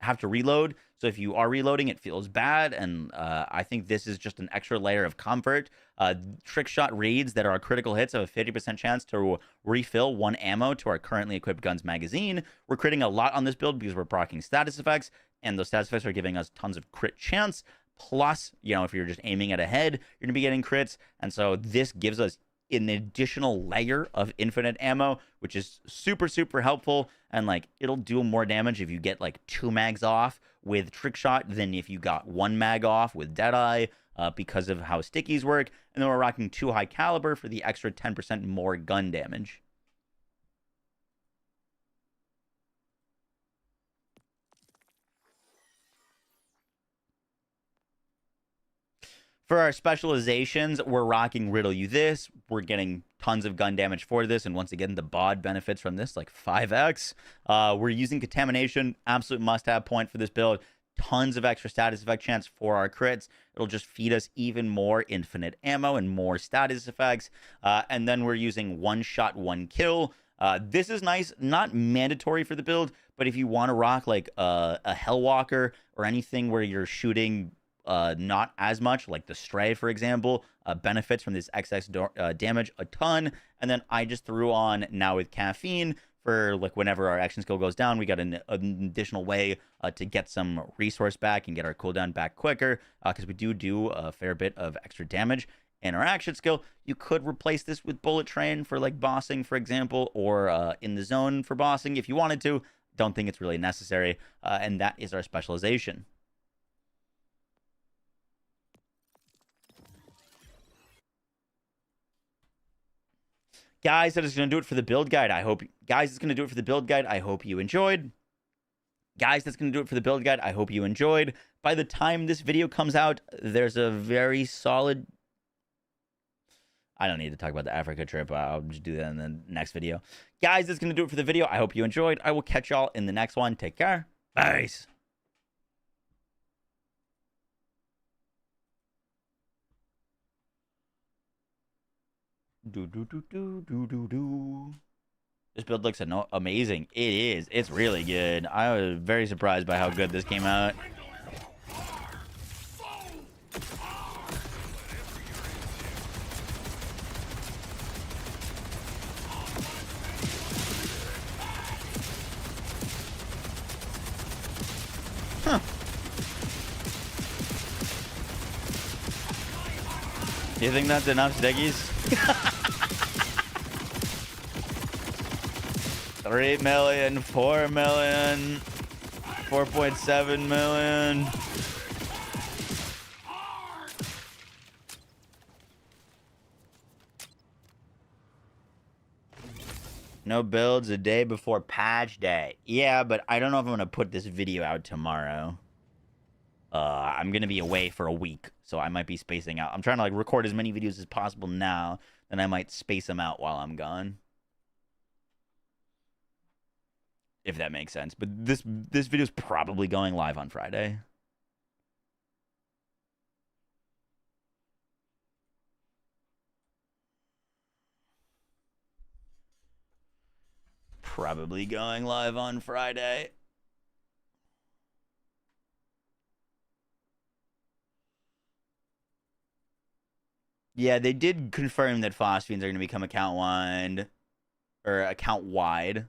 have to reload. So if you are reloading, it feels bad, and I think this is just an extra layer of comfort. Trick Shot raids that are critical hits have a 50% chance to refill 1 ammo to our currently equipped guns magazine. We're critting a lot on this build because we're proccing status effects, and those status effects are giving us tons of crit chance. Plus, you know, if you're just aiming at a head, you're gonna be getting crits, and so this gives us an additional layer of infinite ammo, which is super, super helpful. And like, it'll do more damage if you get like 2 mags off with Trick Shot than if you got 1 mag off with Deadeye, because of how stickies work. And then we're rocking 2 high caliber for the extra 10% more gun damage. For our specializations, we're rocking Riddle You This. We're getting tons of gun damage for this, and once again, the bod benefits from this, like 5x. We're using Contamination, absolute must-have point for this build. Tons of extra status effect chance for our crits. It'll just feed us even more infinite ammo and more status effects. And then we're using 1 shot, 1 kill. This is nice, not mandatory for the build, but if you want to rock like a Hellwalker or anything where you're shooting not as much, like the Stray, for example, benefits from this XX damage a ton. And then I just threw on Now with Caffeine for like whenever our action skill goes down, we got an additional way to get some resource back and get our cooldown back quicker, because we do a fair bit of extra damage in our action skill. You could replace this with Bullet Train for like bossing, for example, or in the zone for bossing if you wanted to. Don't think it's really necessary, and that is our specialization. Guys, that is going to do it for the build guide. I hope you enjoyed. Guys, that's going to do it for the build guide. I hope you enjoyed. By the time this video comes out, there's a very solid... I don't need to talk about the Africa trip. I'll just do that in the next video. Guys, that's going to do it for the video. I hope you enjoyed. I will catch y'all in the next one. Take care. Peace. This build looks amazing. It is. It's really good. I was very surprised by how good this came out. Huh. You think that's enough stickies? 3 million, 4 million, 4.7 million. No builds a day before patch day. Yeah, but I don't know if I'm going to put this video out tomorrow. I'm going to be away for a week, so I might be spacing out. I'm trying to like record as many videos as possible now, then I might space them out while I'm gone. If that makes sense. But this video is probably going live on Friday. Probably going live on Friday. Yeah, they did confirm that Phosphines are going to become account-wide. Or account-wide.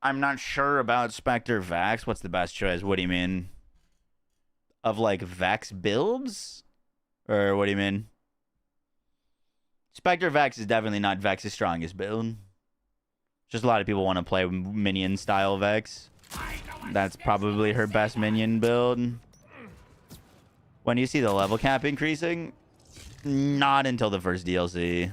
I'm not sure about Spectre Vex. What's the best choice? What do you mean? Of like Vex builds? Or what do you mean? Spectre Vex is definitely not Vex's strongest build. Just a lot of people want to play Minion style Vex. That's probably her best Minion build. When you see the level cap increasing? Not until the first DLC.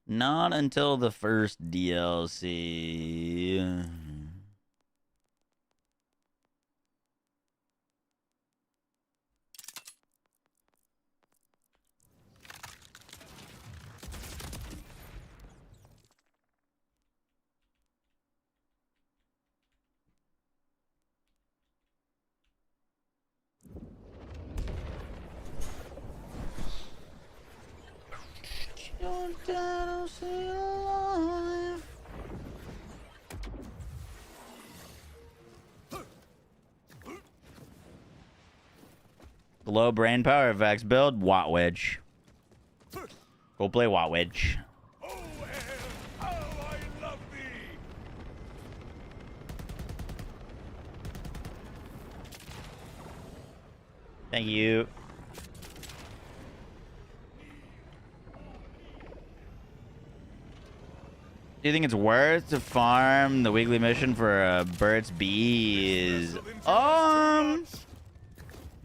Not until the first DLC. Low brain power Vex build, Watt Wedge. Go play Watt Wedge. Oh, how I love thee! Thank you. Do you think it's worth to farm the weekly mission for Burt's Bees?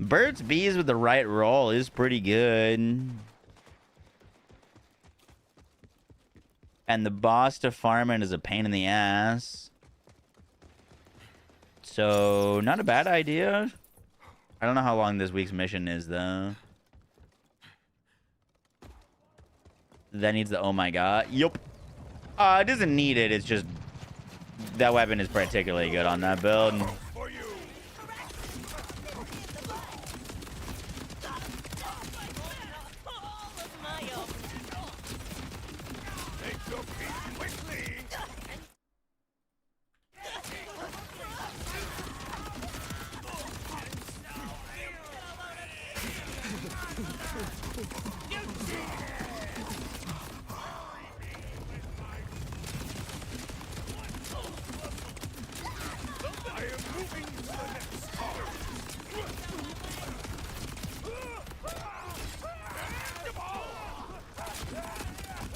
Burt's Bees with the right roll is pretty good. And the boss to farm it is a pain in the ass. So, not a bad idea. I don't know how long this week's mission is, though. That needs the oh my god. Yup. It doesn't need it. It's just that weapon is particularly good on that build.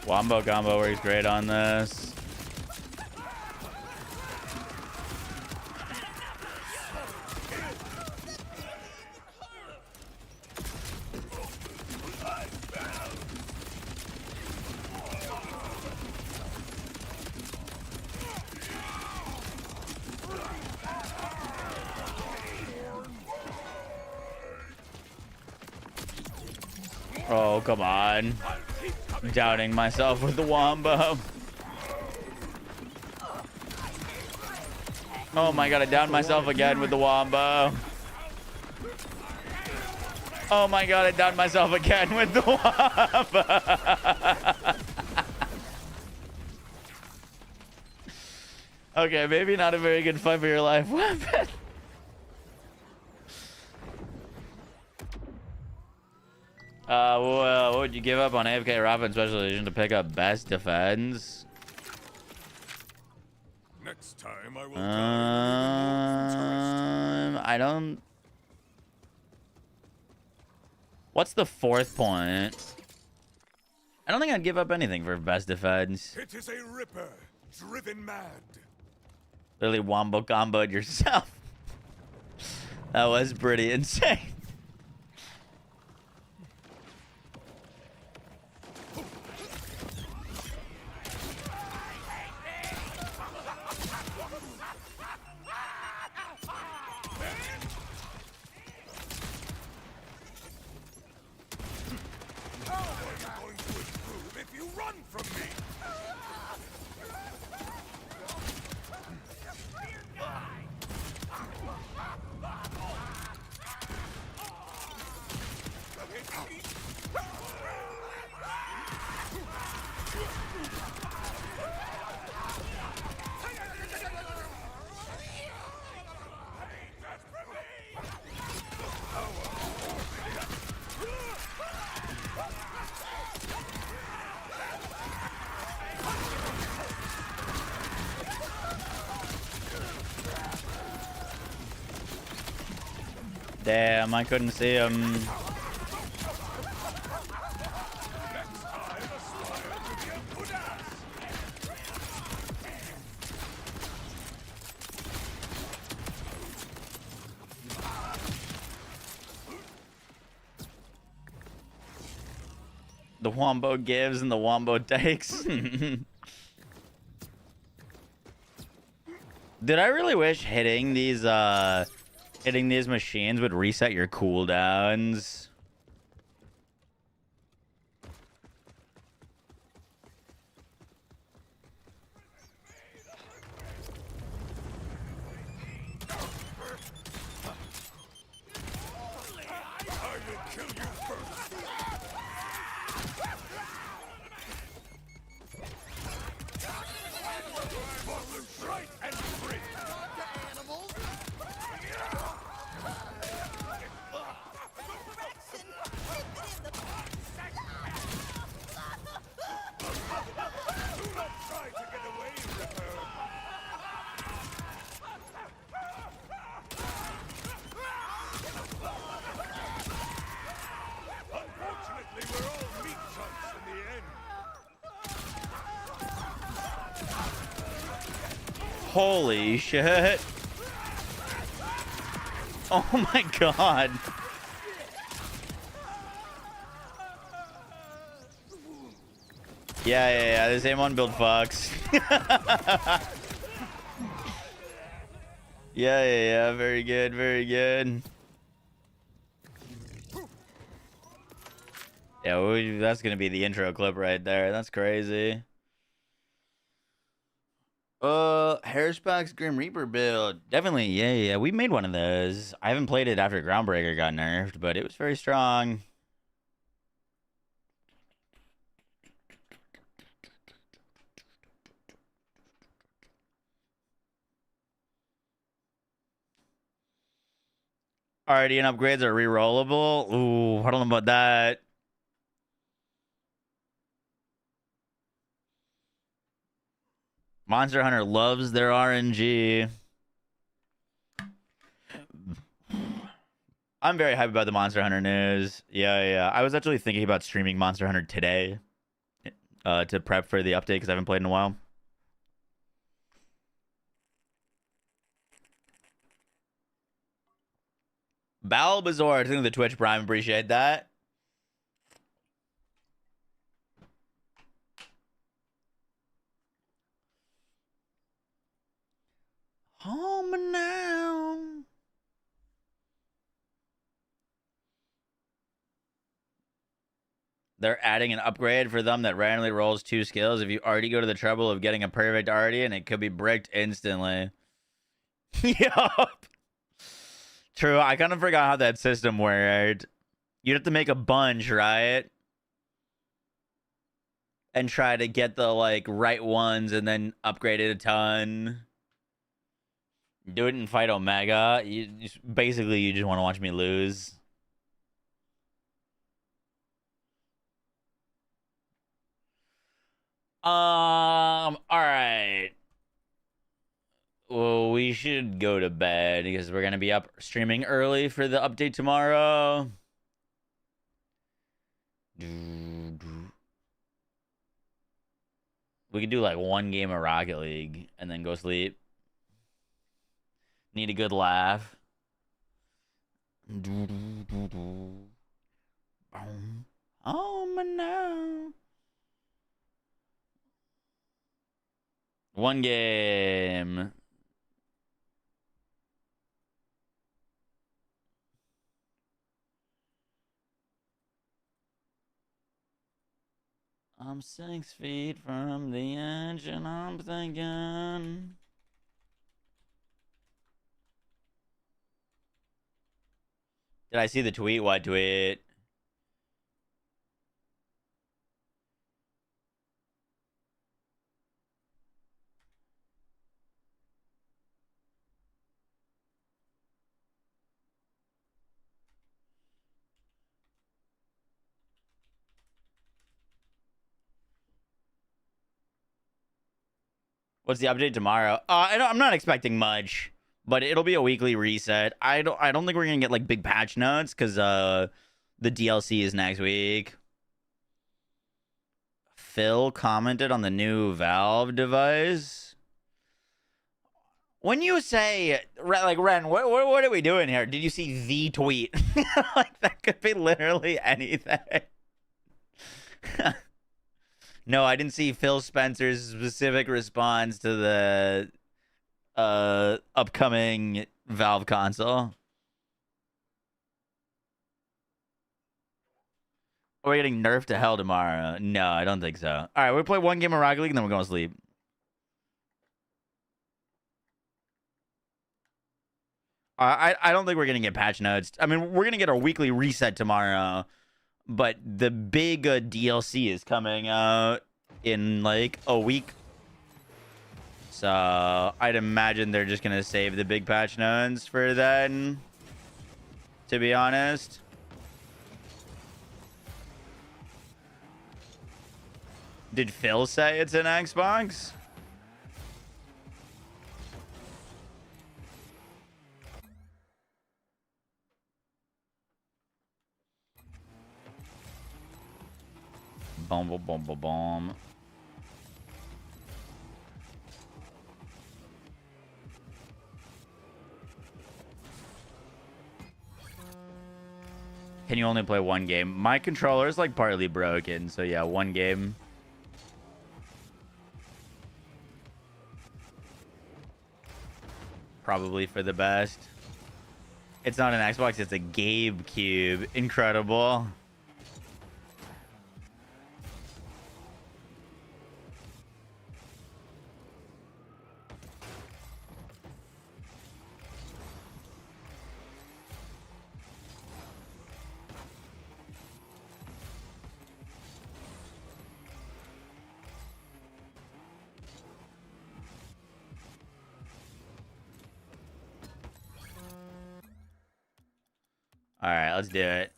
Wombo combo works great on this. Oh, come on. Doubting myself with the wombo. Oh my god, I downed myself again with the wombo. Oh my god, I downed myself again with the wombo. Okay, maybe not a very good fight for your life weapon. Well, what would you give up on AFK Robin Special Edition to pick up Best Defense? Next time I will I don't... What's the fourth point? I don't think I'd give up anything for Best Defense. It is a ripper, driven mad. Literally wombo comboed yourself. That was pretty insane. Damn, I couldn't see him. The Wombo gives and the Wombo takes. Dude, I really wish hitting these machines would reset your cooldowns. Holy shit. Oh my god. Yeah, this Amon build fucks. Yeah, very good, very good. Yeah, that's gonna be the intro clip right there. That's crazy. Harrisbox Grim Reaper build. Definitely, yeah. We made one of those. I haven't played it after Groundbreaker got nerfed, but it was very strong. Alrighty, and upgrades are rerollable. Ooh, I don't know about that. Monster Hunter loves their RNG. I'm very hyped about the Monster Hunter news. Yeah. I was actually thinking about streaming Monster Hunter today to prep for the update because I haven't played in a while. Balbazaar, thank you for the Twitch Prime. Appreciate that. Home now. They're adding an upgrade for them that randomly rolls 2 skills. If you already go to the trouble of getting a perfect already, and it could be bricked instantly. Yup. True. I kind of forgot how that system worked. You'd have to make a bunch, right? And try to get the right ones and then upgrade it a ton. Do it in Fight Omega. Basically, you just want to watch me lose. All right. Well, we should go to bed because we're gonna be up streaming early for the update tomorrow. We could do like 1 game of Rocket League and then go sleep. Need a good laugh. Oh my no. 1 game. I'm 6 feet from the edge and I'm thinking. Did I see the tweet? What tweet? What's the update tomorrow? I'm not expecting much. but it'll be a weekly reset. I don't think we're gonna get like big patch notes because the DLC is next week. Phil commented on the new Valve device. When you say, like, Ren, what are we doing here? Did you see the tweet? Like, that could be literally anything. No, I didn't see Phil Spencer's specific response to the upcoming Valve console. Are we getting nerfed to hell tomorrow? No, I don't think so. All right, we'll play one game of Rocket League and then we're going to sleep. I don't think we're going to get patch notes. I mean, we're going to get our weekly reset tomorrow, but the big DLC is coming out in like a week. So I'd imagine they're just going to save the big patch notes for then, to be honest. Did Phil say it's an Xbox? Boom, boom, boom, boom, boom. Can you only play one game? My controller is like partly broken, so yeah, one game. Probably for the best. It's not an Xbox, it's a GameCube. Incredible. All right, let's do it.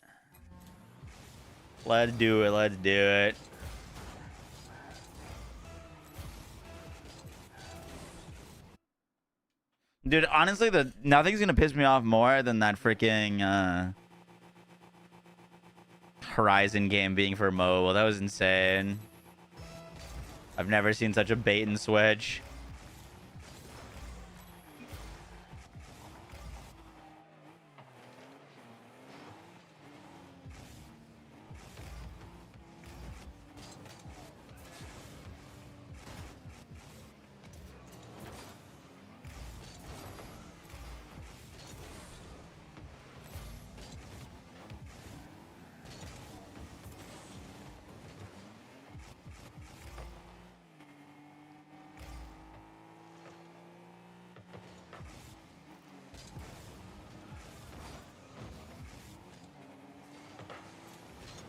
Let's do it. Let's do it. Dude, honestly, nothing's gonna piss me off more than that freaking Horizon game being for mobile. That was insane. I've never seen such a bait and switch.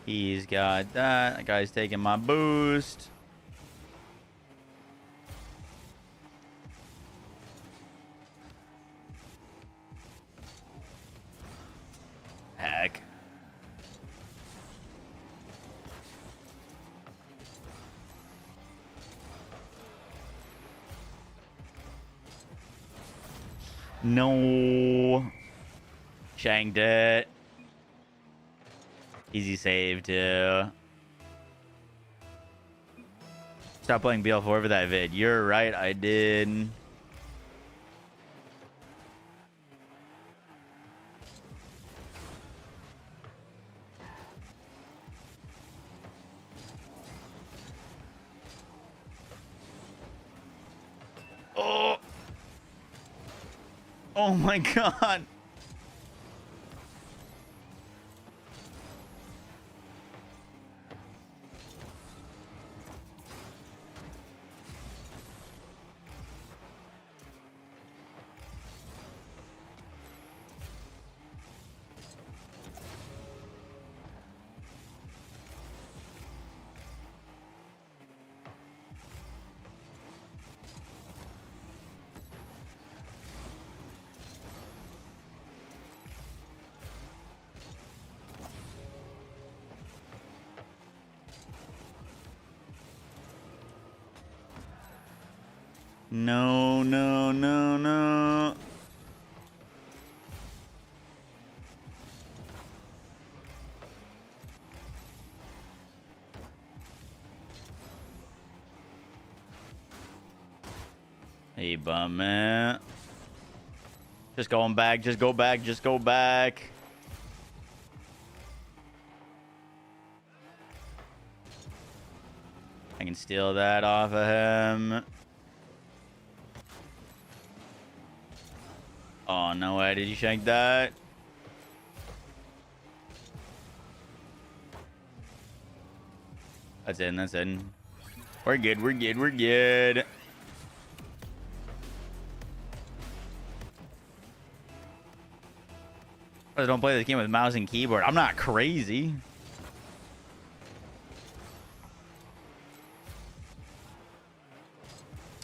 He's got that. That guy's taking my boost. Heck. No. Shanked it. Easy save, too. Stop playing BL4 for that vid. You're right, I did. Oh. Oh my god. No, no, no, no. Hey, bum, man. Just going back. Just go back. Just go back. I can steal that off of him. Oh, no way. Did you shank that? That's in. That's in. We're good. We're good. We're good. I don't play this game with mouse and keyboard. I'm not crazy.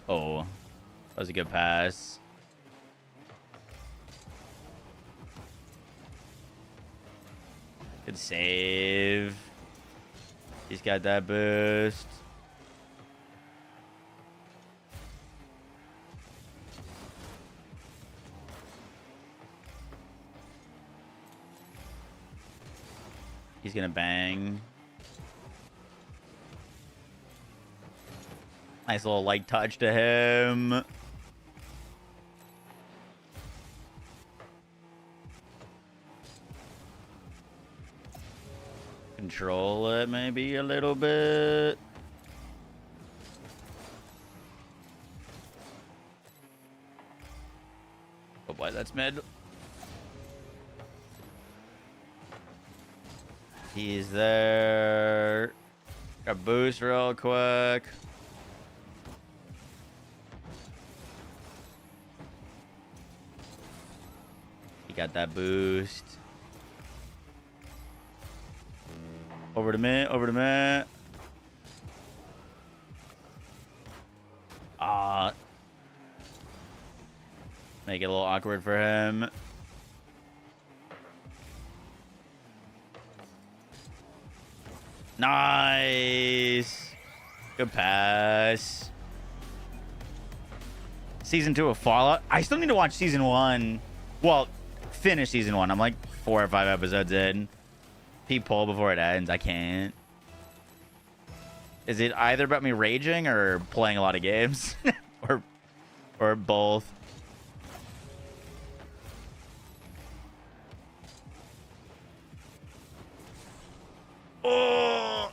Oh, that was a good pass. Good save. He's got that boost. He's gonna bang. Nice little light touch to him. Control it maybe a little bit. Oh boy, that's mid. He's there. Got boost real quick. He got that boost. Over to mid, over to mid. Make it a little awkward for him. Nice. Good pass. Season 2 of Fallout. I still need to watch season 1. Well, finish season 1. I'm like 4 or 5 episodes in. Peephole before it ends. I can't. Is it either about me raging or playing a lot of games? or both? Oh.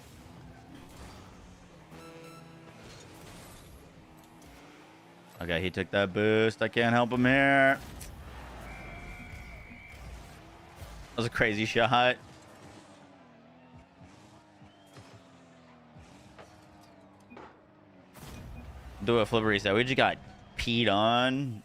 Okay, he took that boost. I can't help him here. That was a crazy shot. Do a flip reset. We just got peed on.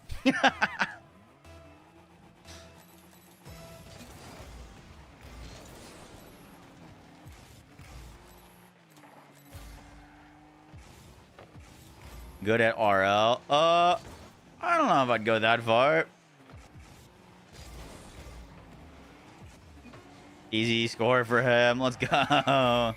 Good at RL. I don't know if I'd go that far. Easy score for him. Let's go.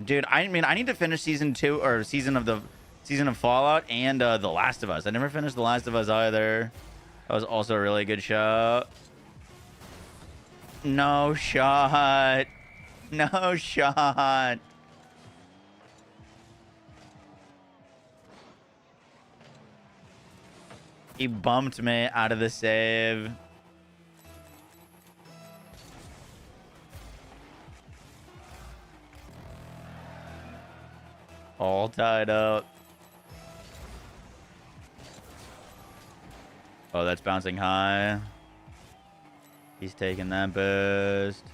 Dude, I mean, I need to finish season 2 or season of Fallout and The Last of Us. I never finished The Last of Us either. That was also a really good shot. No shot. No shot. He bumped me out of the save. All tied up. Oh, that's bouncing high. He's taking that boost.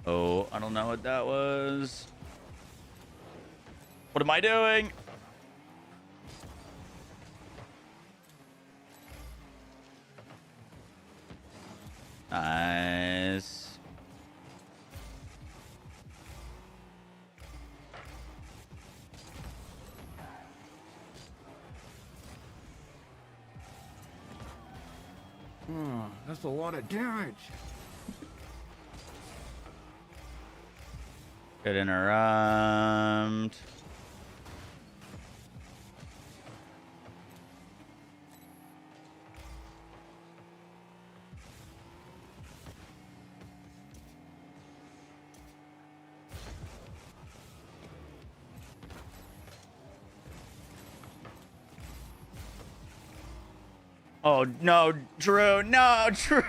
Oh, I don't know what that was. What am I doing? Nice. That's a lot of damage. Good interrupt. Oh, no, Drew. No, Drew.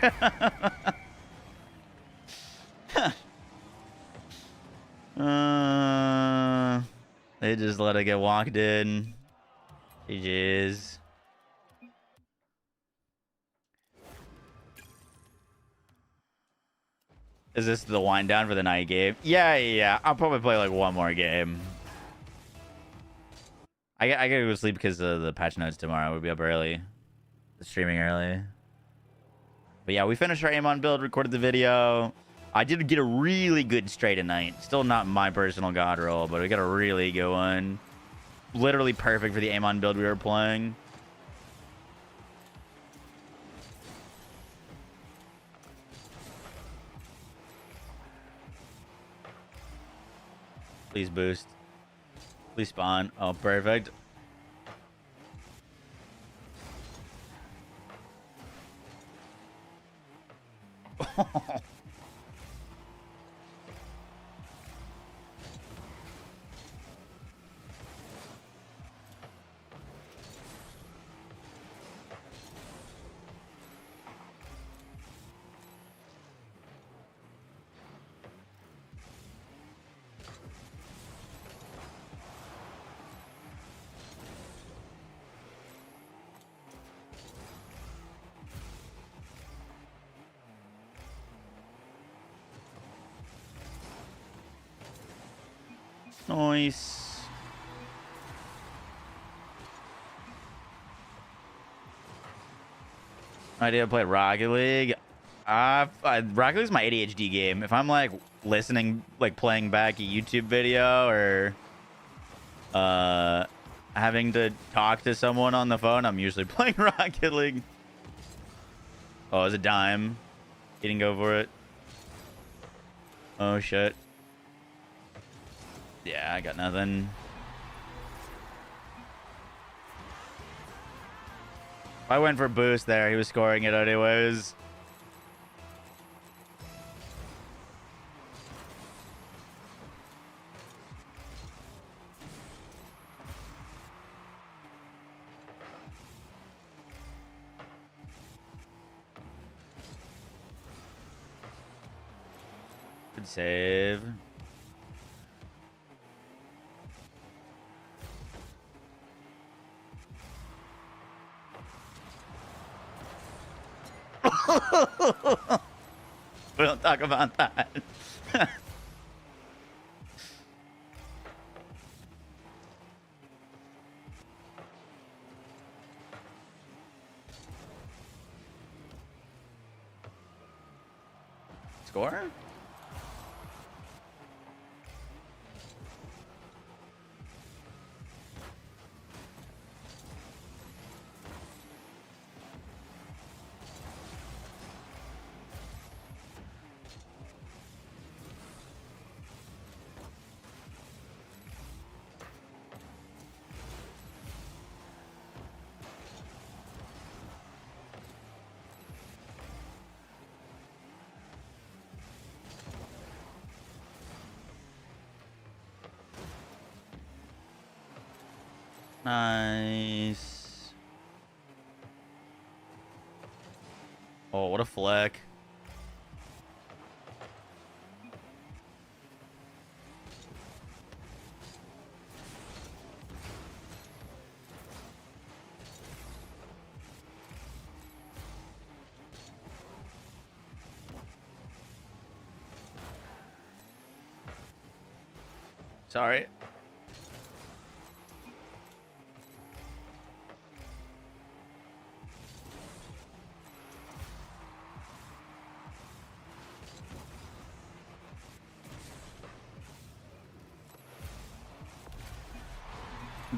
They just let it get walked in. GG's. Is this the wind down for the night game? Yeah. I'll probably play like one more game. I gotta go to sleep because of the patch notes tomorrow. We'll be up early. Streaming early. But yeah, we finished our Amon build, recorded the video. I did get a really good stray tonight. Still not my personal Godroll, but we got a really good one. Literally perfect for the Amon build we were playing. Please boost. Please spawn. Oh, perfect. Nice. Idea to play Rocket League. Rocket League's my ADHD game. If I'm like listening, like playing back a YouTube video or having to talk to someone on the phone, I'm usually playing Rocket League. Oh, it's a dime. He didn't go for it. Oh shit. Yeah, I got nothing. I went for boost there. He was scoring it anyways. Good save. We don't talk about that. Score? Nice. Oh, what a fleck. Sorry.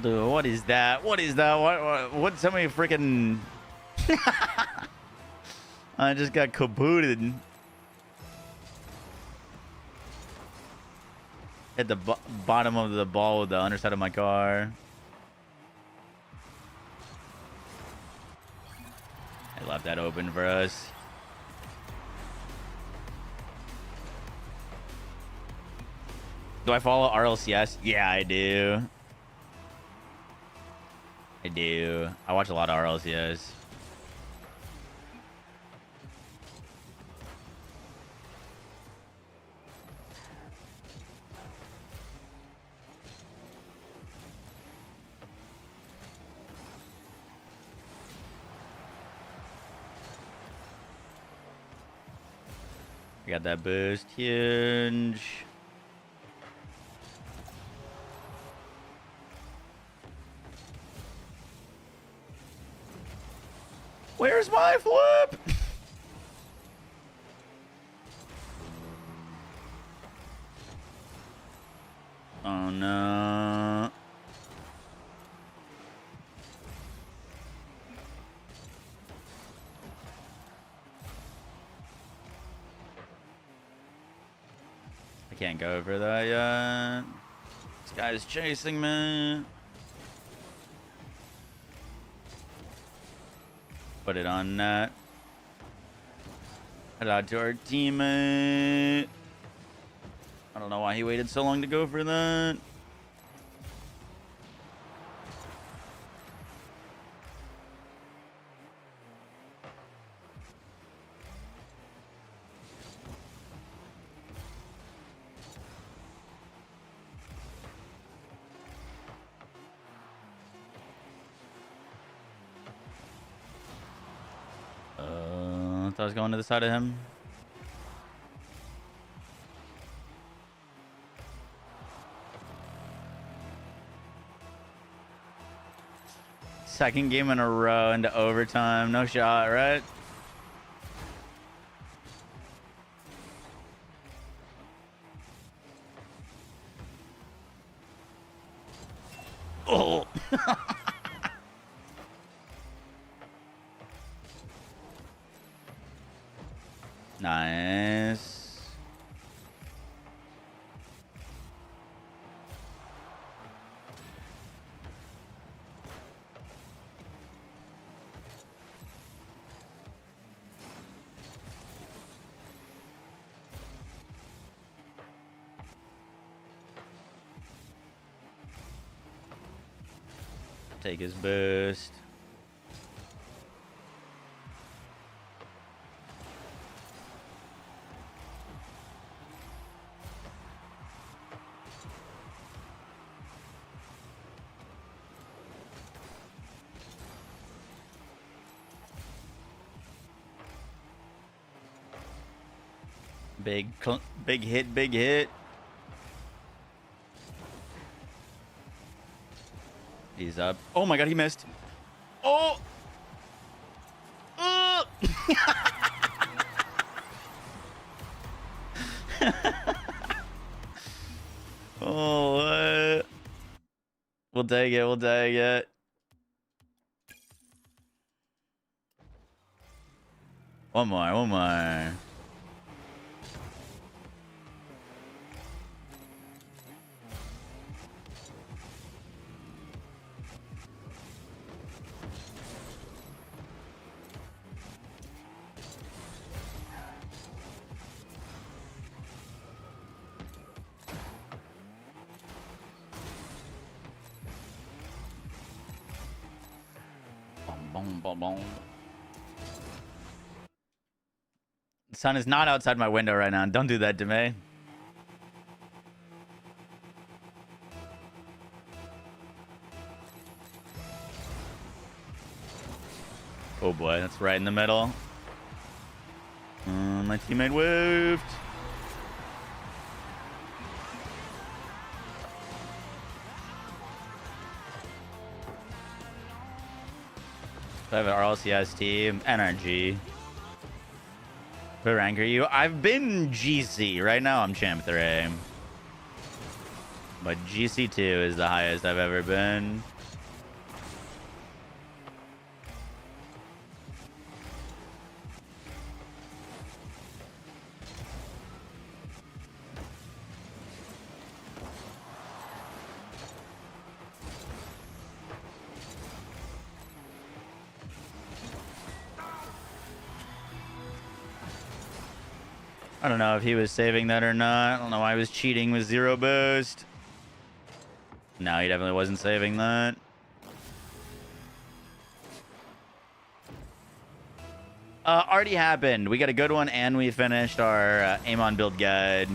Dude, what is that? What is that? What so many freaking... I just got kabooted. Hit the bottom of the ball with the underside of my car. I left that open for us. Do I follow RLCS? Yeah, I do. I do. I watch a lot of RLCS. We got that boost. Huge. Where's my flip? Oh no. I can't go over that yet. This guy's chasing me. Put it on net. Head out to our teammate. I don't know why he waited so long to go for that. I thought I was going to the side of him. Second game in a row into overtime. No shot, right? Oh. Nice. Take his boost. Big hit, big hit. He's up. Oh my god, he missed. Oh! Oh, what? We'll take it, we'll take it. One more, one more. The sun is not outside my window right now. Don't do that to me. Oh boy, that's right in the middle. My teammate whiffed. I have an RLCS team. NRG. What rank are you? I've been GC. Right now I'm Champ 3. But GC2 is the highest I've ever been. I don't know if he was saving that or not. I don't know why he was cheating with 0 boost. No, he definitely wasn't saving that. Already happened. We got a good one, and we finished our Amon build guide.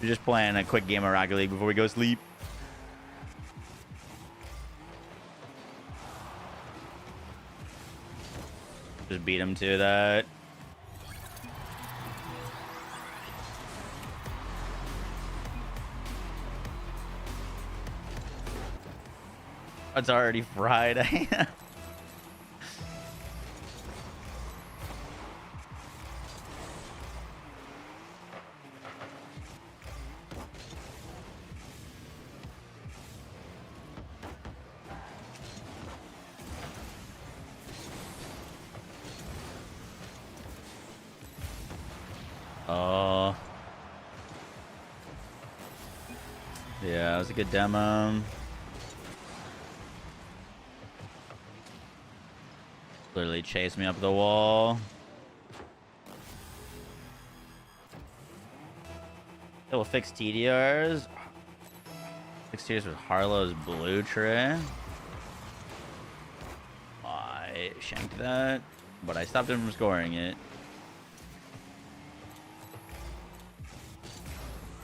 We're just playing a quick game of Rocket League before we go sleep. Just beat him to that. It's already Friday. Oh. Yeah, it was a good demo. Literally chased me up the wall. It will fix TDRs. Fix TDRs with Harlow's blue tray. I shanked that, but I stopped him from scoring it.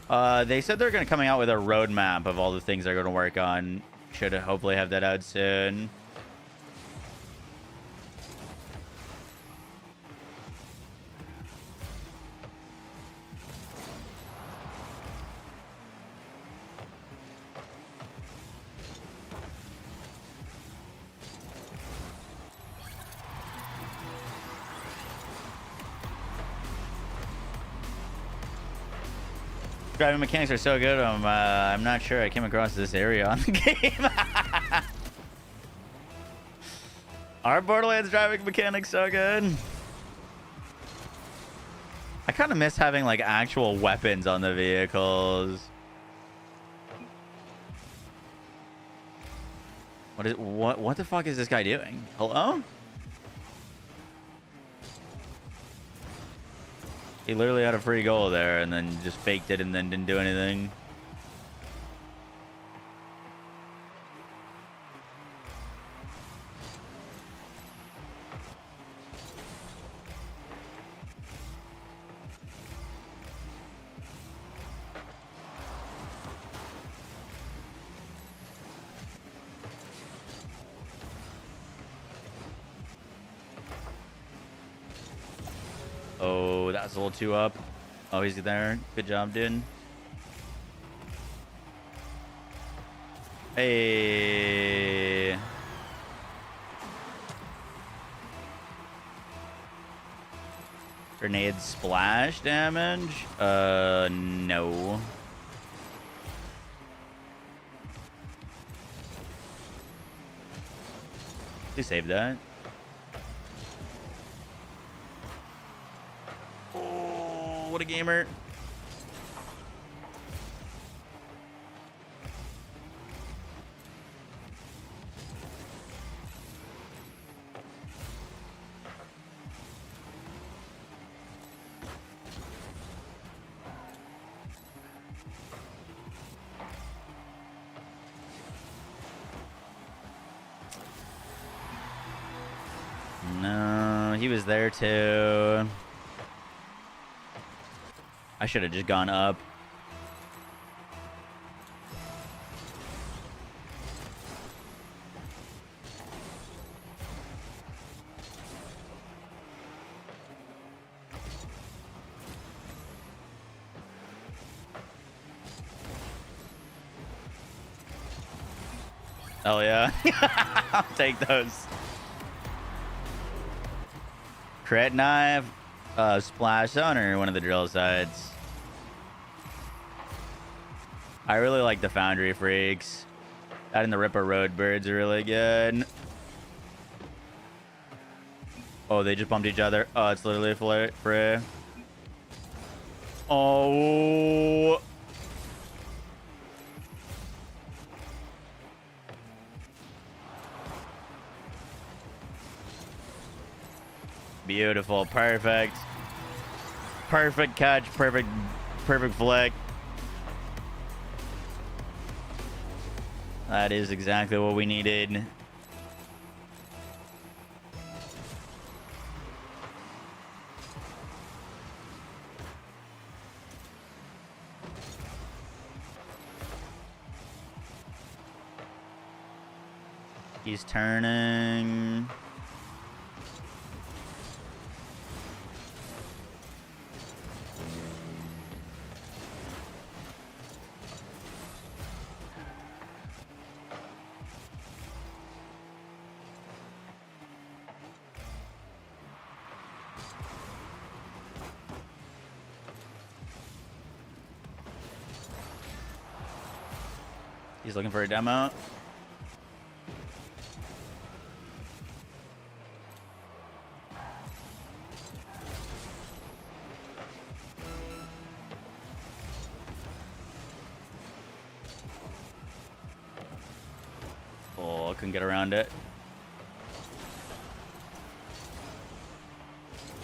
They said they're going to coming out with a roadmap of all the things they're going to work on. Should hopefully have that out soon. Driving mechanics are so good. I'm not sure I came across this area on the game. Are Borderlands driving mechanics so good? I kind of miss having like actual weapons on the vehicles. What the fuck is this guy doing? Hello? He literally had a free goal there and then just faked it and then didn't do anything. Oh, that's a little too up. Oh, he's there. Good job, dude. Hey. Grenade splash damage? No. Please save that. What a gamer. No, he was there too. I should have just gone up. Hell yeah. I'll take those. Crit knife, splash zone, or one of the drill sides. I really like the Foundry Freaks. That and the Ripper Road Birds are really good. Oh, they just bumped each other. Oh, it's literally a free. Oh. Beautiful. Perfect. Perfect catch. Perfect flick. That is exactly what we needed. He's turning. He's looking for a demo. Oh, I couldn't get around it.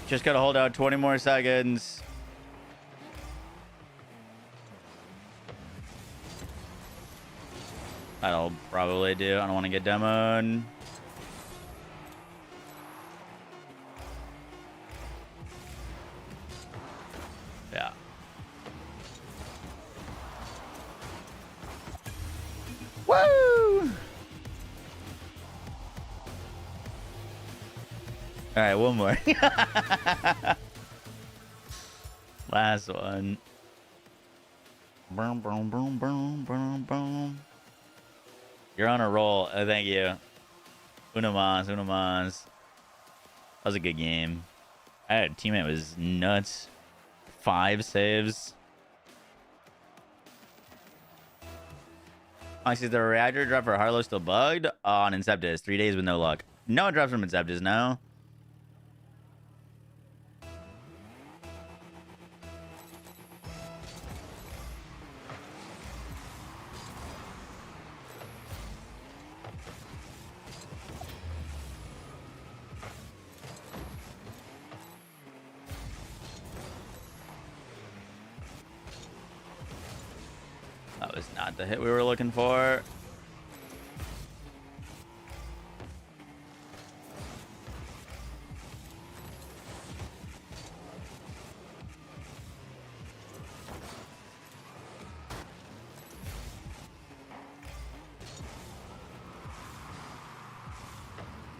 Just gotta hold out 20 more seconds. That'll probably do. I don't want to get demoed. Yeah. Woo! All right, one more. Last one. Boom, boom, boom, boom, boom, boom. You're on a roll. Thank you. Uno mas, uno mas. That was a good game. I had a teammate was nuts. 5 saves. I see the reactor drop for Harlow still bugged on Inceptus. 3 days with no luck. No drops from Inceptus now. That was not the hit we were looking for.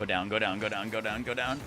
Go down, go down, go down, go down, go down.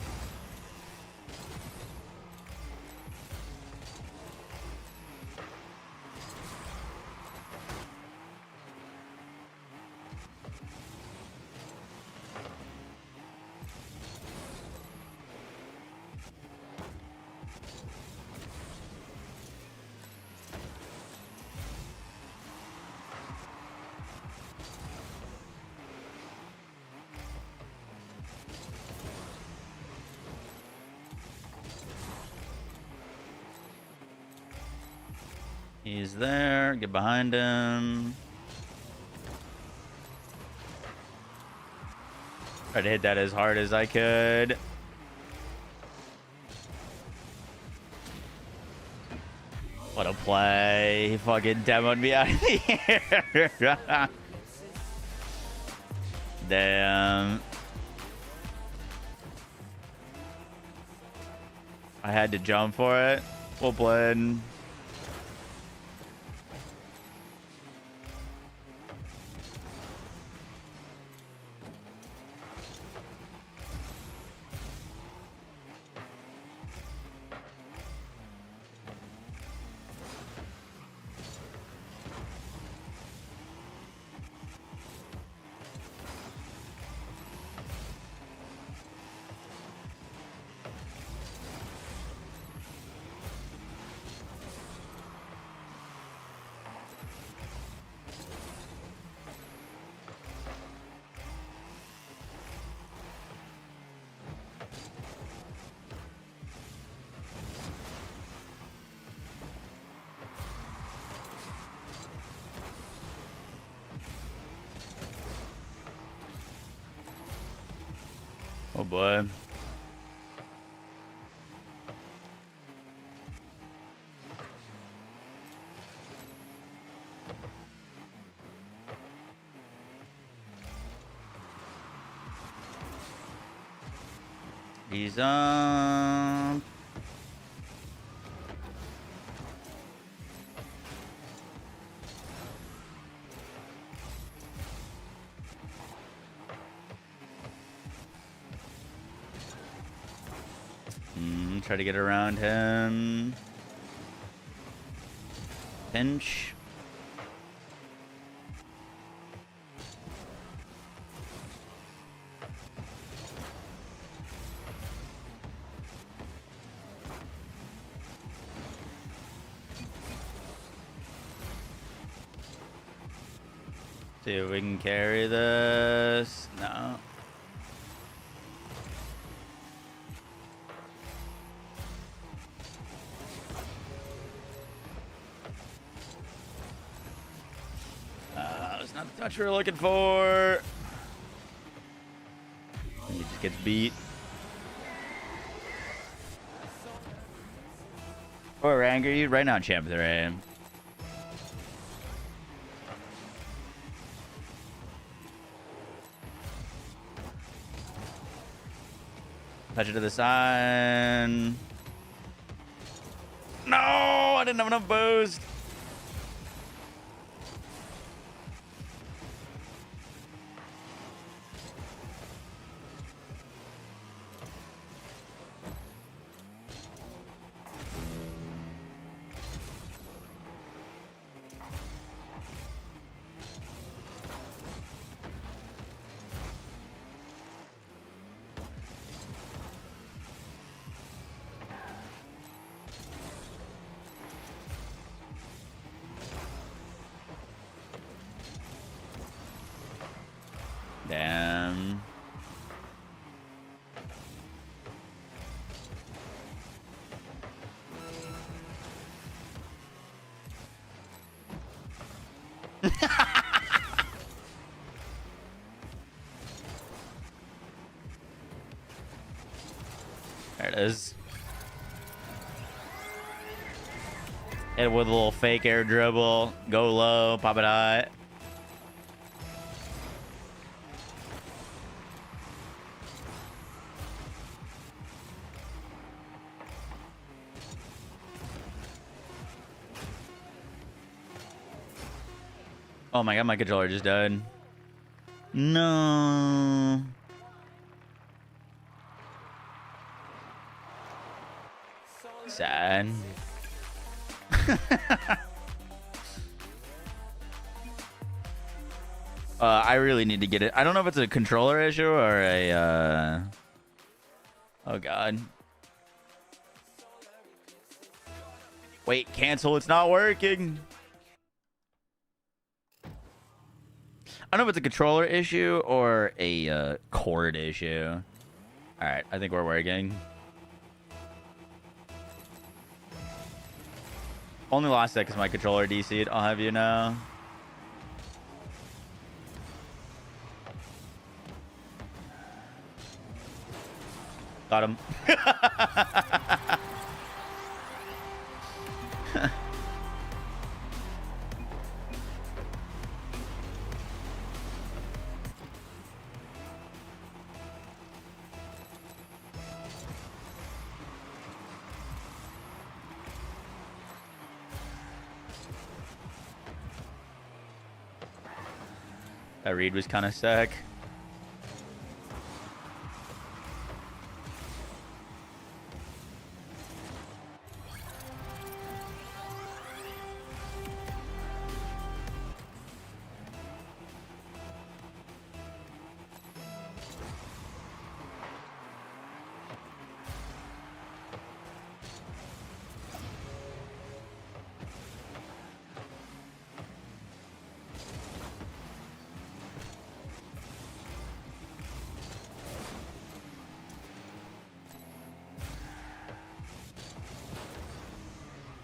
He's there. Get behind him. Try to hit that as hard as I could. What a play. He fucking demoed me out of the air. Damn. I had to jump for it. Full blend. Oh boy. He's up. Try to get around him. Pinch. See if we can carry this. No. That's not the touch we're looking for. He just gets beat. Or angry, you right now, champ 3. Touch it to the side. No, I didn't have enough boost. Damn. There it is. Hit it with a little fake air dribble. Go low, pop it out. Oh my god, my controller just died. No. Sad. I really need to get it. I don't know if it's a controller issue or a oh god. Wait, cancel, it's not working. I don't know if it's a controller issue or a cord issue. All right, I think we're working. Only lost that because my controller DC'd, I'll have you know. Got him. That read was kind of sick.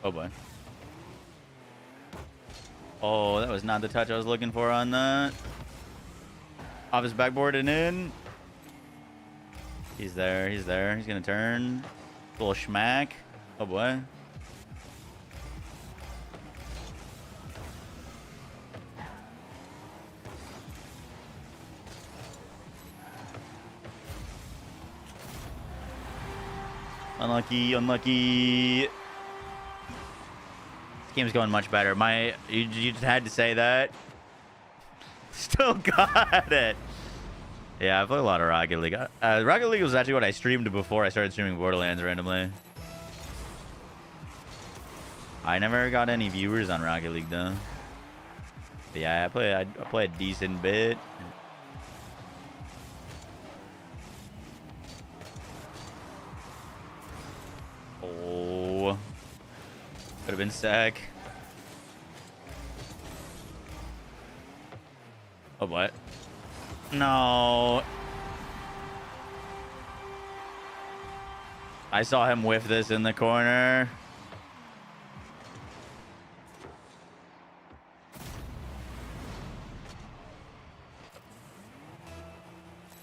Oh boy. Oh, that was not the touch I was looking for on that. Off his backboard and in. He's there, he's there. He's gonna turn. Little schmack. Oh boy. Unlucky, unlucky. Game's going much better. You just had to say that. Still got it. Yeah, I play a lot of Rocket League. Rocket League was actually what I streamed before I started streaming Borderlands randomly. I never got any viewers on Rocket League though. But yeah, I play a decent bit. Oh. Could have been sick. Oh, what? No. I saw him whiff this in the corner.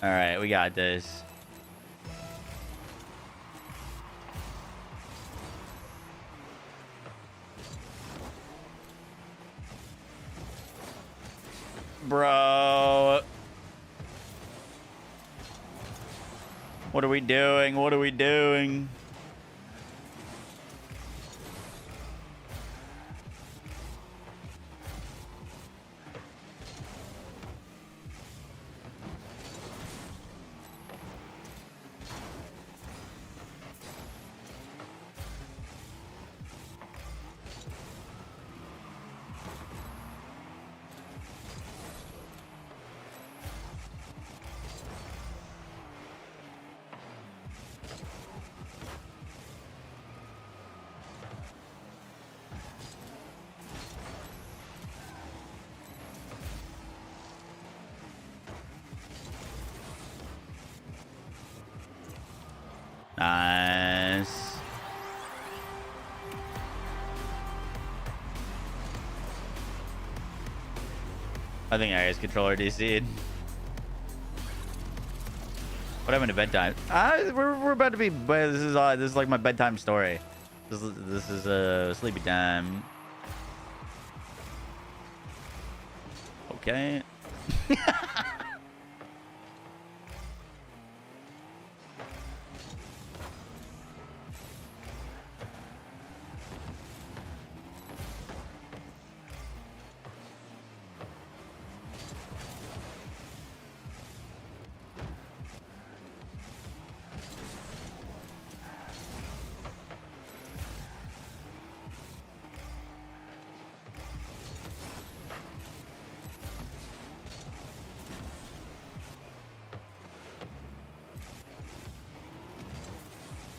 All right, we got this. Bro. What are we doing? What are we doing? Nice. I think I guess controller DC'd. What happened to bedtime? We're about to be. This is like my bedtime story. This is sleepy time. Okay.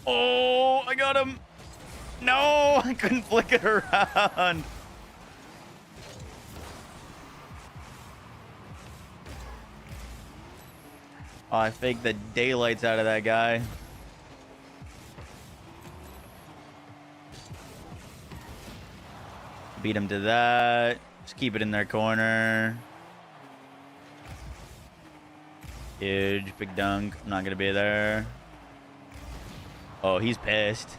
Oh, I got him. No, I couldn't flick it around. Oh, I faked the daylights out of that guy. Beat him to that. Just keep it in their corner. Huge, big dunk. I'm not going to be there. Oh, he's pissed.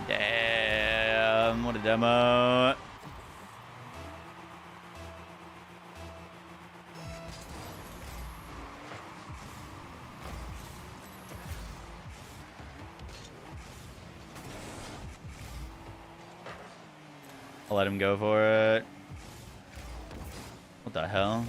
Damn, what a demo. I'll let him go for it. What the hell?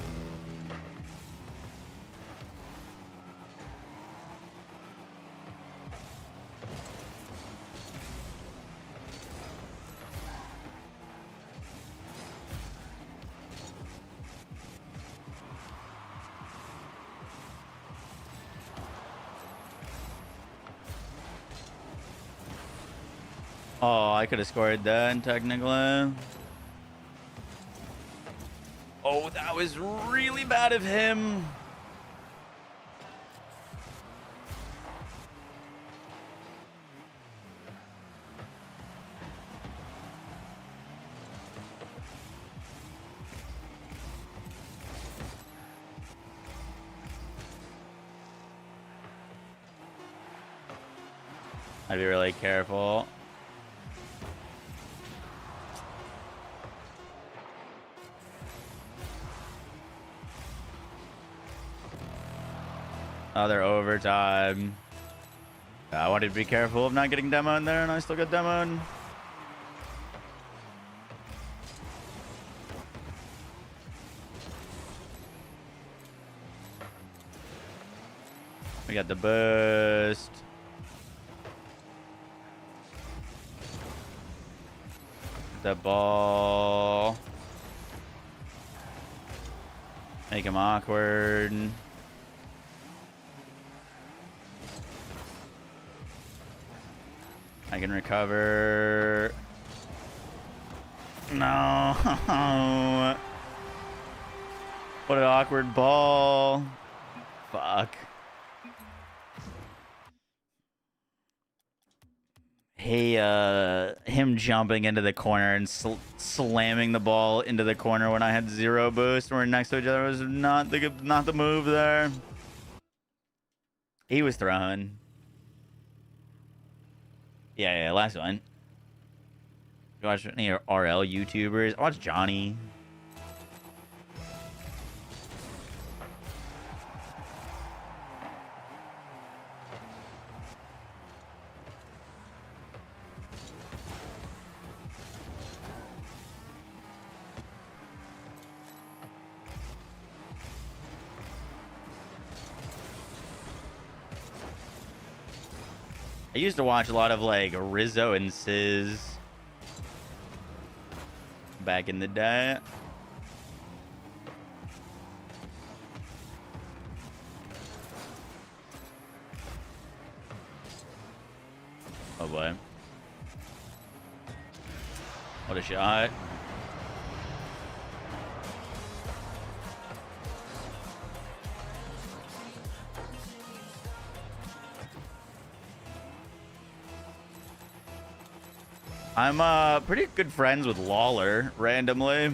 Oh, I could have scored that technically. Oh, that was really bad of him. I'd be really careful. Other overtime. I wanted to be careful of not getting demo in there, and I still got demoed. We got the boost. The ball. Make him awkward. I can recover. No. What an awkward ball. Fuck. Hey, him jumping into the corner and slamming the ball into the corner when I had 0 boost. We're next to each other was not the move there. He was throwing. Yeah, last one. You watch any RL YouTubers? I watch Johnny. I used to watch a lot of like Rizzo and Sizz back in the day. Oh boy. What a shot. I'm pretty good friends with Lawler randomly.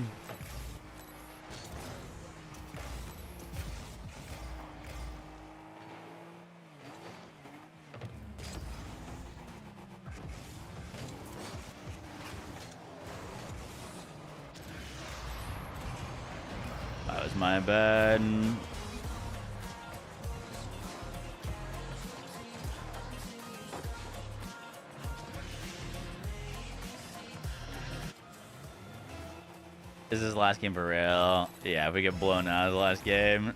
That was my bad. This is the last game for real. Yeah, if we get blown out of the last game.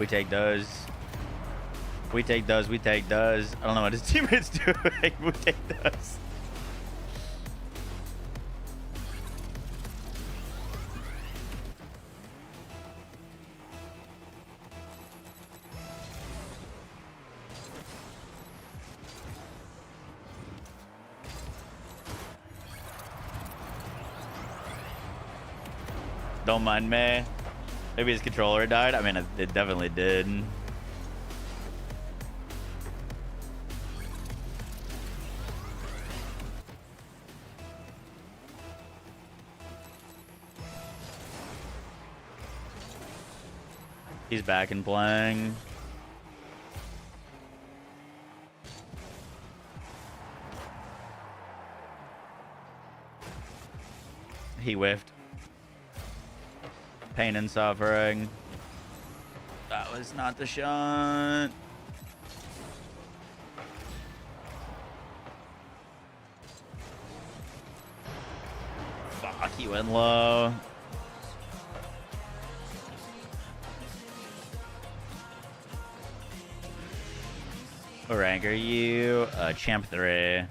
We take those. We take those. We take those. I don't know what his teammates doing. We take those. Don't mind me. Maybe his controller died. I mean, it definitely did. He's back and playing. He whiffed. Pain and suffering. That was not the shot. Fuck, he went low. What rank are you? Champ 3.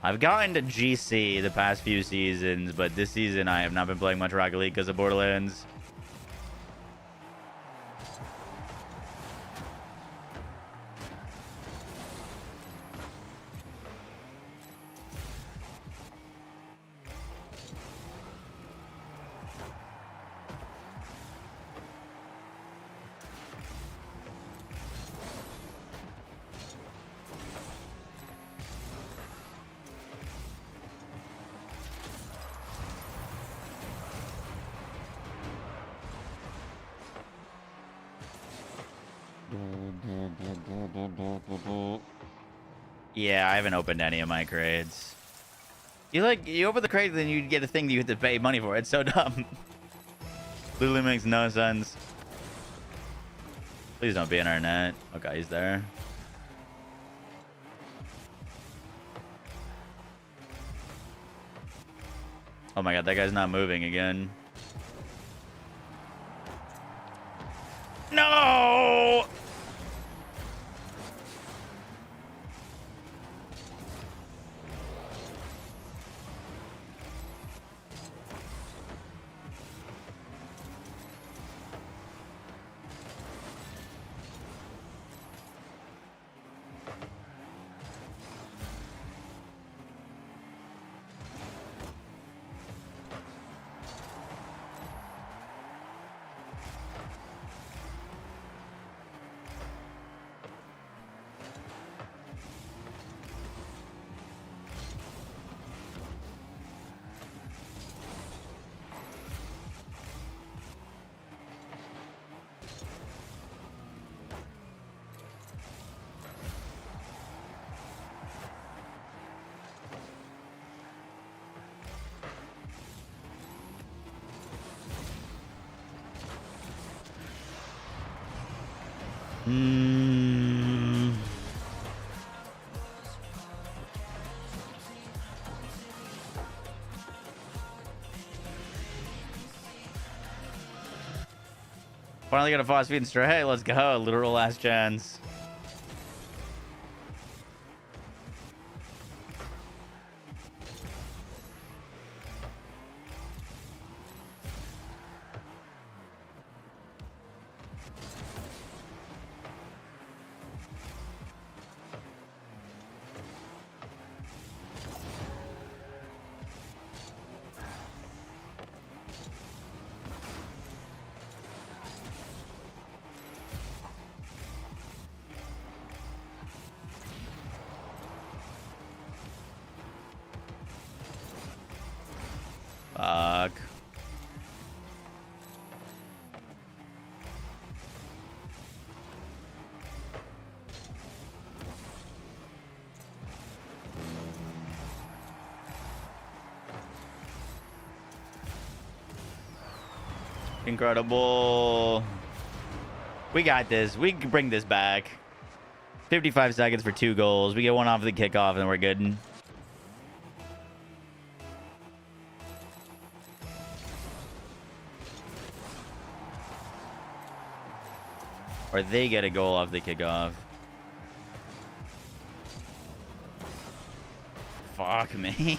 I've gotten to GC the past few seasons, but this season I have not been playing much Rocket League because of Borderlands. Yeah, I haven't opened any of my crates. You open the crate, then you get a thing that you have to pay money for. It's so dumb. Literally makes no sense. Please don't be in our net. Okay, he's there. Oh my god, that guy's not moving again. No! Hmm. Finally got a phosphate and stray. Hey, let's go. Literal last chance. Fuck. Incredible. We got this. We can bring this back. 55 seconds for 2 goals. We get one off the kickoff and we're good. Or they get a goal off the kickoff. Fuck me.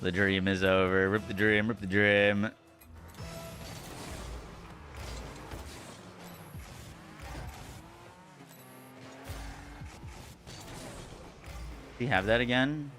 The dream is over. Rip the dream, rip the dream. Do you have that again?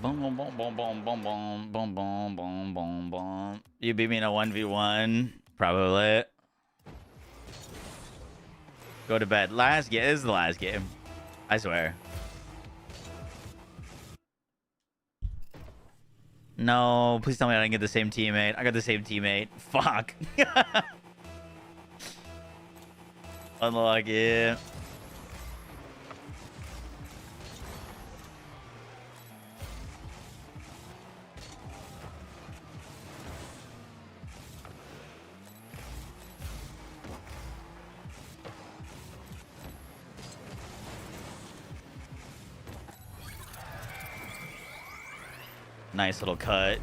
Boom, boom, boom, boom, boom, boom, boom, boom, boom, boom, boom, boom. You beat me in a 1v1? Probably. Go to bed. Last game. This is the last game. I swear. No, please tell me I didn't get the same teammate. I got the same teammate. Fuck. Unlucky. Nice little cut.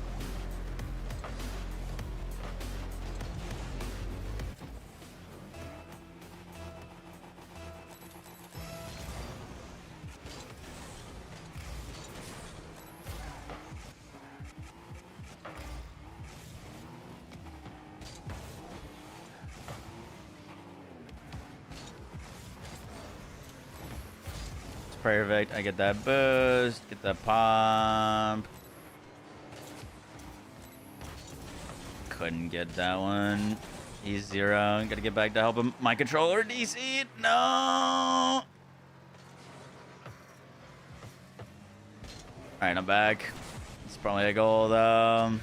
It's perfect. I get that boost, get that pump. Couldn't get that one. He's 0. Gotta get back to help him. My controller DC'd. No. Alright, I'm back. It's probably a goal though.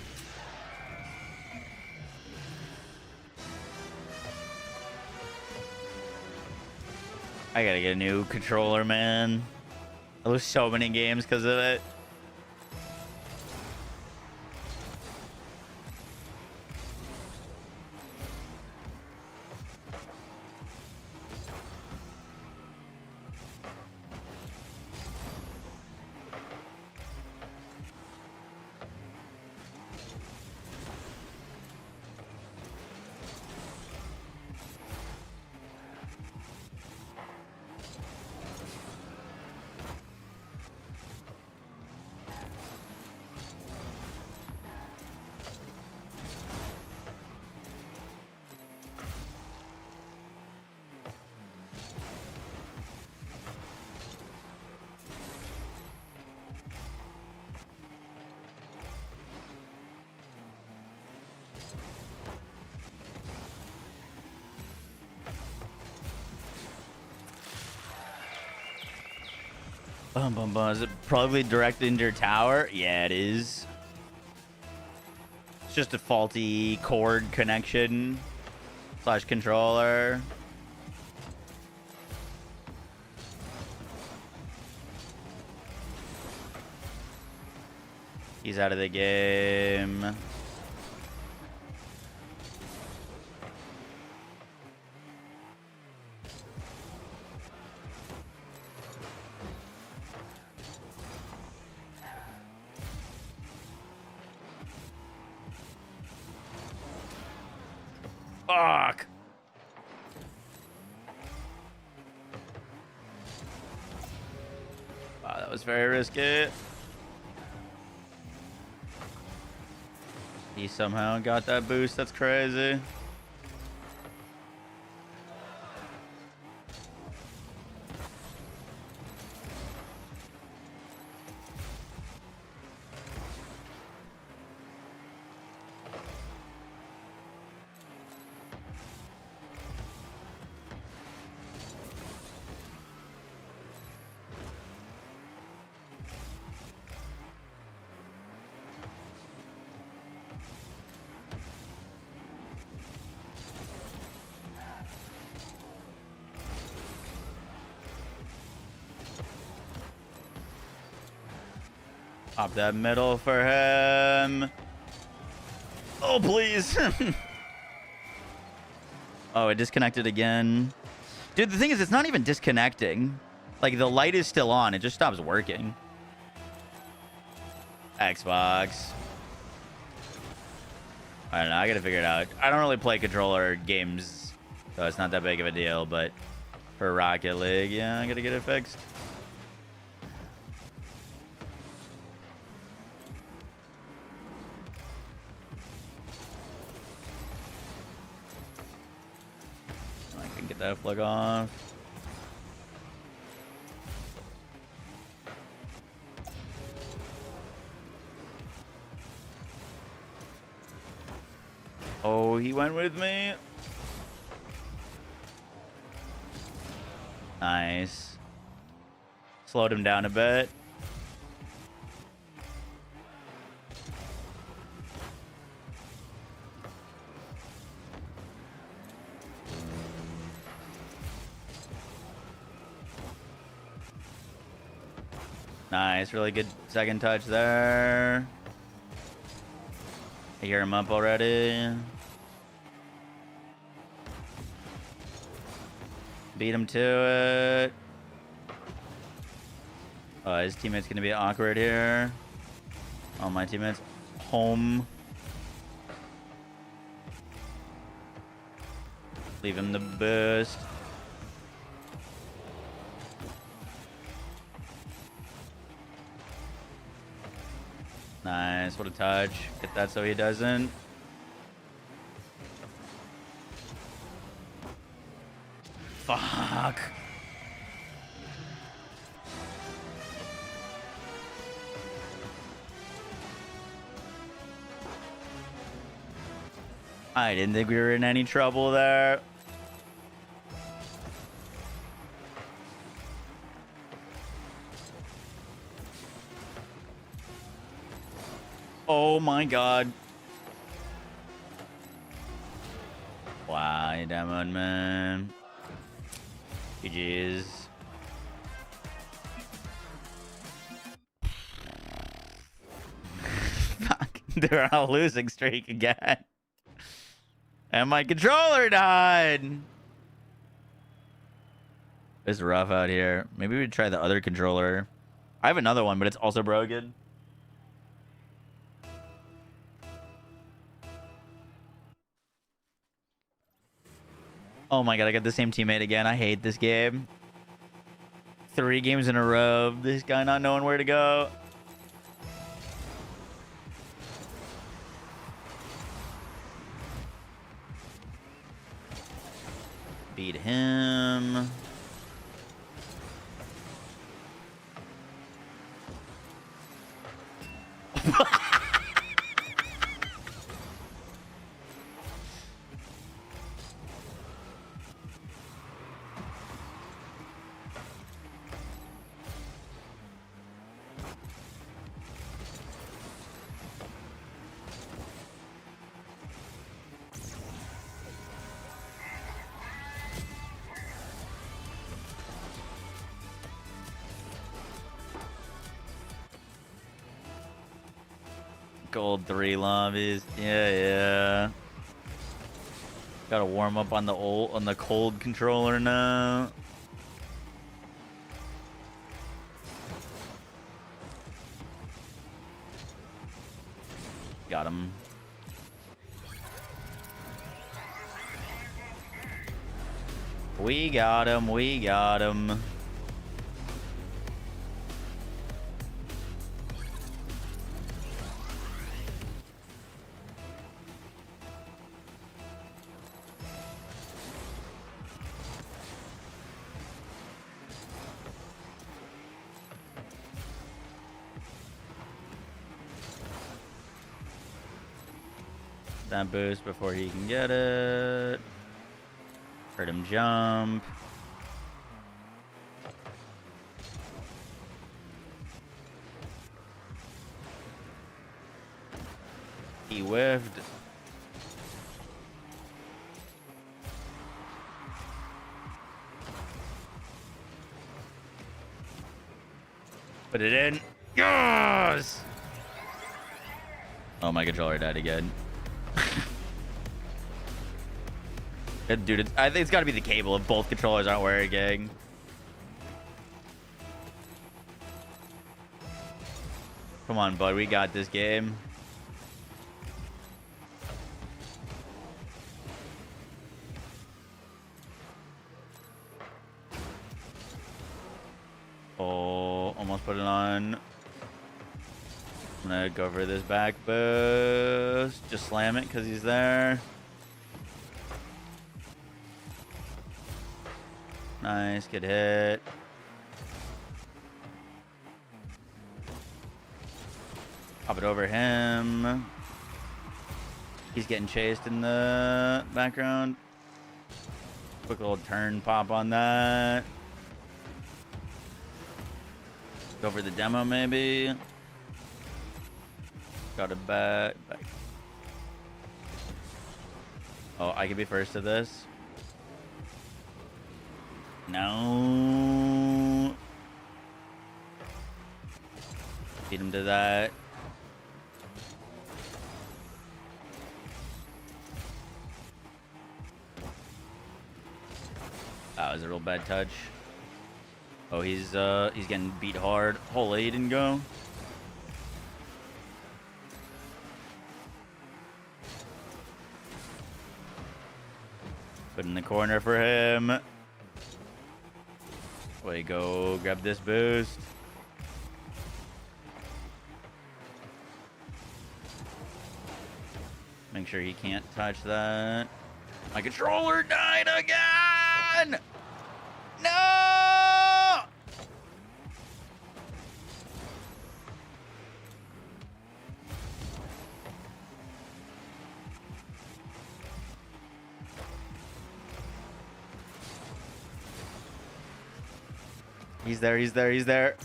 I gotta get a new controller, man. I lose so many games because of it. Bum, bum, bum. Is it probably directly into your tower? Yeah, it is. It's just a faulty cord connection / controller. He's out of the game. Fuck. Wow, that was very risky. He somehow got that boost. That's crazy. Pop that middle for him. Oh, please. Oh, it disconnected again. Dude, the thing is, it's not even disconnecting. Like, the light is still on. It just stops working. Xbox. I don't know. I gotta figure it out. I don't really play controller games, so it's not that big of a deal. But for Rocket League, yeah, I gotta get it fixed. Get that plug off. Oh, he went with me. Nice. Slowed him down a bit. Nice, really good second touch there. I hear him up already. Beat him to it. Oh, his teammate's gonna be awkward here. Oh, my teammate's home. Leave him the boost. Nice, what a touch. Get that so he doesn't. Fuck. I didn't think we were in any trouble there. Oh my god. Wow, you demoed, man. GG's. Fuck. They're on a losing streak again. And my controller died. It's rough out here. Maybe we try the other controller. I have another one, but it's also broken. Oh my god, I got the same teammate again. I hate this game. 3 games in a row. This guy not knowing where to go. Beat him. Gold 3 lobbies. Yeah. Gotta warm up on the cold controller now. Got him. We got him. That boost before he can get it. Heard him jump. He whiffed. Put it in. Yes! Oh, my controller died again. Dude, I think it's got to be the cable if both controllers aren't working. Come on, bud. We got this game. Oh, almost put it on. I'm going to go for this back boost. Just slam it because he's there. Nice, good hit. Pop it over him. He's getting chased in the background. Quick little turn pop on that. Go for the demo maybe. Got a back. Oh, I could be first to this. No. Beat him to that. That was a real bad touch. Oh, he's getting beat hard. Holy, he didn't go. Put in the corner for him. Way go, grab this boost. Make sure he can't touch that. My controller died again! No! He's there.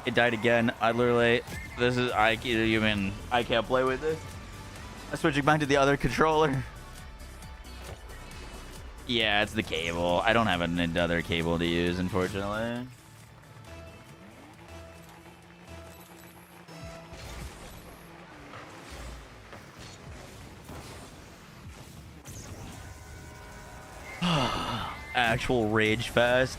It died again. I literally, I can't play with this. I'm switching back to the other controller. Yeah, it's the cable. I don't have another cable to use, unfortunately. Actual rage fest.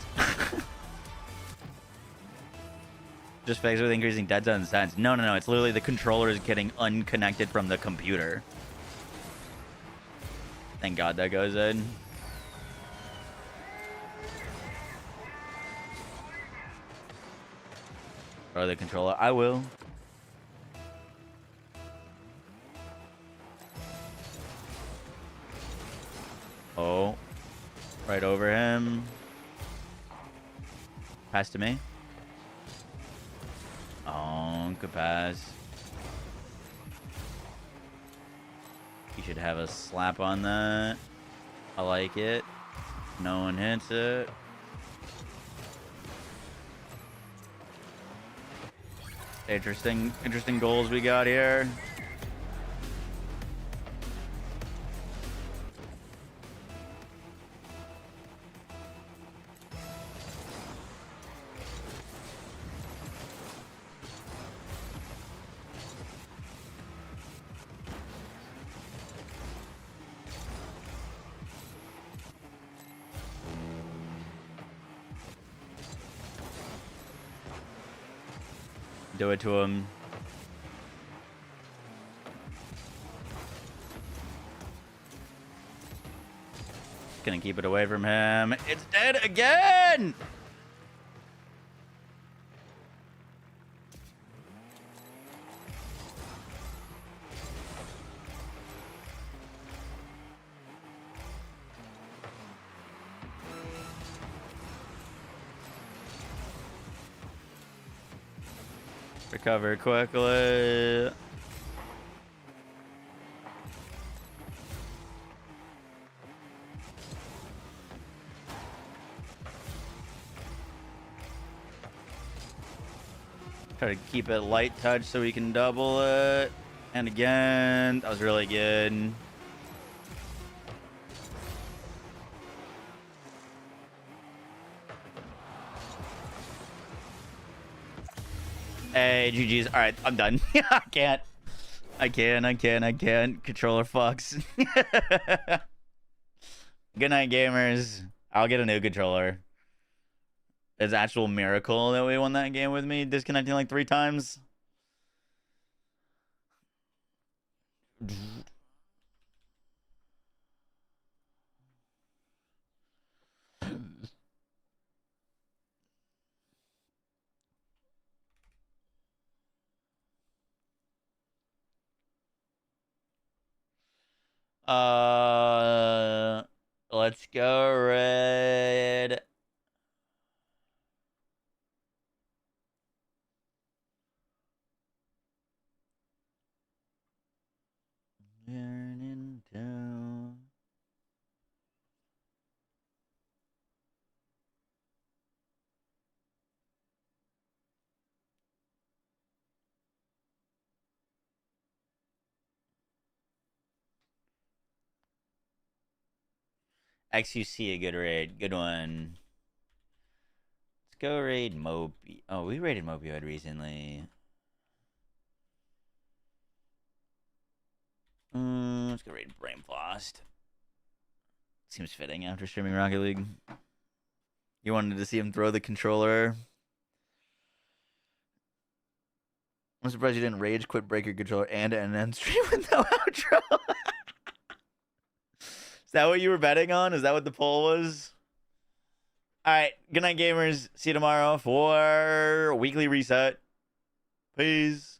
Just fixed with increasing dead zone sense. No. It's literally the controller is getting unconnected from the computer. Thank God that goes in. Or the controller. I will. Oh. Right over him. Pass to me. Oh, good pass. You should have a slap on that. I like it. No one hits it. Interesting goals we got here. Do it to him. Gonna keep it away from him. It's dead again! Recover quickly. Try to keep it light touch so we can double it. And again, that was really good. Hey, GG's. All right, I'm done. I can't. Controller fucks. Good night, gamers. I'll get a new controller. It's an actual miracle that we won that game with me disconnecting like 3 times. Let's go red. Turning down. XUC, a good raid. Good one. Let's go raid Moby. Oh, we raided Mopioid recently. Let's go raid Brainflost. Seems fitting after streaming Rocket League. You wanted to see him throw the controller. I'm surprised you didn't rage quit, break your controller, and end stream with no outro. Is that what you were betting on? Is that what the poll was? All right. Good night, gamers. See you tomorrow for weekly reset. Peace.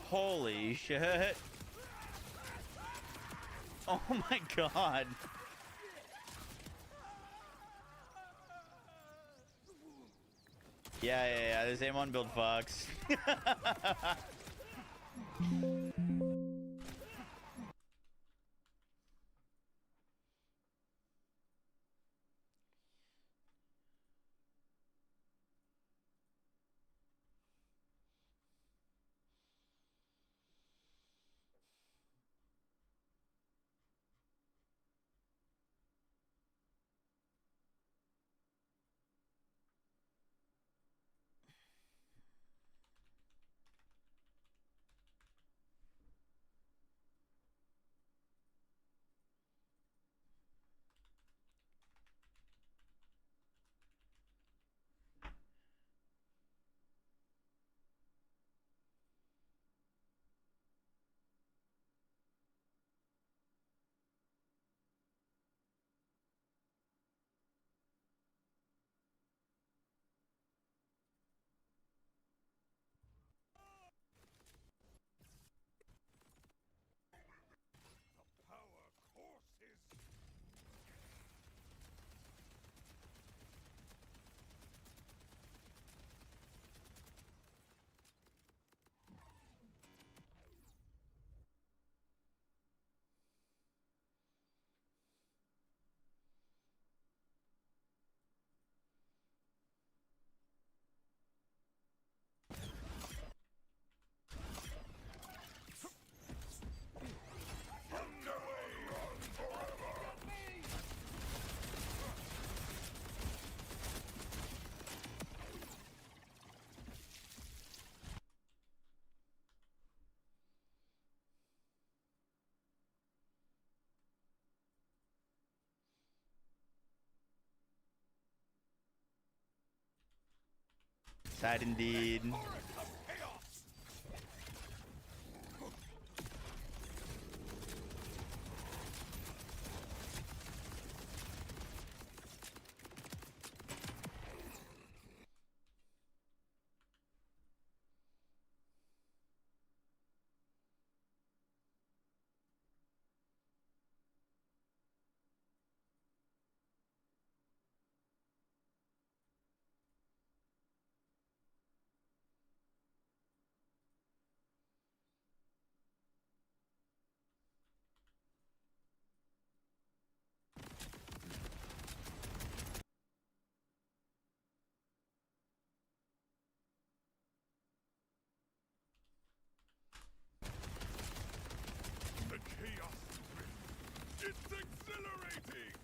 Holy shit. Oh my god. Yeah. This Amon build fucks. Sad indeed. The chaos drift. It's exhilarating.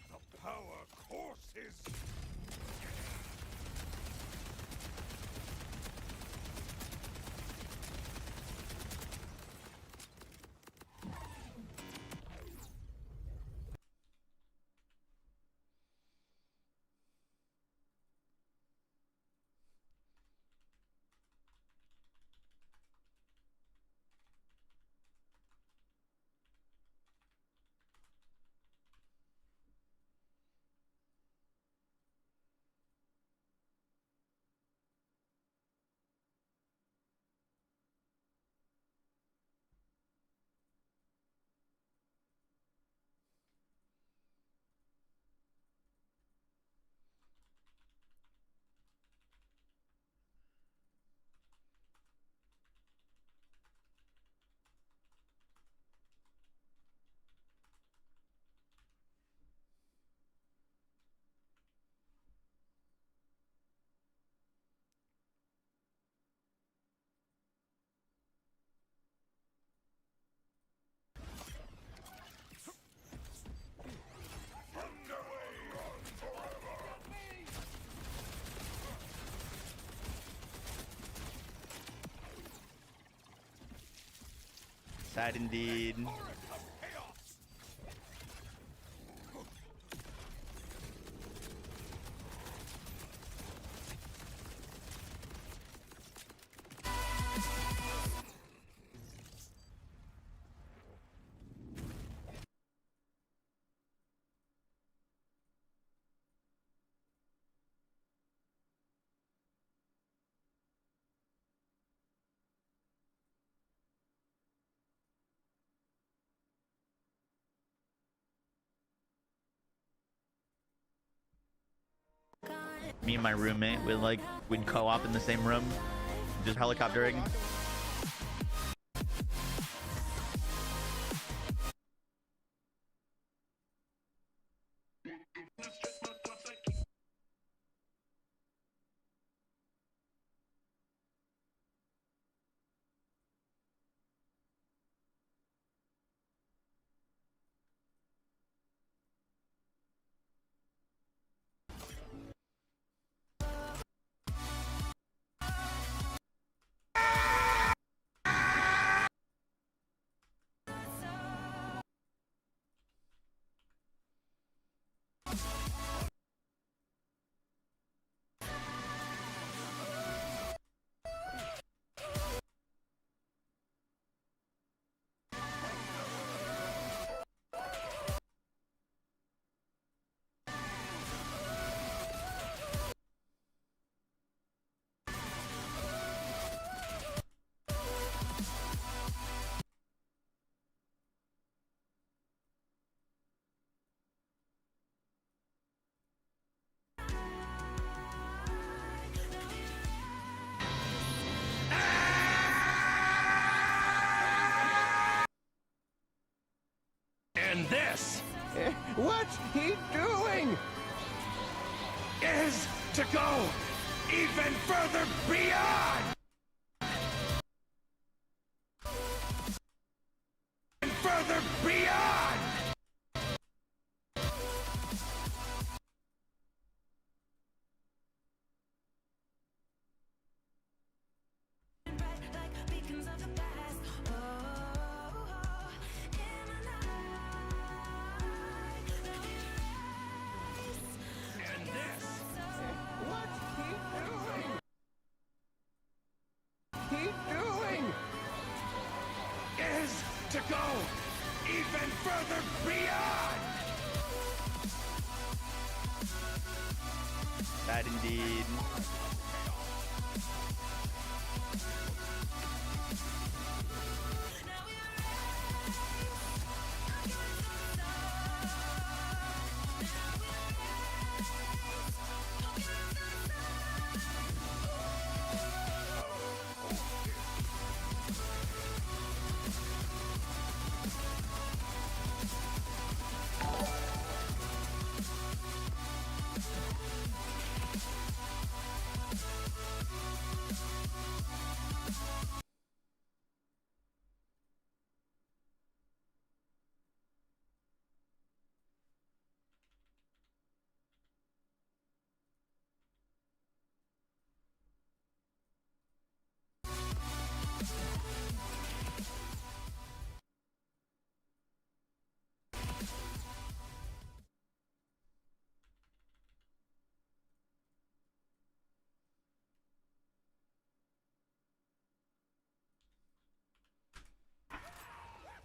The power courses. Sad indeed. Me and my roommate we'd co-op in the same room, just helicoptering. And this What's he doing? is to go even further beyond! And further beyond! Like beacons of the past. Oh. he doing? Is to go even further beyond! That indeed.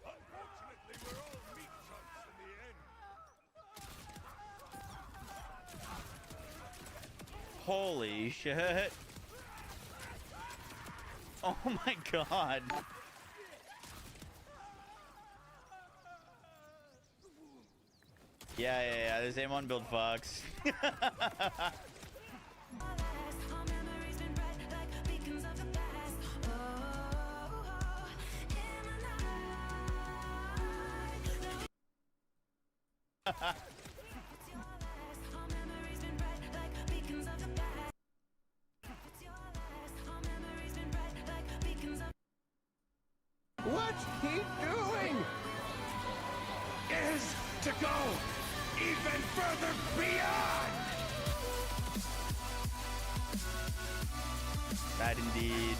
Unfortunately, we're all meat chunks in the end. Holy shit. Oh my god. Yeah, this Amon build fucks. What's he doing? Is to go even further beyond! That indeed.